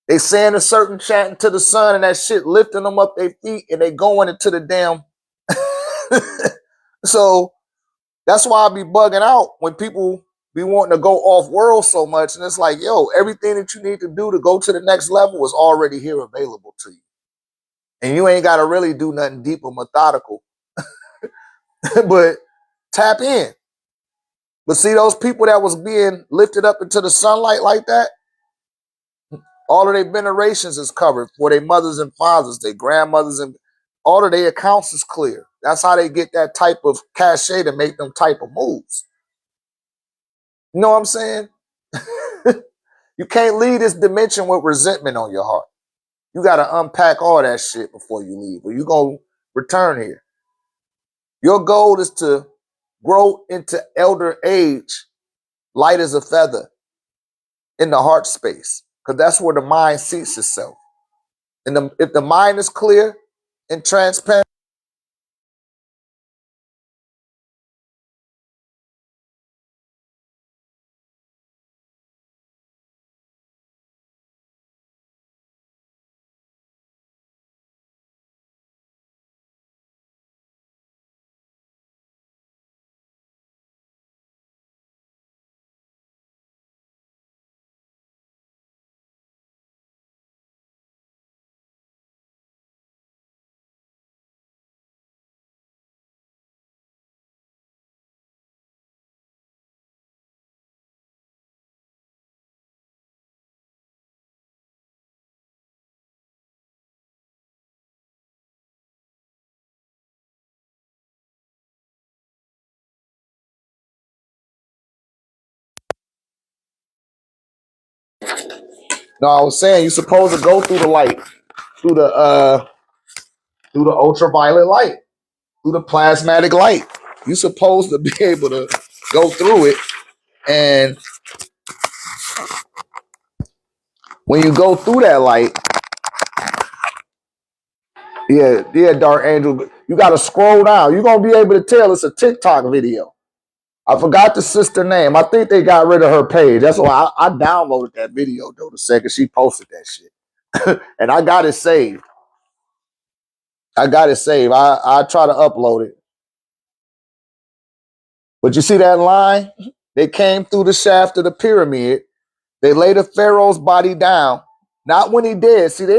They saying a certain chanting to the sun and that shit lifting them up their feet and they going into the damn. So that's why I be bugging out when people be wanting to go off world so much. And it's like, yo, everything that you need to do to go to the next level is already here available to you. And you ain't got to really do nothing deep or methodical. But tap in. But see those people that was being lifted up into the sunlight like that, all of their venerations is covered for their mothers and fathers, their grandmothers, and all of their accounts is clear. That's how they get that type of cachet to make them type of moves. You know what I'm saying? You can't leave this dimension with resentment on your heart. You got to unpack all that shit before you leave, or you're going to return here. Your goal is to grow into elder age, light as a feather in the heart space, because that's where the mind seats itself. And if the mind is clear and transparent, no, I was saying you're supposed to go through the light, through the ultraviolet light, through the plasmatic light. You're supposed to be able to go through it. And when you go through that light, yeah, Dark Angel, you got to scroll down. You're going to be able to tell it's a TikTok video. I forgot the sister name. I think they got rid of her page. That's why I downloaded that video, though, the second she posted that shit. And I got it saved. I try to upload it. But you see that line? They came through the shaft of the pyramid. They laid the pharaoh's body down. Not when he dead. See, they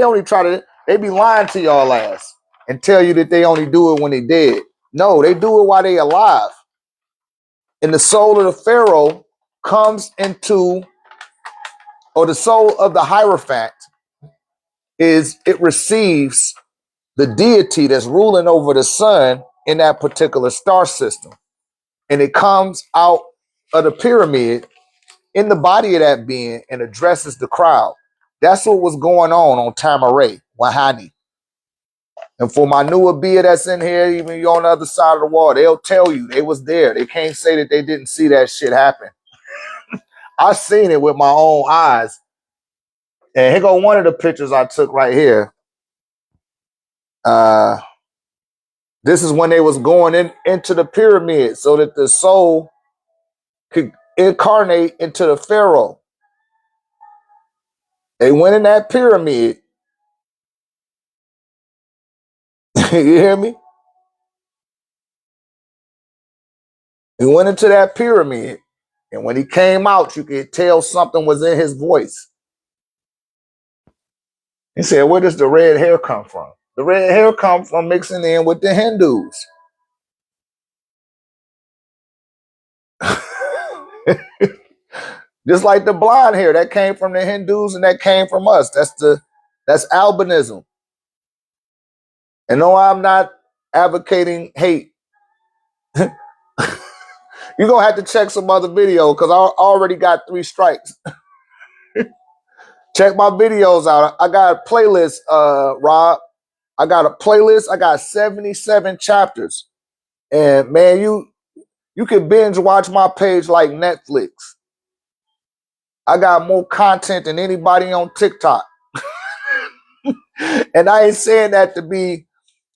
be lying to y'all ass and tell you that they only do it when they dead. No, they do it while they alive. And the soul of the pharaoh comes into, or the soul of the hierophant it receives the deity that's ruling over the sun in that particular star system. And it comes out of the pyramid in the body of that being and addresses the crowd. That's what was going on Tamaray, Wahani. And for my newer beer that's in here, even you on the other side of the wall, they'll tell you they was there. They can't say that they didn't see that shit happen. I seen it with my own eyes. And here go one of the pictures I took right here. This is when they was going into the pyramid so that the soul could incarnate into the pharaoh. They went in that pyramid. You hear me? He went into that pyramid, and when he came out, you could tell something was in his voice. He said, where does the red hair come from? The red hair come from mixing in with the Hindus. Just like the blonde hair, that came from the Hindus and that came from us. That's albinism. And no, I'm not advocating hate. You're going to have to check some other video because I already got 3 strikes. Check my videos out. I got a playlist, Rob. I got a playlist. I got 77 chapters. And man, you can binge watch my page like Netflix. I got more content than anybody on TikTok. And I ain't saying that to be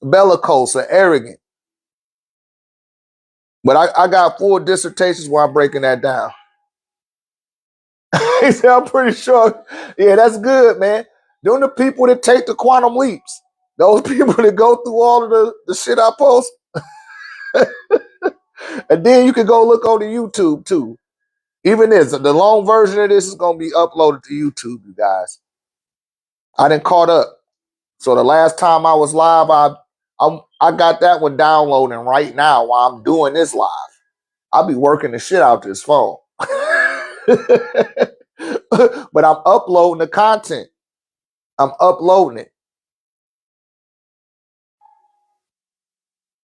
bellicose or arrogant. But I got 4 dissertations where I'm breaking that down. He said, I'm pretty sure. Yeah, that's good, man. Them the people that take the quantum leaps. Those people that go through all of the shit I post. And then you can go look on the YouTube too. Even this, the long version of this is going to be uploaded to YouTube, you guys. I done caught up. So the last time I was live, I got that one downloading right now while I'm doing this live. I'll be working the shit out this phone. But I'm uploading the content. I'm uploading it.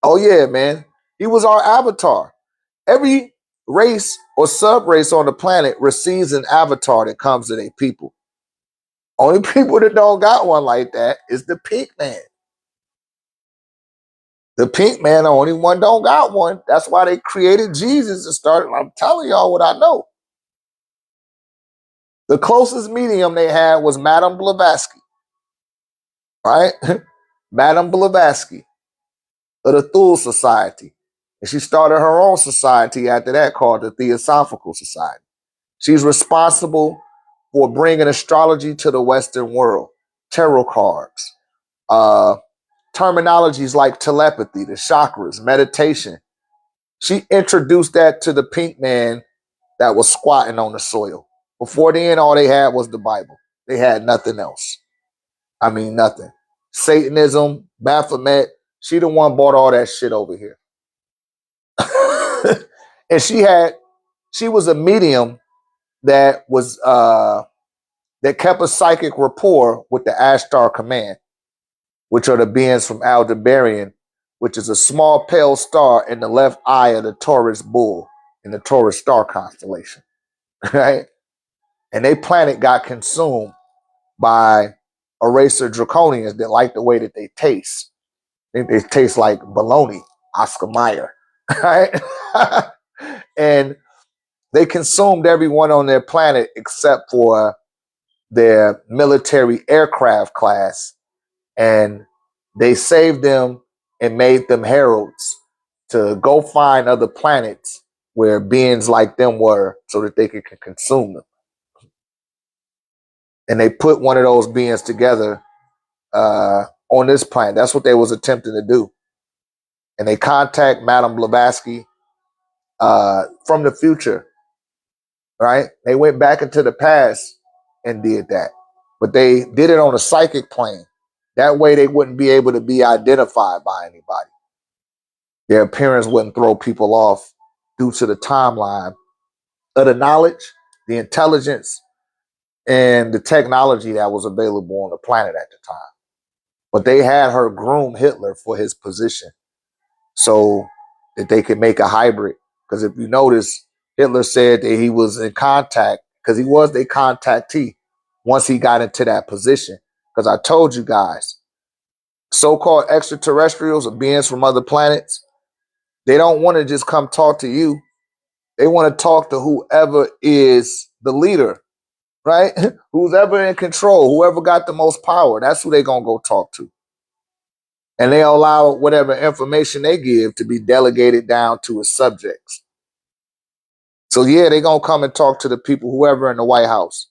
Oh yeah, man. He was our avatar. Every race or sub-race on the planet receives an avatar that comes to their people. Only people that don't got one like that is the pink man. The pink man, the only one don't got one. That's why they created Jesus and started. I'm telling y'all what I know. The closest medium they had was Madame Blavatsky, right? Madame Blavatsky of the Thule Society. And she started her own society after that called the Theosophical Society. She's responsible for bringing astrology to the Western world, tarot cards, terminologies like telepathy, the chakras, meditation. She introduced that to the pink man that was squatting on the soil. Before then, all they had was the Bible. They had nothing else. I mean, nothing. Satanism, Baphomet, she the one bought all that shit over here. And she was a medium that was that kept a psychic rapport with the Ashtar Command, which are the beings from Aldebaran, which is a small pale star in the left eye of the Taurus bull in the Taurus star constellation, right? And their planet got consumed by a race of draconians that like the way that they taste. I think they taste like bologna, Oscar Mayer, right? And they consumed everyone on their planet except for their military aircraft class, and they saved them and made them heralds to go find other planets where beings like them were so that they could consume them. And they put one of those beings together on this planet. That's what they was attempting to do. And they contact Madame Blavatsky from the future, right? They went back into the past and did that. But they did it on a psychic plane. That way they wouldn't be able to be identified by anybody. Their appearance wouldn't throw people off due to the timeline of the knowledge, the intelligence, and the technology that was available on the planet at the time. But they had her groom Hitler for his position so that they could make a hybrid. Because if you notice, Hitler said that he was in contact, because he was their contactee once he got into that position. Because I told you guys, so-called extraterrestrials or beings from other planets, they don't want to just come talk to you. They want to talk to whoever is the leader, right? Who's ever in control, whoever got the most power. That's who they're going to go talk to. And they allow whatever information they give to be delegated down to its subjects. So yeah, they're going to come and talk to the people, whoever in the White House.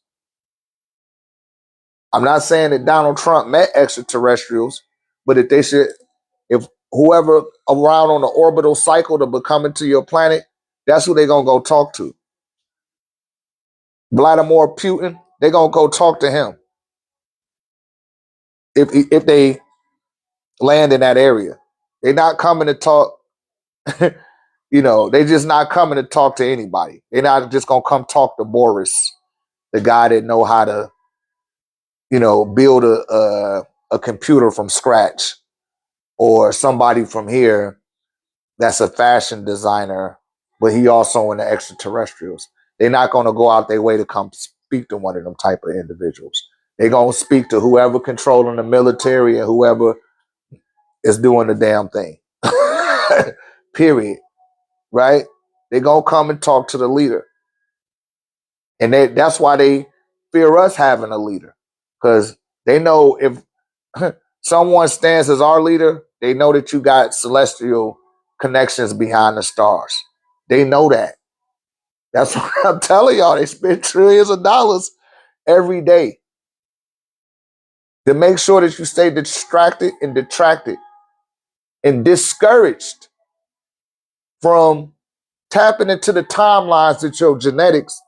I'm not saying that Donald Trump met extraterrestrials, but if they should, if whoever around on the orbital cycle to become into your planet, that's who they're going to go talk to. Vladimir Putin, they're going to go talk to him. If they land in that area, they're not coming to talk. They just not coming to talk to anybody. They're not just gonna come talk to Boris, the guy that know how to, build a computer from scratch, or somebody from here that's a fashion designer, but he also in the extraterrestrials. They're not gonna go out their way to come speak to one of them type of individuals. They're gonna speak to whoever controlling the military and whoever is doing the damn thing. Period. Right? They're gonna come and talk to the leader. And that's why they fear us having a leader. Because they know if someone stands as our leader, they know that you got celestial connections behind the stars. They know that. That's what I'm telling y'all. They spend trillions of dollars every day to make sure that you stay distracted and detracted and discouraged from tapping into the timelines that your genetics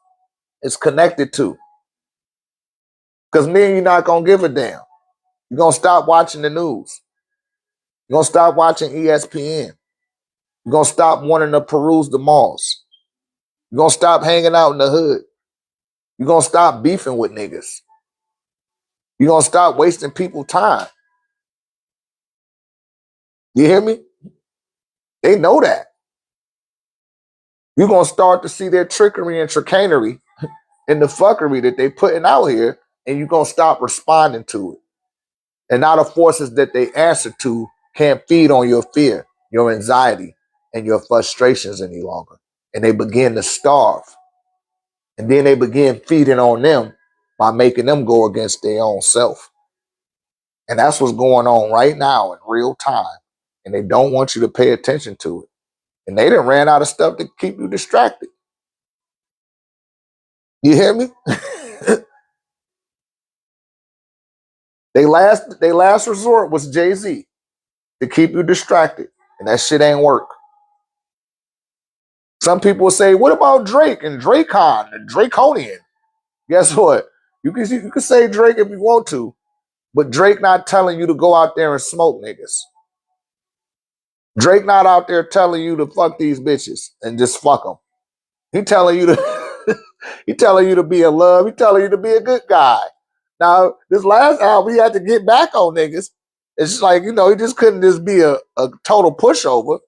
is connected to. Because then you're not going to give a damn. You're going to stop watching the news. You're going to stop watching ESPN. You're going to stop wanting to peruse the malls. You're going to stop hanging out in the hood. You're going to stop beefing with niggas. You're going to stop wasting people's time. You hear me? They know that. You're going to start to see their trickery and chicanery and the fuckery that they putting out here, and you're going to stop responding to it. And now the forces that they answer to can't feed on your fear, your anxiety, and your frustrations any longer. And they begin to starve. And then they begin feeding on them by making them go against their own self. And that's what's going on right now in real time. And they don't want you to pay attention to it. And they done ran out of stuff to keep you distracted. You hear me? They last resort was Jay-Z to keep you distracted. And that shit ain't work. Some people will say, what about Drake and Dracon and Draconian? Guess what? You can say Drake if you want to, but Drake not telling you to go out there and smoke niggas. Drake not out there telling you to fuck these bitches and just fuck them. He telling you to he telling you to be in love. He telling you to be a good guy. Now, this last album, he had to get back on niggas. It's just like, he just couldn't just be a total pushover.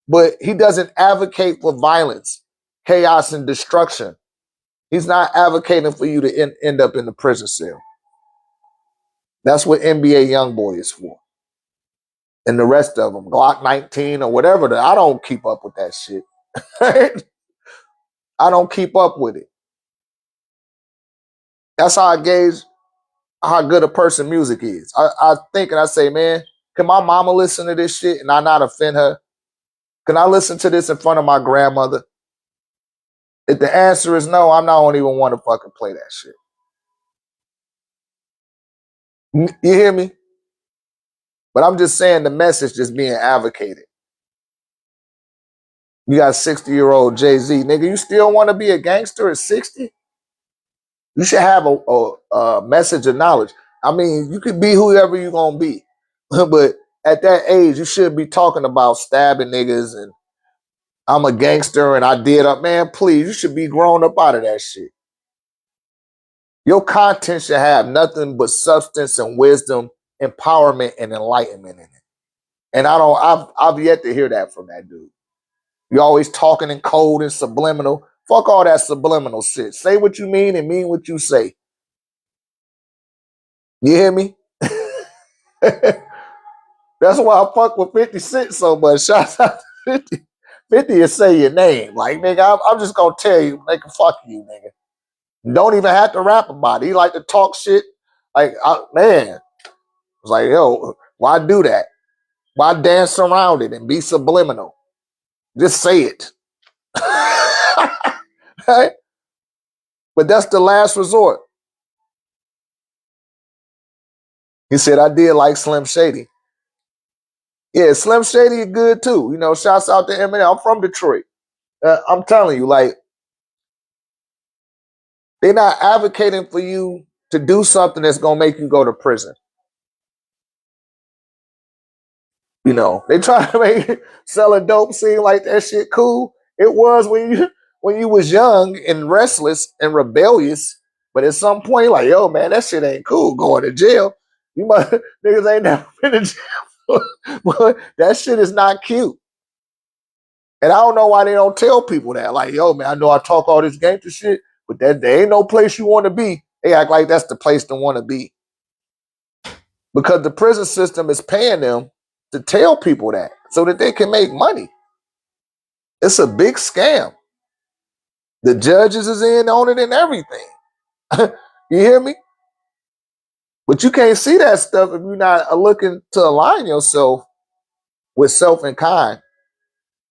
But he doesn't advocate for violence, chaos, and destruction. He's not advocating for you to end up in the prison cell. That's what NBA Youngboy is for. And the rest of them, Glock 19 or whatever. I don't keep up with that shit. I don't keep up with it. That's how I gauge how good a person music is. I think and I say, man, can my mama listen to this shit and I not offend her? Can I listen to this in front of my grandmother? If the answer is no, I'm not going to even want to fucking play that shit. You hear me? But I'm just saying the message just being advocated. You got 60-year-old Jay-Z. Nigga, you still want to be a gangster at 60? You should have a message of knowledge. I mean, you could be whoever you're going to be. But at that age, you shouldn't be talking about stabbing niggas and I'm a gangster and I did up. Man, please, you should be grown up out of that shit. Your content should have nothing but substance and wisdom, empowerment and enlightenment in it. And I've yet to hear that from that dude. You're always talking in code and subliminal. Fuck all that subliminal shit. Say what you mean and mean what you say. You hear me? That's why I fuck with 50 Cent so much. Shout out to 50. 50 is say your name. Like, nigga, I'm just gonna tell you, nigga, fuck you, nigga. Don't even have to rap about it. He like to talk shit. Like, man. It's like, yo, why do that? Why dance around it and be subliminal? Just say it. Right? But that's the last resort. He said, I did like Slim Shady. Yeah, Slim Shady is good too. Shouts out to Eminem. I'm from Detroit. I'm telling you, like, they're not advocating for you to do something that's going to make you go to prison. They try to make selling dope seem like that shit cool. It was when you was young and restless and rebellious. But at some point, like, yo, man, that shit ain't cool going to jail. You must niggas ain't never been in jail. But that shit is not cute. And I don't know why they don't tell people that. Like, yo, man, I know I talk all this gangster shit, but there ain't no place you want to be. They act like that's the place to want to be. Because the prison system is paying them to tell people that so that they can make money. It's a big scam. The judges is in on it and everything. You hear me? But you can't see that stuff if you're not looking to align yourself with self and kind,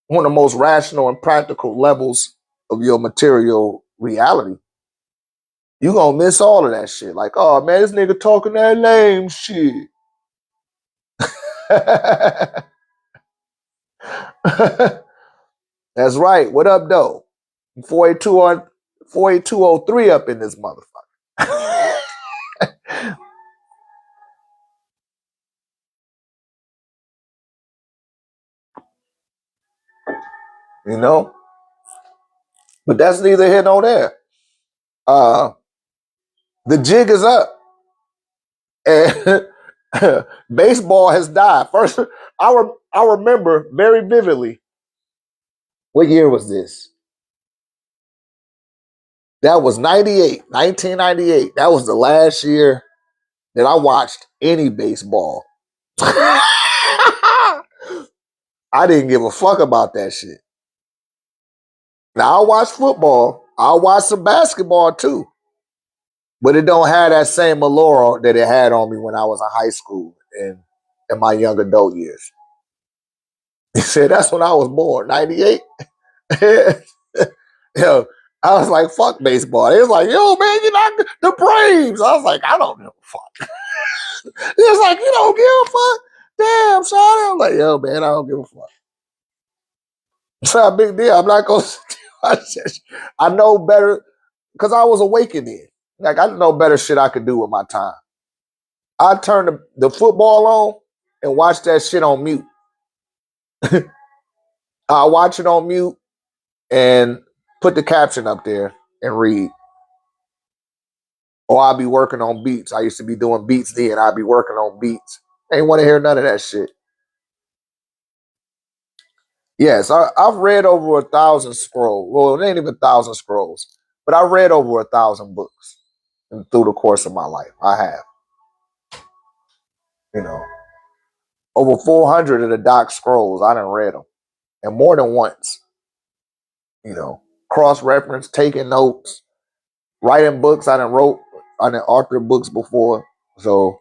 one of the most rational and practical levels of your material reality. You're gonna miss all of that shit. Like, oh man, this nigga talking that lame shit. That's right. What up, though? 48203 up in this motherfucker. You know? But that's neither here nor there. The jig is up. And baseball has died. First, I remember very vividly. What year was this? That was 98, 1998. That was the last year that I watched any baseball. I didn't give a fuck about that shit. Now I'll watch football. I'll watch some basketball too. But it don't have that same allure that it had on me when I was in high school and in my young adult years. He said, that's when I was born, 98. Yo, I was like, fuck baseball. They was like, yo, man, you're not the Braves. I was like, I don't give a fuck. He was like, you don't give a fuck? Damn, son. I'm like, yo, man, I don't give a fuck. It's not a big deal. I'm not going to. I know better because I was awakened then. Like, I know better shit I could do with my time. I turn the football on and watch that shit on mute. I watch it on mute and put the caption up there and read. Or I'll be working on beats. I used to be doing beats then. I'll be working on beats. Ain't want to hear none of that shit. Yes, I've read over 1,000 scrolls. Well, it ain't even 1,000 scrolls, but I read over 1,000 books through the course of my life. I have, you know, over 400 of the Doc scrolls. I done read them, and more than once. You know, cross reference, taking notes, writing books. I done authored books before, so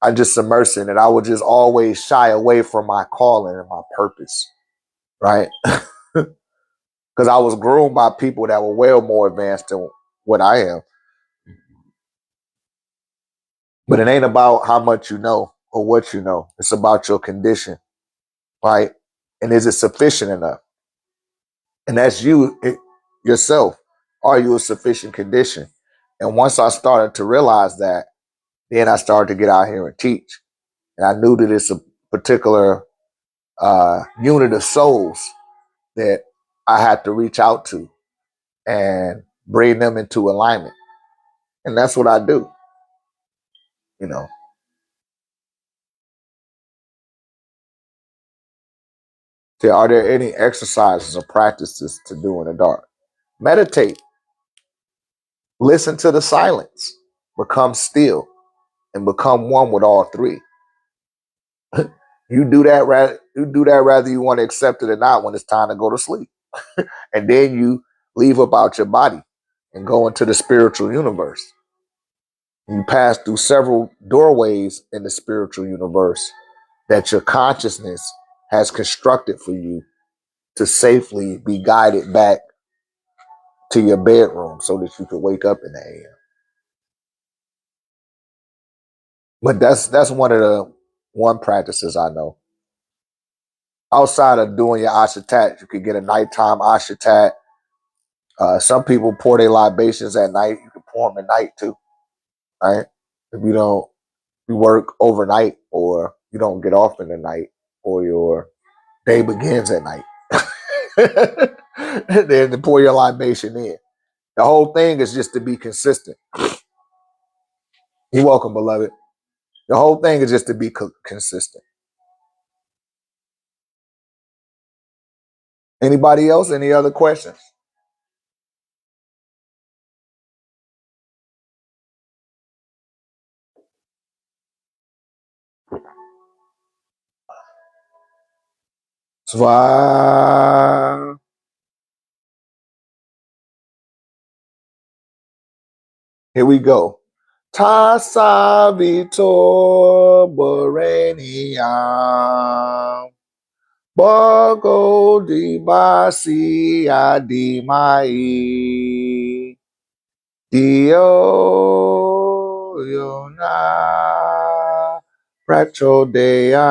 I just immersed in it. I would just always shy away from my calling and my purpose, right? Because I was groomed by people that were well more advanced than what I am. But it ain't about how much you know or what you know. It's about your condition, right? And is it sufficient enough? And that's yourself. Are you a sufficient condition? And once I started to realize that, then I started to get out here and teach. And I knew that it's a particular unit of souls that I had to reach out to and bring them into alignment. And that's what I do, you know. So are there any exercises or practices to do in the dark? Meditate. Listen to the silence. Become still and become one with all three. You do that rather you want to accept it or not when it's time to go to sleep. And then you leave about your body and go into the spiritual universe. You pass through several doorways in the spiritual universe that your consciousness has constructed for you to safely be guided back to your bedroom so that you could wake up in the AM. But that's one practices I know. Outside of doing your ashatat, you could get a nighttime ashatat. Some people pour their libations at night. You can pour them at night too, right? If you work overnight or you don't get off in the night or your day begins at night, then to pour your libation in. The whole thing is just to be consistent. You're welcome, beloved. The whole thing is just to be consistent. Anybody else? Any other questions? Swa. Here we go. Tassa vitor boreniam. Bogo di basi di mai. Dio yona prachodea.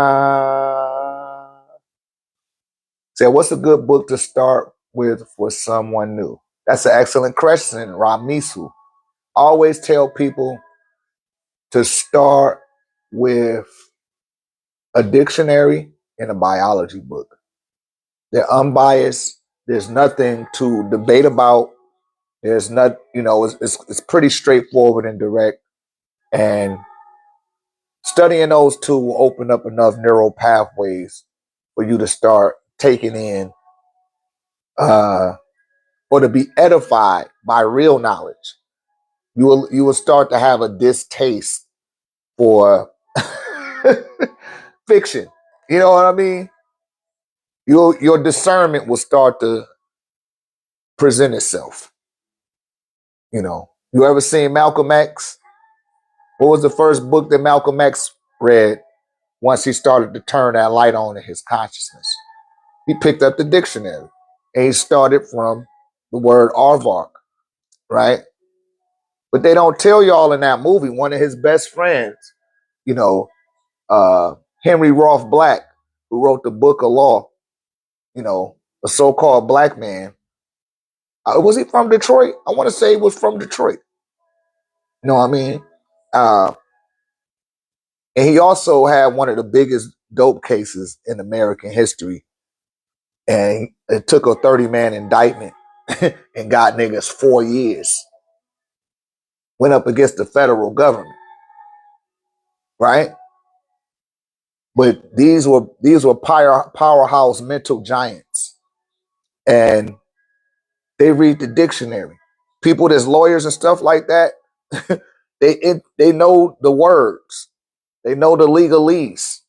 So what's a good book to start with for someone new? That's an excellent question, Ramisu. Always tell people to start with a dictionary and a biology book. They're unbiased. There's nothing to debate about. There's not, it's pretty straightforward and direct. And studying those two will open up enough neural pathways for you to start taking in or to be edified by real knowledge. You will start to have a distaste for fiction. You know what I mean? Your discernment will start to present itself. You ever seen Malcolm X? What was the first book that Malcolm X read once he started to turn that light on in his consciousness? He picked up the dictionary and he started from the word aardvark, right? But they don't tell y'all in that movie, one of his best friends, you know, Henry Roth Black, who wrote the Book of Law, a so-called black man. Was he from Detroit? I want to say he was from Detroit. You know what I mean? And he also had one of the biggest dope cases in American history. And it took a 30-man indictment and got niggas 4 years. Went up against the federal government, right? But these were powerhouse mental giants. And they read the dictionary. People that's lawyers and stuff like that, they know the words. They know the legalese.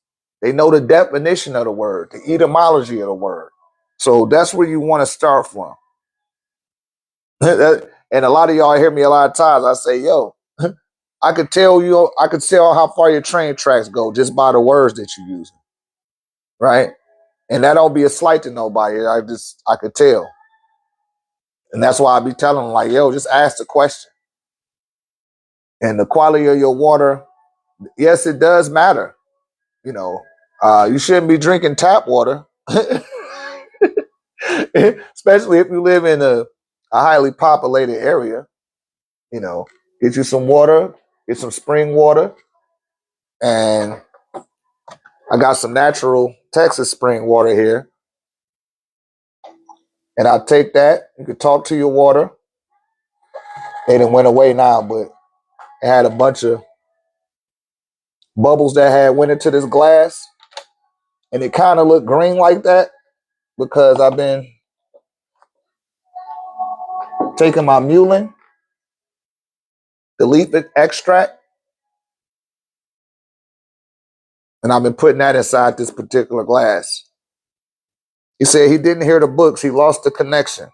They know the definition of the word, the etymology of the word. So that's where you want to start from. And a lot of y'all hear me a lot of times. I say, yo, I could tell how far your train tracks go just by the words that you use. Right? And that don't be a slight to nobody. I could tell. And that's why I be telling them, like, yo, just ask the question. And the quality of your water, yes, it does matter. You shouldn't be drinking tap water, especially if you live in a highly populated area. Get you some water, get some spring water. And I got some natural Texas spring water here. And I take that. You could talk to your water. They done went away now, but it had a bunch of bubbles that had went into this glass. And it kind of looked green like that because I've been taking my mullein, the leaf extract, and I've been putting that inside this particular glass. He said he didn't hear the books. He lost the connection.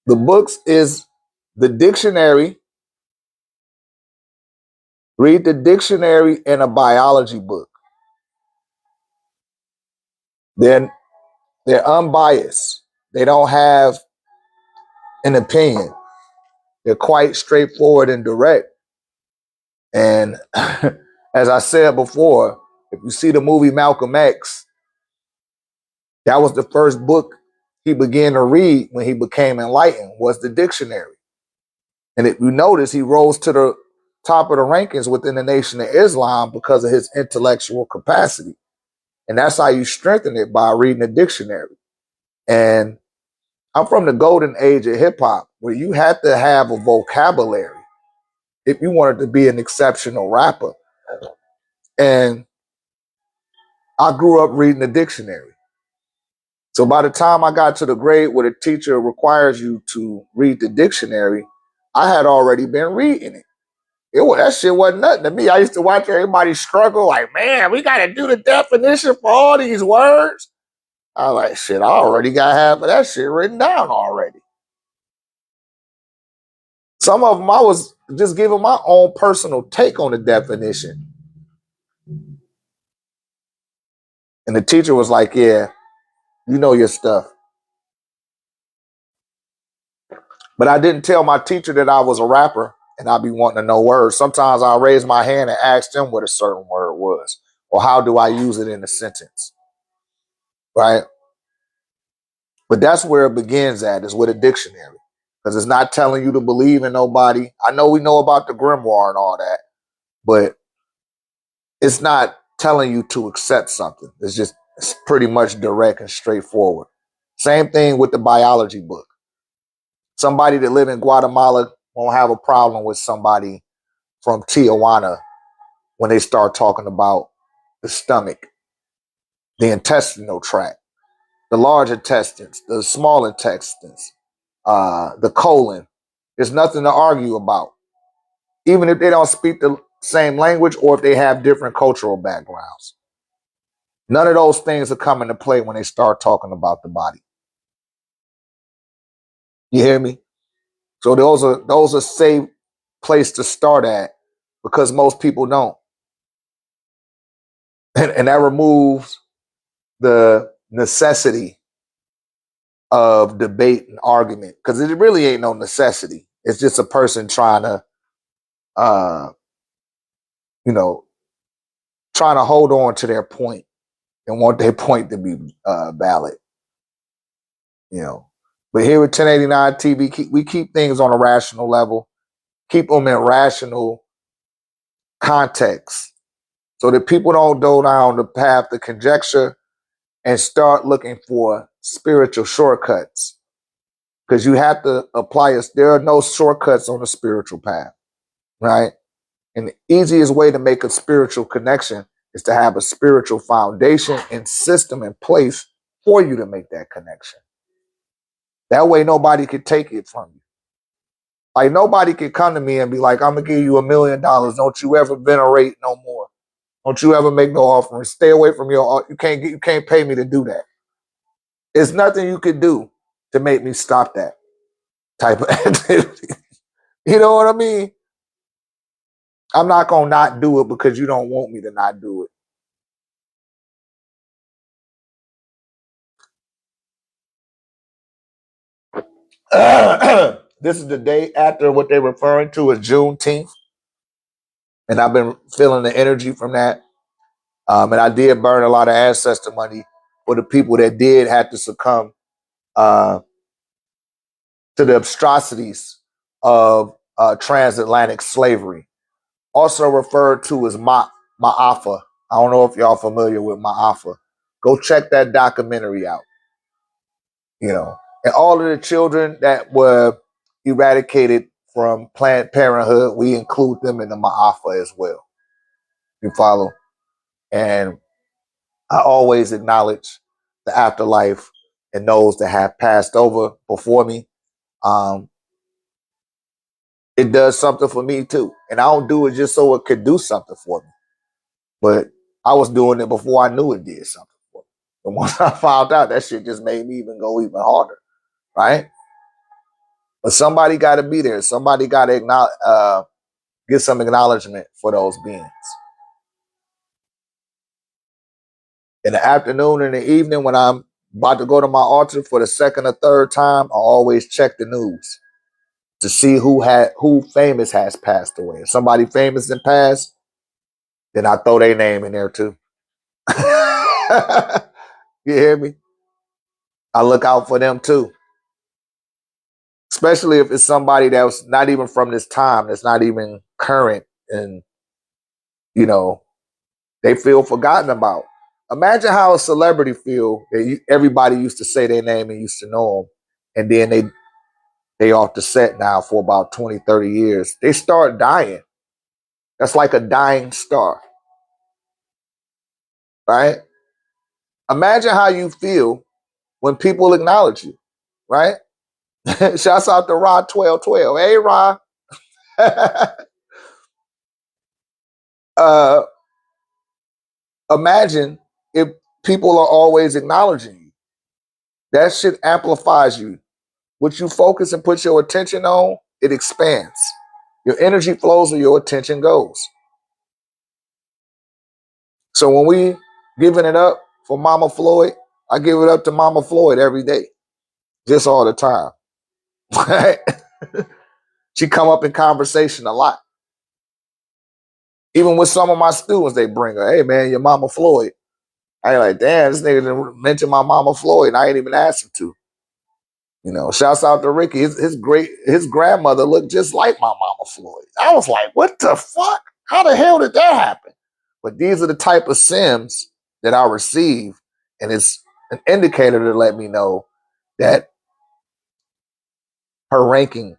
The books is the dictionary. Read the dictionary and a biology book. Then they're unbiased. They don't have an opinion. They're quite straightforward and direct. And as I said before, if you see the movie Malcolm X, that was the first book he began to read when he became enlightened, was the dictionary. And if you notice, he rose to the top of the rankings within the Nation of Islam because of his intellectual capacity. And that's how you strengthen it, by reading the dictionary. And I'm from the golden age of hip hop, where you had to have a vocabulary if you wanted to be an exceptional rapper. And I grew up reading the dictionary. So by the time I got to the grade where the teacher requires you to read the dictionary, I had already been reading it. That shit wasn't nothing to me. I used to watch everybody struggle, like, man, we got to do the definition for all these words. I was like, shit, I already got half of that shit written down already. Some of them I was just giving my own personal take on the definition. And the teacher was like, yeah, you know your stuff. But I didn't tell my teacher that I was a rapper and I'd be wanting to know words. Sometimes I'll raise my hand and ask them what a certain word was or how do I use it in a sentence, right? But that's where it begins at, is with a dictionary, because it's not telling you to believe in nobody. I know we know about the grimoire and all that, but it's not telling you to accept something. It's pretty much direct and straightforward. Same thing with the biology book. Somebody that live in Guatemala won't have a problem with somebody from Tijuana when they start talking about the stomach, the intestinal tract, the large intestines, the small intestines, the colon. There's nothing to argue about, even if they don't speak the same language or if they have different cultural backgrounds. None of those things are coming to play when they start talking about the body. You hear me? So those are safe place to start at, because most people don't. And that removes the necessity of debate and argument, because it really ain't no necessity. It's just a person trying to, uh, you know, trying to hold on to their point and want their point to be valid, you know. But here with 1089 TV, we keep things on a rational level, keep them in rational context, so that people don't go down the path of conjecture and start looking for spiritual shortcuts. Because you have to apply us. There are no shortcuts on the spiritual path, right? And the easiest way to make a spiritual connection is to have a spiritual foundation and system in place for you to make that connection. That way nobody could take it from you. Like, nobody could come to me and be like, I'm gonna give you $1 million. Don't you ever venerate no more. Don't you ever make no offering. Stay away from you can't pay me to do that. There's nothing you could do to make me stop that type of activity. You know what I mean? I'm not gonna not do it because you don't want me to not do it. This is the day after what they're referring to as Juneteenth, and I've been feeling the energy from that. And I did burn a lot of ancestor money for the people that did have to succumb uh, to the atrocities of transatlantic slavery, also referred to as Ma'afa. I don't know if y'all familiar with Ma'afa. Go check that documentary out. You know, and all of the children that were eradicated from Planned Parenthood, we include them in the Ma'afa as well. You follow? And I always acknowledge the afterlife and those that have passed over before me. Um, it does something for me too. And I don't do it just so it could do something for me. But I was doing it before I knew it did something for me. And once I found out, that shit just made me even go even harder. Right? But somebody got to be there. Somebody got to get some acknowledgement for those beings. In the afternoon and the evening, when I'm about to go to my altar for the second or third time, I always check the news to see who famous has passed away. If somebody famous and passed, then I throw their name in there too. You hear me? I look out for them too. Especially if it's somebody that was not even from this time, that's not even current, and they feel forgotten about. Imagine how a celebrity feel that everybody used to say their name and used to know them, and then they off the set now for about 20, 30 years. They start dying. That's like a dying star, right? Imagine how you feel when people acknowledge you, right? Shouts out to Rod 1212. Hey, Rod. uh, Imagine if people are always acknowledging you. That shit amplifies you. What you focus and put your attention on, it expands. Your energy flows where your attention goes. So when we giving it up for Mama Floyd, I give it up to Mama Floyd every day, just all the time. Right? She come up in conversation a lot. Even with some of my students, they bring her, hey man, your Mama Floyd. I ain't like, damn, this nigga didn't mention my Mama Floyd, and I ain't even asked him to. You know, shouts out to Ricky. His grandmother looked just like my Mama Floyd. I was like, what the fuck? How the hell did that happen? But these are the type of sims that I receive, and it's an indicator to let me know that her ranking,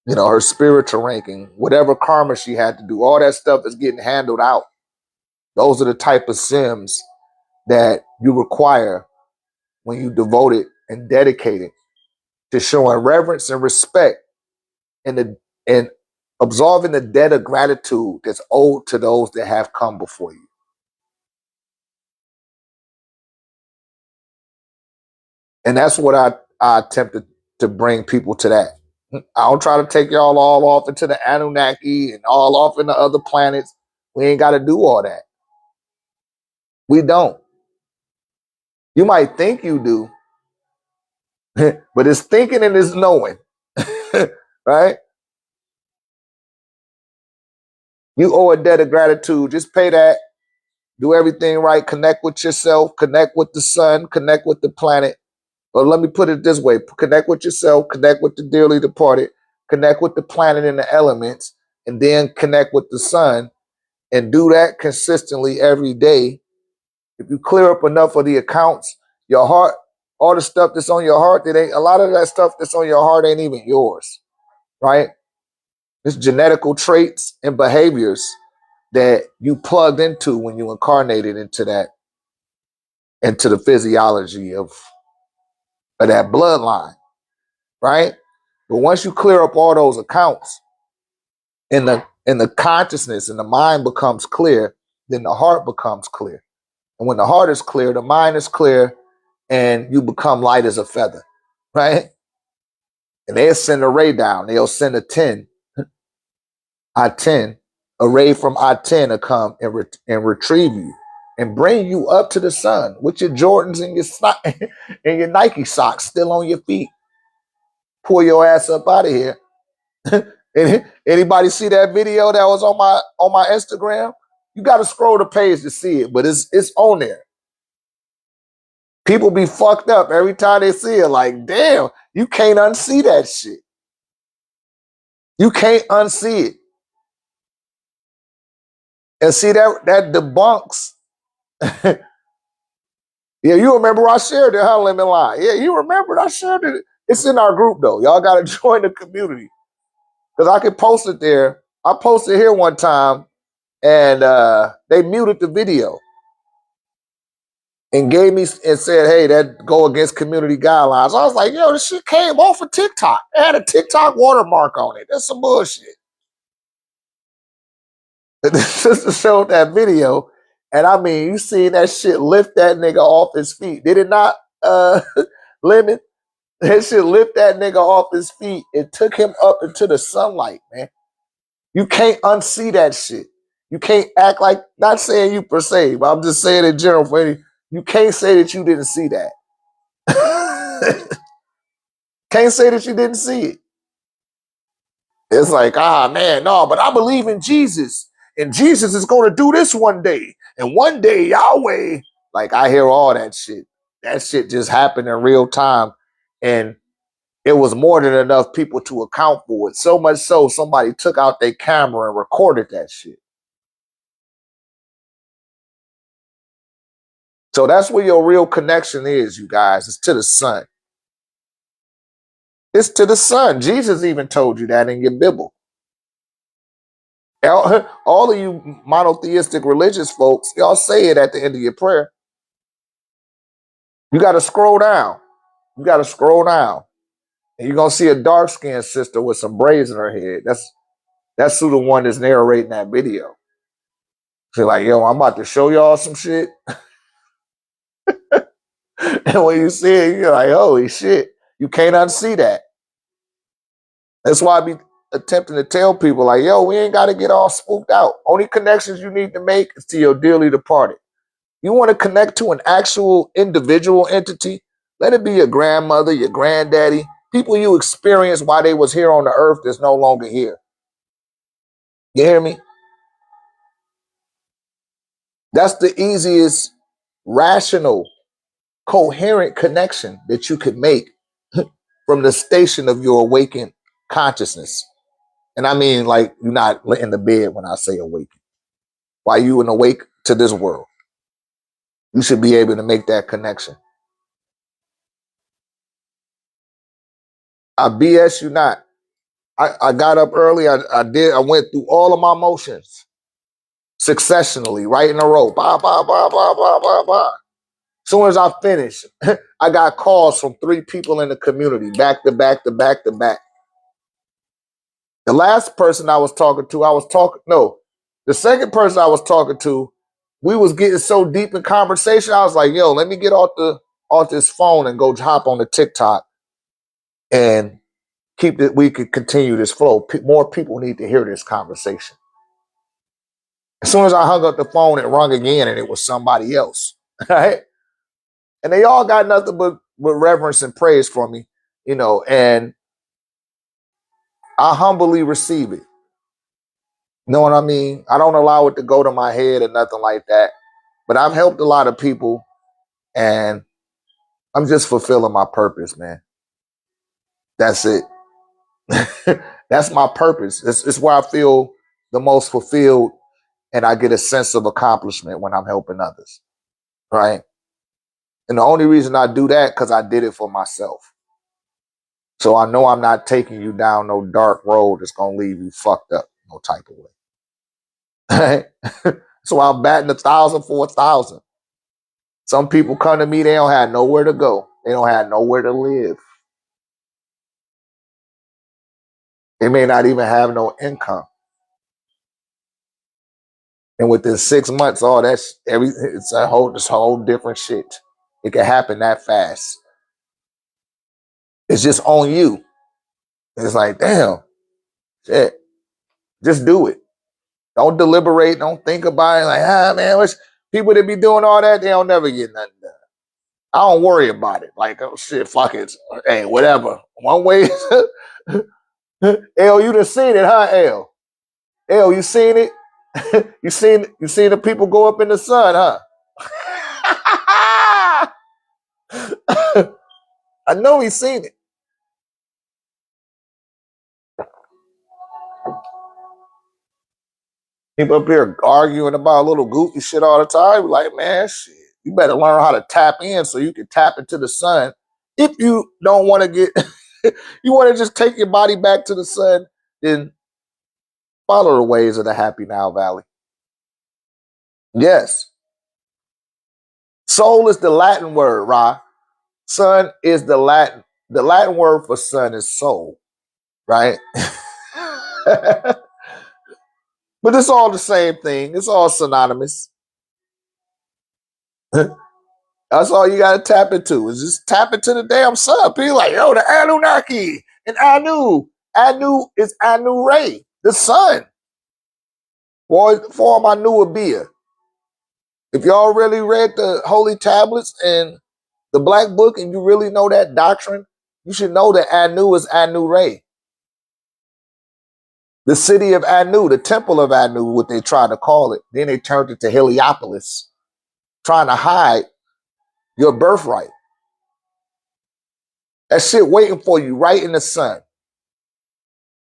you know, her spiritual ranking, whatever karma she had to do, all that stuff is getting handled out. Those are the type of sims that you require when you devote it and dedicate it to showing reverence and respect and absolving the debt of gratitude that's owed to those that have come before you. And that's what I attempted to bring people to that. I don't try to take y'all all off into the Anunnaki and all off into other planets. We ain't got to do all that. We don't. You might think you do, but it's thinking and it's knowing. Right? You owe a debt of gratitude. Just pay that. Do everything right. Connect with yourself. Connect with the sun. Connect with the planet. Or let me put it this way. Connect with yourself. Connect with the dearly departed. Connect with the planet and the elements. And then connect with the sun. And do that consistently every day. If you clear up enough of the accounts, your heart, all the stuff that's on your heart, a lot of that stuff that's on your heart ain't even yours. Right? It's genetical traits and behaviors that you plugged into when you incarnated into the physiology of that bloodline, right? But once you clear up all those accounts and the consciousness and the mind becomes clear, then the heart becomes clear. And when the heart is clear, the mind is clear, and you become light as a feather, right? And they'll send a ray down. They'll send a 10, I-10, a ray from I-10 to come and retrieve you and bring you up to the sun with your Jordans and and your Nike socks still on your feet. Pull your ass up out of here. Anybody see that video that was on my Instagram? You got to scroll the page to see it, but it's on there. People be fucked up every time they see it. Like, damn, you can't unsee that shit. You can't unsee it. And see that debunks. Yeah, you remember I shared it, huh, Lemon Line? Yeah, you remembered I shared it. It's in our group though. Y'all got to join the community because I could post it there. I posted here one time, and they muted the video and gave me and said, "Hey, that go against community guidelines." I was like, "Yo, this shit came off of TikTok. It had a TikTok watermark on it. That's some bullshit." The sister showed that video, and I mean, you seen that shit lift that nigga off his feet. Did it not, Lemon? That shit lift that nigga off his feet and took him up into the sunlight, man. You can't unsee that shit. You can't act like, not saying you per se, but I'm just saying in general for any, you can't say that you didn't see that. Can't say that you didn't see it. It's like, man, no, but I believe in Jesus. And Jesus is going to do this one day. And one day, Yahweh. Like, I hear all that shit. That shit just happened in real time. And it was more than enough people to account for it. So much so, somebody took out their camera and recorded that shit. So that's where your real connection is, you guys. It's to the sun. It's to the sun. Jesus even told you that in your Bible. All of you monotheistic religious folks, y'all say it at the end of your prayer. You got to scroll down. You got to scroll down. And you're going to see a dark-skinned sister with some braids in her head. That's who the one that's narrating that video. She's like, yo, I'm about to show y'all some shit. And when you see it, you're like, holy shit. You can't unsee that. That's why I be attempting to tell people like, yo, we ain't got to get all spooked out. Only connections you need to make is to your dearly departed. You want to connect to an actual individual entity? Let it be your grandmother, your granddaddy, people you experienced while they was here on the earth that's no longer here. You hear me? That's the easiest, rational, coherent connection that you could make from the station of your awakened consciousness. And I mean, like, you're not in the bed when I say awake. While you in awake to this world, you should be able to make that connection. I BS you not. I got up early. I went through all of my motions successionally, right in a row. Blah, blah, blah, blah, blah, blah, blah. As soon as I finished, I got calls from 3 people in the community, back to back to back to back. The last person I was talking to, the second person I was talking to, we was getting so deep in conversation. I was like, yo, let me get off this phone and go hop on the TikTok and we could continue this flow. More people need to hear this conversation. As soon as I hung up the phone, it rung again and it was somebody else. Right? And they all got nothing but reverence and praise for me, and I humbly receive it. You know what I mean? I don't allow it to go to my head or nothing like that. But I've helped a lot of people and I'm just fulfilling my purpose, man. That's it. That's my purpose. It's where I feel the most fulfilled and I get a sense of accomplishment when I'm helping others, right? And the only reason I do that because I did it for myself. So I know I'm not taking you down no dark road that's going to leave you fucked up no type of way. Right? So I'm batting 1,000 for 1,000. Some people come to me, they don't have nowhere to go. They don't have nowhere to live. They may not even have no income. And within 6 months, it's a whole different shit. It can happen that fast. It's just on you. It's like, damn, shit. Just do it. Don't deliberate. Don't think about it. Like, man, people that be doing all that, they don't never get nothing done. I don't worry about it. Like, oh shit, fuck it. Hey, whatever. One way. L, you done seen it, huh, L? L, you seen it? you seen the people go up in the sun, huh? I know he's seen it. People up here arguing about little goofy shit all the time. Like, man, shit, you better learn how to tap in so you can tap into the sun. If you don't want to get, you want to just take your body back to the sun, then follow the ways of the Happy Now Valley. Yes. Soul is the Latin word, Ra. Sun is the Latin. The Latin word for sun is soul, right? But it's all the same thing. It's all synonymous. That's all you got to tap into is just tap into the damn sun. People like, yo, the Anunnaki and Anu. Anu is Anu Ray, the sun. Form Anu Abia. If y'all really read the holy tablets and the black book and you really know that doctrine, you should know that Anu is Anu Ray. The city of Anu, the temple of Anu, what they tried to call it. Then they turned it to Heliopolis, trying to hide your birthright. That shit waiting for you right in the sun.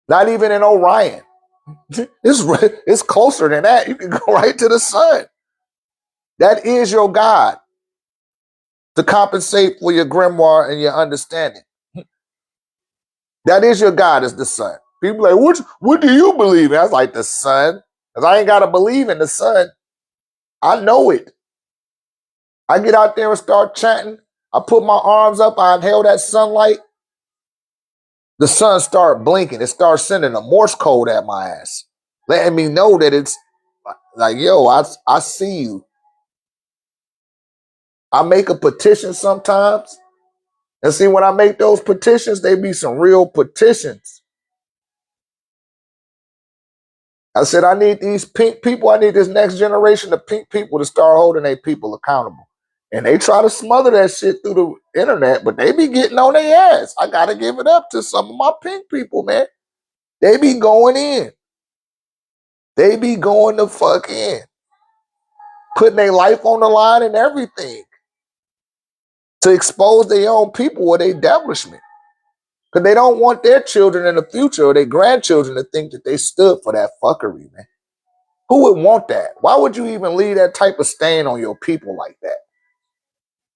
Not even in Orion. It's closer than that. You can go right to the sun. That is your God to compensate for your grimoire and your understanding. That is your God, is the sun. People are like, what do you believe in? I was like, the sun. Because I ain't got to believe in the sun. I know it. I get out there and start chanting. I put my arms up. I inhale that sunlight. The sun start blinking. It starts sending a Morse code at my ass, letting me know that it's like, yo, I see you. I make a petition sometimes. And see, when I make those petitions, they be some real petitions. I said, I need these pink people. I need this next generation of pink people to start holding their people accountable. And they try to smother that shit through the internet, but they be getting on their ass. I got to give it up to some of my pink people, man. They be going in. They be going the fuck in. Putting their life on the line and everything to expose their own people or their establishment. Because they don't want their children in the future or their grandchildren to think that they stood for that fuckery, man. Who would want that? Why would you even leave that type of stain on your people like that?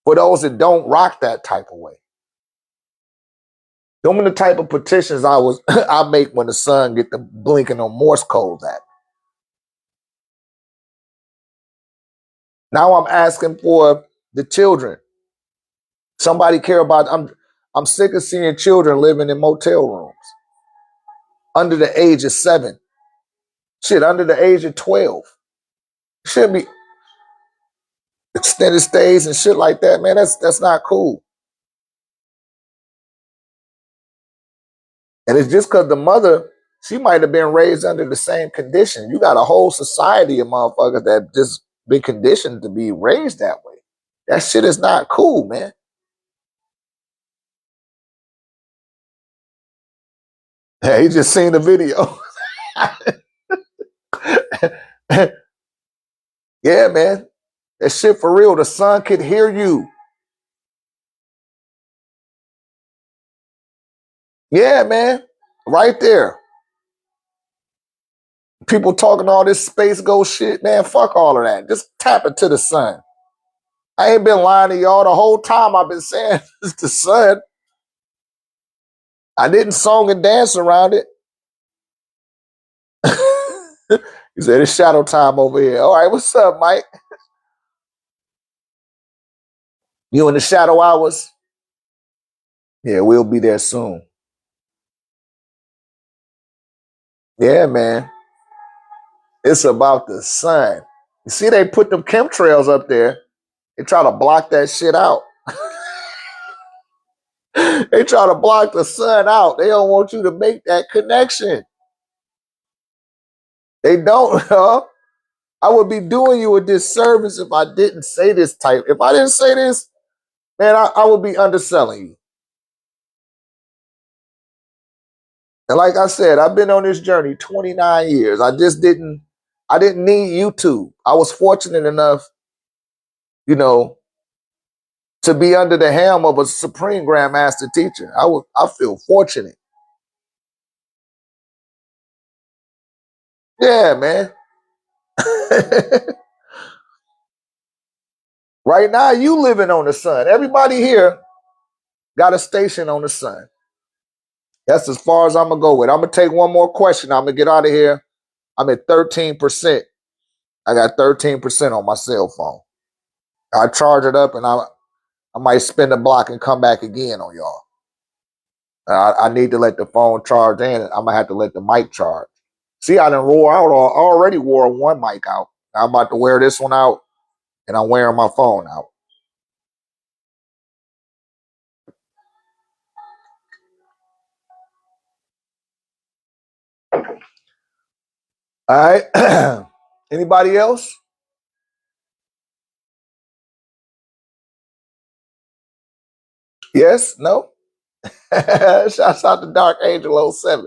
For those that don't rock that type of way. Them are the type of petitions I make when the sun get the blinking on Morse codes at. Now I'm asking for the children. Somebody care about, I'm sick of seeing children living in motel rooms. Under the age of 7. Shit, under the age of 12. Should be extended stays and shit like that, man. That's not cool. And it's just because the mother, she might have been raised under the same condition. You got a whole society of motherfuckers that just been conditioned to be raised that way. That shit is not cool, man. Hey, he just seen the video. Yeah, man. That shit for real. The son could hear you. Yeah, man. Right there. People talking all this space ghost shit, man. Fuck all of that. Just tap it to the sun. I ain't been lying to y'all the whole time. I've been saying it's the sun. I didn't song and dance around it. He said it's shadow time over here. All right, what's up, Mike? You in the shadow hours? Yeah, we'll be there soon. Yeah, man. It's about the sun. You see, they put them chemtrails up there. They try to block that shit out. They try to block the sun out. They don't want you to make that connection. They don't, huh? I would be doing you a disservice if I didn't say this type. If I didn't say this, man, I would be underselling you. And like I said, I've been on this journey 29 years. I didn't need YouTube. I was fortunate enough, you know, to be under the helm of a supreme grandmaster teacher. I feel fortunate. Yeah, man. Right now, you living on the sun. Everybody here got a station on the sun. That's as far as I'm gonna go with. I'm gonna take one more question. I'm gonna get out of here. I'm at 13%. I got 13% on my cell phone. I charge it up and I might spin the block and come back again on y'all. I need to let the phone charge in. I'm gonna have to let the mic charge. See, I done wore out. I already wore one mic out. I'm about to wear this one out, and I'm wearing my phone out. All right. Anybody else? Yes? No? Shouts out to Dark Angel 07.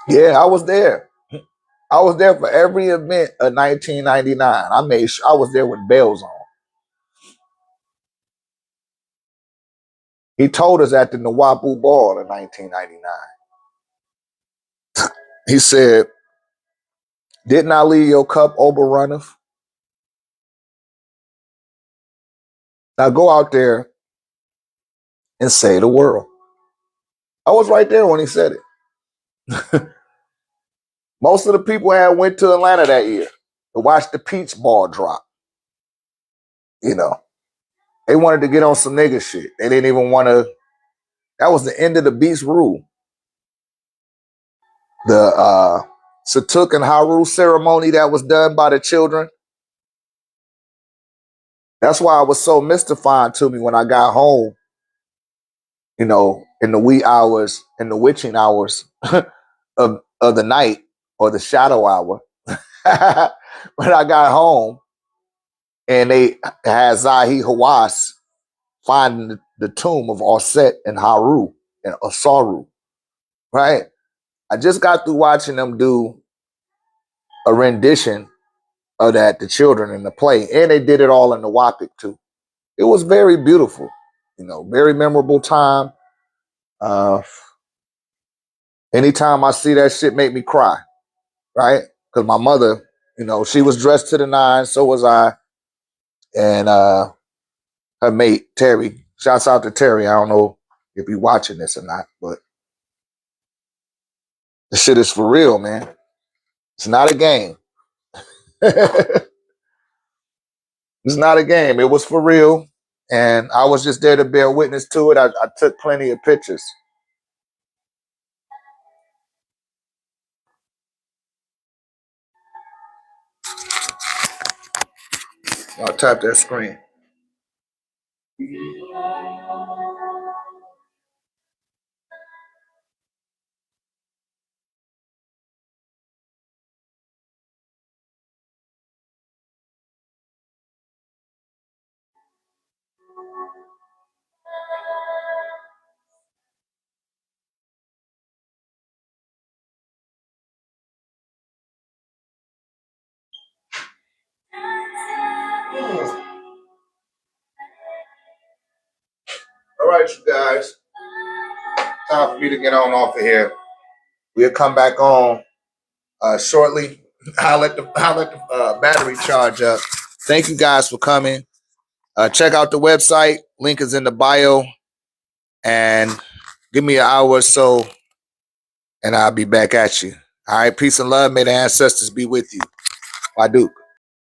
Yeah, I was there. I was there for every event of 1999. I made sure I was there with bells on. He told us at the Nawapu Ball in 1999. He said, "Didn't I leave your cup over runneth? Now go out there and say the world." I was right there when he said it. Most of the people had went to Atlanta that year to watch the Peach Ball drop. You know, they wanted to get on some nigga shit. They didn't even want to. That was the end of the Beast Rule. The Satuk and Haru ceremony that was done by the children. That's why it was so mystifying to me when I got home, you know, in the wee hours, in the witching hours of the night or the shadow hour. When I got home and they had Zahi Hawass finding the tomb of Osset and Haru and Osaru, right? I just got through watching them do a rendition of that, the children in the play, and they did it all in the Wapic too. It was very beautiful, you know, very memorable time. Uh, Anytime I see that shit make me cry, right? Because my mother, you know, she was dressed to the nines, so was I. And her mate, Terry. Shouts out to Terry. I don't know if you're watching this or not, but the shit is for real, man. It's not a game. It's not a game. It was for real. And I was just there to bear witness to it. I took plenty of pictures. I'll tap that screen. All right, you guys. Time for me to get on off of here. We'll come back on shortly. I'll let the battery charge up. Thank you guys for coming. Check out the website. Link is in the bio. And give me an hour or so, and I'll be back at you. All right, peace and love. May the ancestors be with you. Waduk.